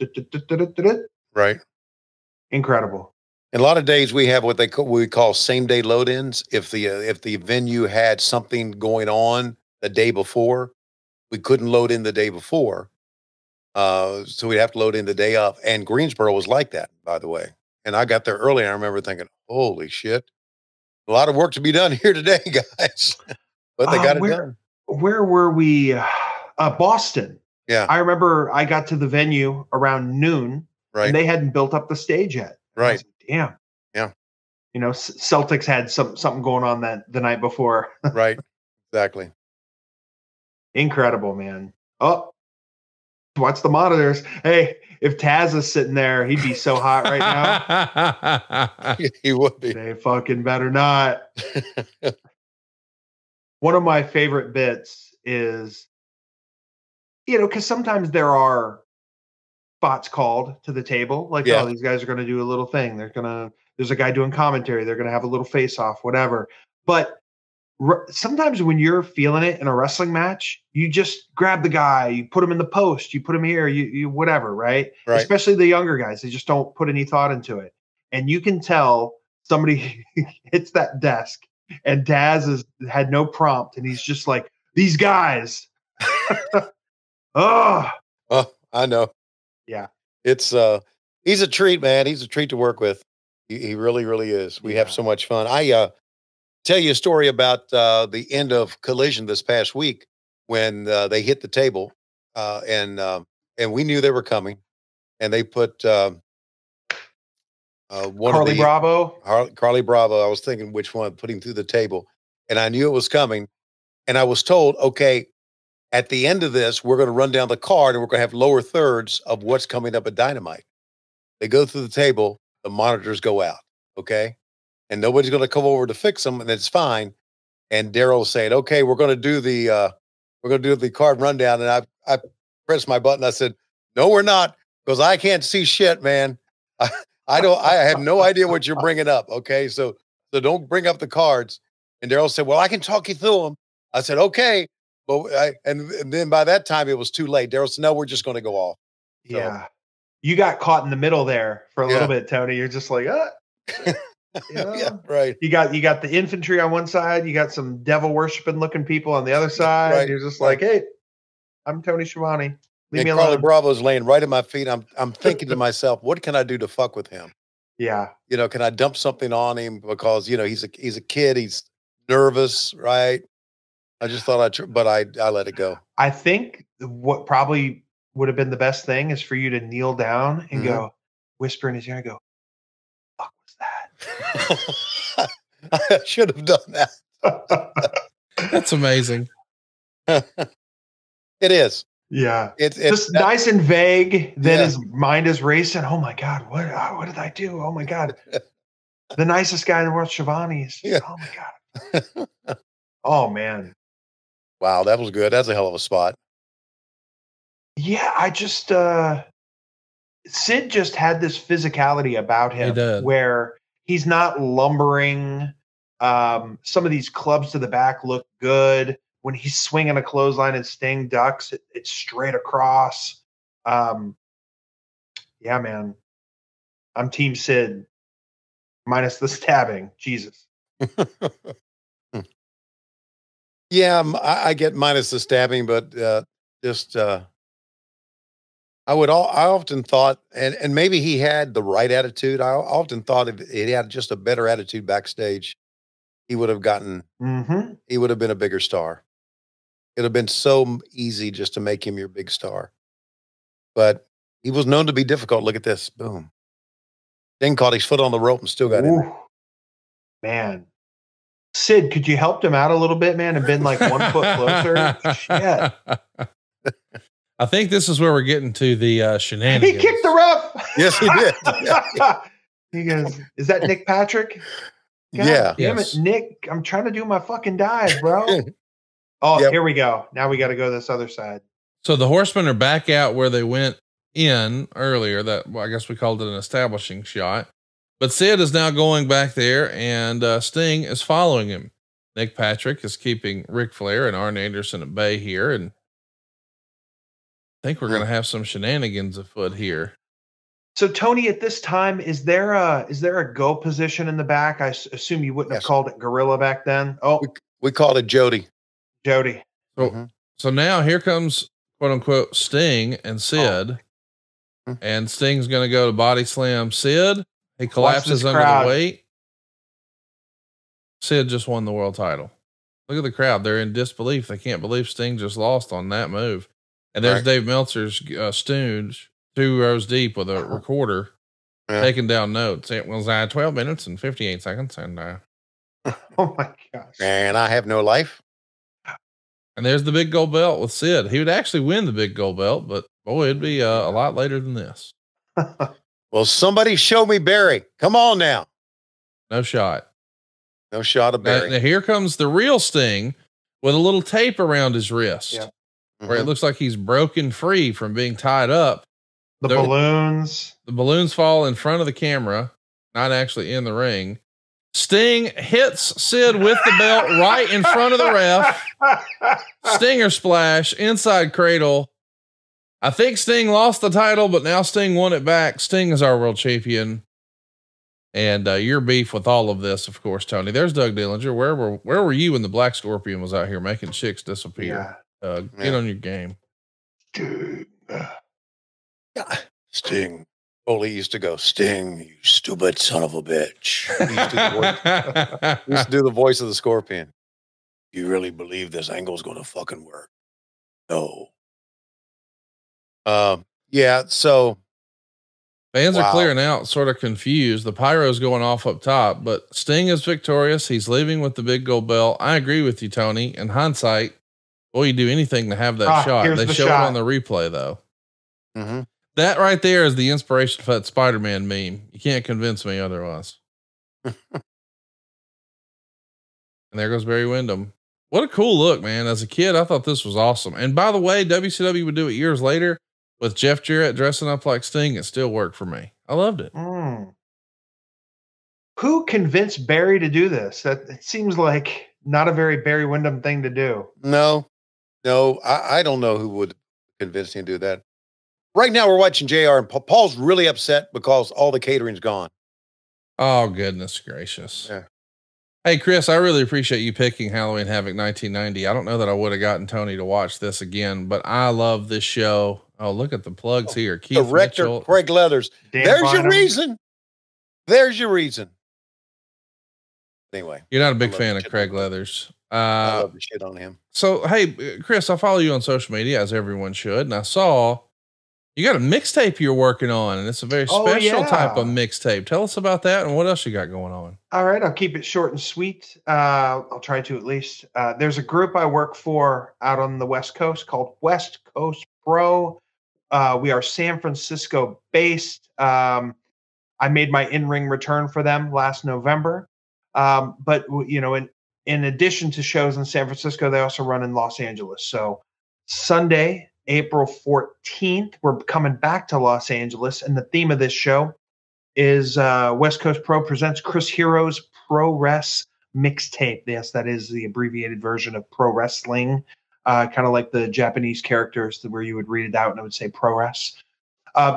right. Incredible. And a lot of days we have what we call same day load ins. If the venue had something going on the day before, we couldn't load in the day before. So we'd have to load in the day of. And Greensboro was like that, by the way. And I got there early and I remember thinking, holy shit, a lot of work to be done here today, guys. But they got it done. Where were we? Boston. Yeah. I remember I got to the venue around noon, and they hadn't built up the stage yet. Right. Like, damn. Yeah. You know, Celtics had something going on the night before. Right. Exactly. Incredible, man. Oh, watch the monitors. Hey, if Taz is sitting there, he'd be so hot right now. He would be. They fucking better not. One of my favorite bits is, you know, because sometimes there are spots called to the table, like, oh, these guys are going to do a little thing. There's a guy doing commentary. They're going to have a little face off, whatever. But sometimes when you're feeling it in a wrestling match, you just grab the guy, you put him in the post, you put him here, you whatever, right? Especially the younger guys, they just don't put any thought into it. And you can tell somebody hits that desk and Daz had no prompt, and he's just like, these guys. Oh, I know. Yeah. It's he's a treat, man. He's a treat to work with. He really, really is. We have so much fun. I tell you a story about the end of Collision this past week when they hit the table, and we knew they were coming, and they put Carly Bravo. Carly Bravo. I was thinking which one, putting through the table, and I knew it was coming, and I was told, okay, at the end of this, we're going to run down the card, and we're going to have lower thirds of what's coming up at Dynamite. They go through the table, the monitors go out, okay, and nobody's going to come over to fix them, and it's fine. And Daryl's saying, okay, we're going to do the card rundown, and I pressed my button. I said, no, we're not, because I can't see shit, man. I have no idea what you're bringing up. Okay. So don't bring up the cards. And Daryl said, well, I can talk you through them. I said, okay. But and then by that time it was too late. Daryl said, no, we're just going to go off. So, yeah. You got caught in the middle there for a little bit, Tony. You're just like, yeah, right. You got the infantry on one side. You got some devil worshiping looking people on the other side. Right. You're just like, hey, I'm Tony Schiavone. Leave me alone. Carly Bravo's laying right at my feet. I'm thinking to myself, what can I do to fuck with him? Yeah. You know, can I dump something on him because, you know, he's a kid. He's nervous, right? I just thought but I let it go. I think what probably would have been the best thing is for you to kneel down and go, whisper in his ear and go, fuck was that? I should have done that. That's amazing. It is. Yeah. It's just nice and vague. Then his mind is racing. Oh my God. What did I do? Oh my God. The nicest guy in the world, Schiavone. Oh my God. Oh man. Wow. That was good. That's a hell of a spot. Yeah. I just, Sid just had this physicality about him where he's not lumbering. Some of these clubs to the back look good. When he's swinging a clothesline and Sting ducks, it's straight across. Yeah, man. I'm Team Sid, minus the stabbing. Jesus. Yeah, I get minus the stabbing, but I often thought, and maybe he had the right attitude. I often thought if he had just a better attitude backstage, he would have gotten, he would have been a bigger star. It'd have been so easy just to make him your big star. But he was known to be difficult. Look at this. Boom. Then caught his foot on the rope and still got in there. Man. Sid, could you help him out a little bit, man, and been like 1 foot closer? Shit. I think this is where we're getting to the shenanigans. He kicked the ref. Yes, he did. He goes, is that Nick Patrick? God Yeah. damn it, Nick. I'm trying to do my fucking dive, bro. Oh, Yep. Here we go. Now we got to go this other side. So the Horsemen are back out where they went in earlier. I guess we called it an establishing shot. But Sid is now going back there, and Sting is following him. Nick Patrick is keeping Ric Flair and Arn Anderson at bay here, and I think we're going to have some shenanigans afoot here. So Tony, at this time, is there a go position in the back? I assume you wouldn't have called it gorilla back then. Oh, we called it Jody. Jody. So now here comes quote unquote Sting and Sid, and Sting's going to go to body slam Sid. He collapses under the weight. Sid just won the world title. Look at the crowd. They're in disbelief. They can't believe Sting just lost on that move. And there's Dave Meltzer's Stooge 2 rows deep with a recorder taking down notes. It was 12 minutes and 58 seconds. And oh my gosh. And I have no life. And there's the big gold belt with Sid. He would actually win the big gold belt, but boy, it'd be a lot later than this. Well, somebody show me Barry. Come on now. No shot. No shot of Barry. Now here comes the real Sting with a little tape around his wrist where it looks like he's broken free from being tied up. The balloons fall in front of the camera, not actually in the ring. Sting hits Sid with the belt right in front of the ref. Stinger splash, inside cradle. I think Sting lost the title, but now Sting won it back. Sting is our world champion. And your beef with all of this, of course, Tony. There's Doug Dillinger. Where were you when the Black Scorpion was out here making chicks disappear? Get on your game. Sting. Ole used to go, Sting, you stupid son of a bitch. He used to do the voice of the Scorpion. You really believe this angle's going to fucking work? No. So fans are clearing out, sort of confused. The pyro's going off up top, but Sting is victorious. He's leaving with the big gold belt. I agree with you, Tony. In hindsight, boy, you do anything to have that shot. They show it on the replay though. That right there is the inspiration for that Spider-Man meme. You can't convince me otherwise. And there goes Barry Windham. What a cool look, man. As a kid, I thought this was awesome. And by the way, WCW would do it years later with Jeff Jarrett dressing up like Sting. It still worked for me. I loved it. Who convinced Barry to do this? That it seems like not a very Barry Windham thing to do. No, I don't know who would convince him to do that. Right now we're watching JR and Paul's really upset because all the catering's gone. Oh, goodness gracious. Yeah. Hey, Chris, I really appreciate you picking Halloween Havoc 1990. I don't know that I would have gotten Tony to watch this again, but I love this show. Oh, look at the plugs here. Keith Director Mitchell. Craig Leathers. There's your reason. There's your reason. Anyway. You're not a big fan of Craig Leathers. I love the shit on him. So, hey, Chris, I follow you on social media, as everyone should, and I saw you got a mixtape you're working on, and it's a very special type of mixtape. Tell us about that and what else you got going on. All right. I'll keep it short and sweet. I'll try to at least. There's a group I work for out on the West Coast called West Coast Pro. We are San Francisco based. I made my in-ring return for them last November. But you know, in addition to shows in San Francisco, they also run in Los Angeles. So Sunday, April 14th, we're coming back to Los Angeles, and the theme of this show is West Coast Pro presents Chris Hero's Pro Wrest Mixtape. Yes, that is the abbreviated version of pro wrestling, kind of like the Japanese characters where you would read it out and it would say Pro Wrest.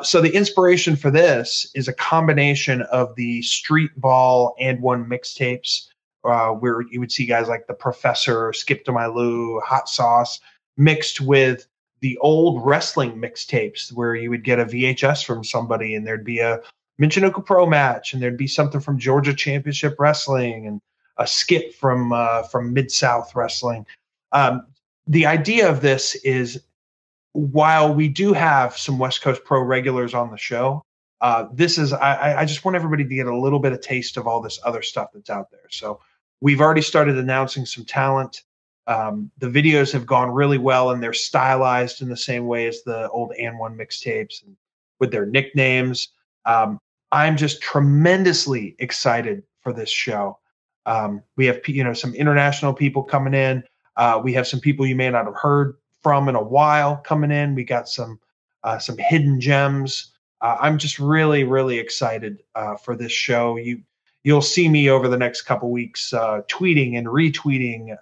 So the inspiration for this is a combination of the Street Ball and One mixtapes, where you would see guys like the Professor, Skip to My Lou, Hot Sauce, mixed with the old wrestling mixtapes where you would get a VHS from somebody and there'd be a Michinoku Pro match and there'd be something from Georgia Championship Wrestling and a skit from Mid-South Wrestling. The idea of this is, while we do have some West Coast Pro regulars on the show, this is, I just want everybody to get a little bit of taste of all this other stuff that's out there. So we've already started announcing some talent. The videos have gone really well, and they're stylized in the same way as the old And One mixtapes and with their nicknames. I'm just tremendously excited for this show. We have, some international people coming in. We have some people you may not have heard from in a while coming in. We got some hidden gems. I'm just really, really excited for this show. You'll see me over the next couple weeks tweeting and retweeting.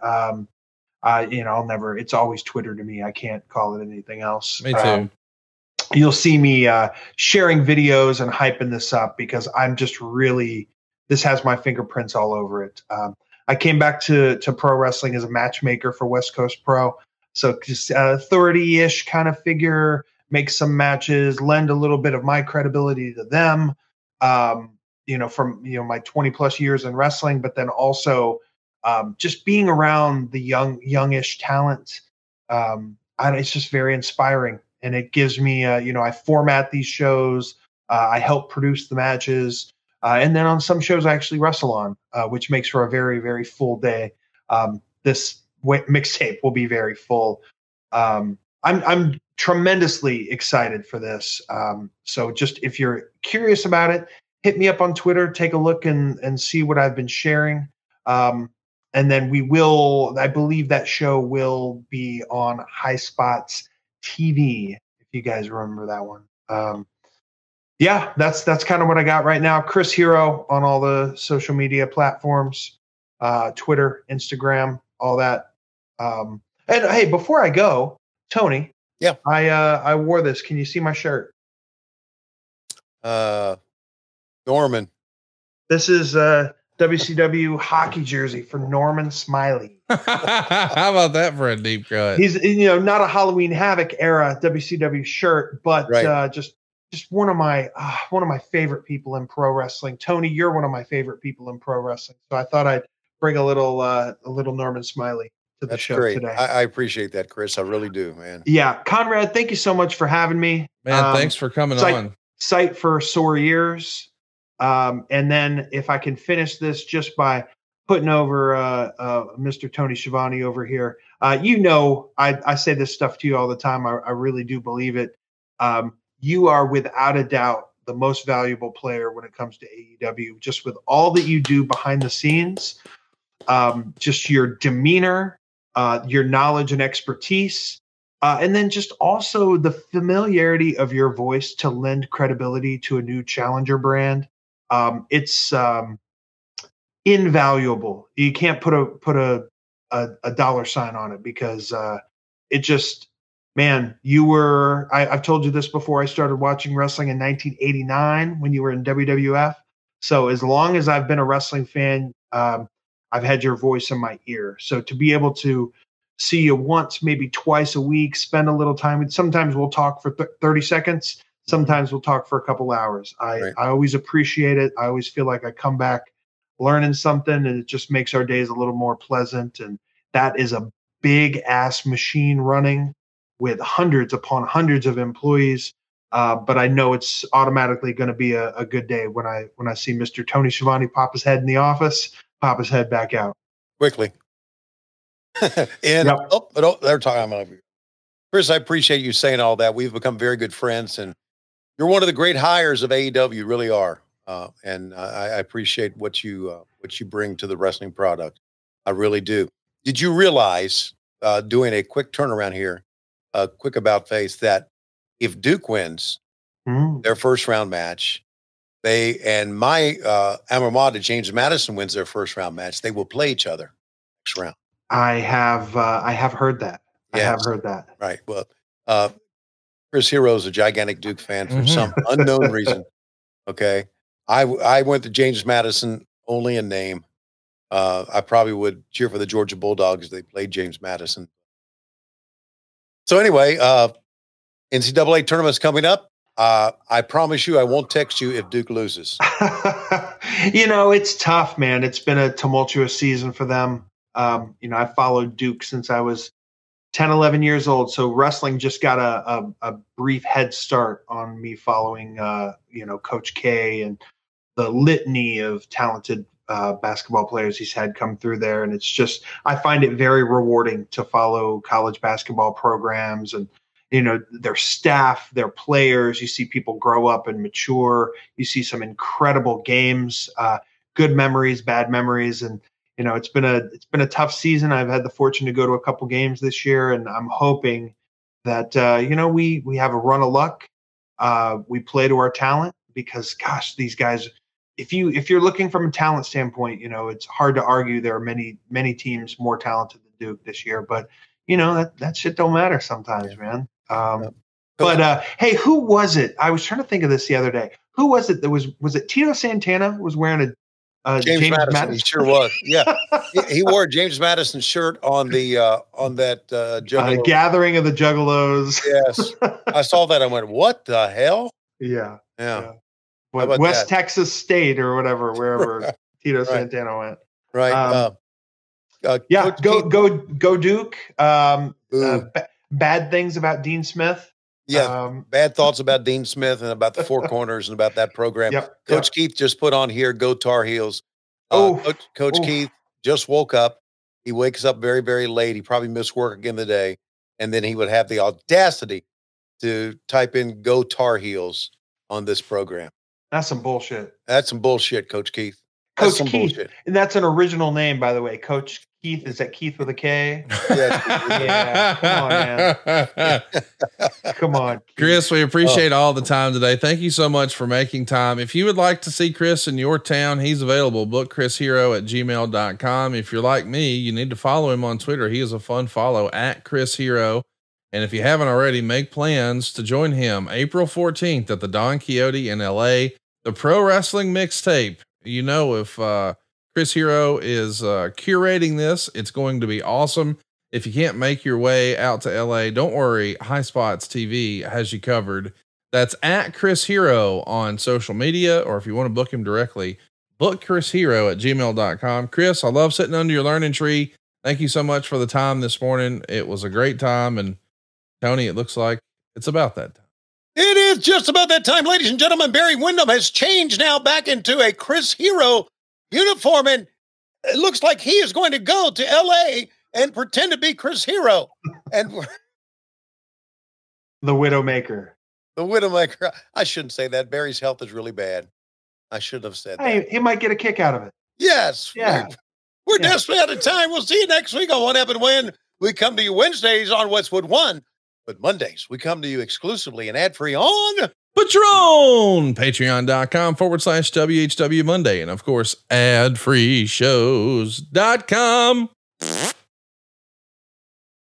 It's always Twitter to me. I can't call it anything else. Me too. You'll see me sharing videos and hyping this up because I'm just really, this has my fingerprints all over it. I came back to pro wrestling as a matchmaker for West Coast Pro. So just 30-ish kind of figure, make some matches, lend a little bit of my credibility to them, from my 20 plus years in wrestling, but then also just being around the youngish talent. It's just very inspiring. And it gives me, I format these shows. I help produce the matches. And then on some shows I actually wrestle on, which makes for a very, very full day. This mixtape will be very full. I'm tremendously excited for this. So just if you're curious about it, hit me up on Twitter, take a look and see what I've been sharing. And then I believe that show will be on High Spots TV, if you guys remember that one. That's kind of what I got right now. Chris Hero on all the social media platforms, Twitter, Instagram, all that. And hey, before I go, Tony, yeah, I wore this. Can you see my shirt? Norman. This is a WCW hockey jersey for Norman Smiley. How about that for a deep cut? He's not a Halloween Havoc era WCW shirt, but right. Just one of my favorite people in pro wrestling. Tony, you're one of my favorite people in pro wrestling, so I thought I'd bring a little Norman Smiley to the show great. today. I appreciate that, Chris. I really do, man. Yeah, Conrad, thank you so much for having me. Man, thanks for coming on. Sight for sore ears. And then if I can finish this just by putting over Mr. Tony Schiavone over here. I say this stuff to you all the time. I really do believe it. You are without a doubt the most valuable player when it comes to AEW, just with all that you do behind the scenes, just your demeanor, your knowledge and expertise, and then just also the familiarity of your voice to lend credibility to a new challenger brand. It's invaluable. You can't put a dollar sign on it because it just, man, you were, I've told you this before. I started watching wrestling in 1989 when you were in WWF. So as long as I've been a wrestling fan, I've had your voice in my ear. So to be able to see you once, maybe twice a week, spend a little time. Sometimes we'll talk for 30 seconds. Sometimes we'll talk for a couple hours. I always appreciate it. I always feel like I come back learning something, and it just makes our days a little more pleasant. And that is a big ass machine running with hundreds upon hundreds of employees. But I know it's automatically going to be a good day when I see Mr. Tony Schiavone pop his head in the office, pop his head back out quickly. And they're talking about you. Chris, I appreciate you saying all that. We've become very good friends, and you're one of the great hires of AEW. You really are. And I appreciate what you bring to the wrestling product. I really do. Did you realize, doing a quick turnaround here, a quick about face, that if Duke wins their first round match, my alma mater, James Madison, wins their first round match, they will play each other next round. I have heard that. Yes. I have heard that. Right. Well, Chris Hero's a gigantic Duke fan for some unknown reason. Okay. I went to James Madison only in name. I probably would cheer for the Georgia Bulldogs if they played James Madison. So anyway, NCAA tournament's coming up. I promise you, I won't text you if Duke loses. It's tough, man. It's been a tumultuous season for them. I followed Duke since I was 10, 11 years old. So wrestling just got a brief head start on me following, Coach K and the litany of talented basketball players he's had come through there. And it's just, I find it very rewarding to follow college basketball programs and, their staff, their players. You see people grow up and mature. You see some incredible games, good memories, bad memories. And, it's been a tough season. I've had the fortune to go to a couple games this year, and I'm hoping that, we have a run of luck. We play to our talent because, gosh, these guys, if you're looking from a talent standpoint, it's hard to argue there are many, many teams more talented than Duke this year, but that shit don't matter sometimes, man. But hey, who was it? I was trying to think of this the other day. Who was it that was it Tito Santana was wearing a James Madison? He sure was. Yeah, he wore a James Madison shirt on that gathering of the Juggalos. Yes, I saw that. I went, "What the hell?" Yeah. What, West Texas State or whatever, wherever Tito Santana went. Right. Go Duke. Bad things about Dean Smith. Yeah, bad thoughts about Dean Smith and about the Four Corners and about that program. Coach Keith just put on here, go Tar Heels. Coach Keith just woke up. He wakes up very, very late. He probably missed work again today. And then he would have the audacity to type in go Tar Heels on this program. That's some bullshit. That's some bullshit, Coach Keith. Coach Keith. Bullshit. And that's an original name, by the way. Coach Keith. Is that Keith with a K? Yeah. Come on, man. Come on, Keith. Chris, we appreciate all the time today. Thank you so much for making time. If you would like to see Chris in your town, he's available. Book chrishero@gmail.com. If you're like me, you need to follow him on Twitter. He is a fun follow @ChrisHero. And if you haven't already, make plans to join him April 14th at the Don Quixote in LA, the Pro Wrestling Mixtape. If Chris Hero is curating this, it's going to be awesome. If you can't make your way out to LA, don't worry. High Spots TV has you covered. That's @Chris Hero on social media, or if you want to book him directly, book chrishero@gmail.com. Chris, I love sitting under your learning tree. Thank you so much for the time this morning. It was a great time. And Tony, it looks like it's about that time. It is just about that time, ladies and gentlemen. Barry Windham has changed now back into a Chris Hero uniform, and it looks like he is going to go to LA and pretend to be Chris Hero. And the Widowmaker. The Widowmaker. I shouldn't say that. Barry's health is really bad. I shouldn't have said that. He might get a kick out of it. Yes. Yeah. We're desperately out of time. We'll see you next week on What Happened When. We come to you Wednesdays on Westwood One. But Mondays, we come to you exclusively and ad-free on Patreon, patreon.com/WHW Monday. And of course, adfreeshows.com.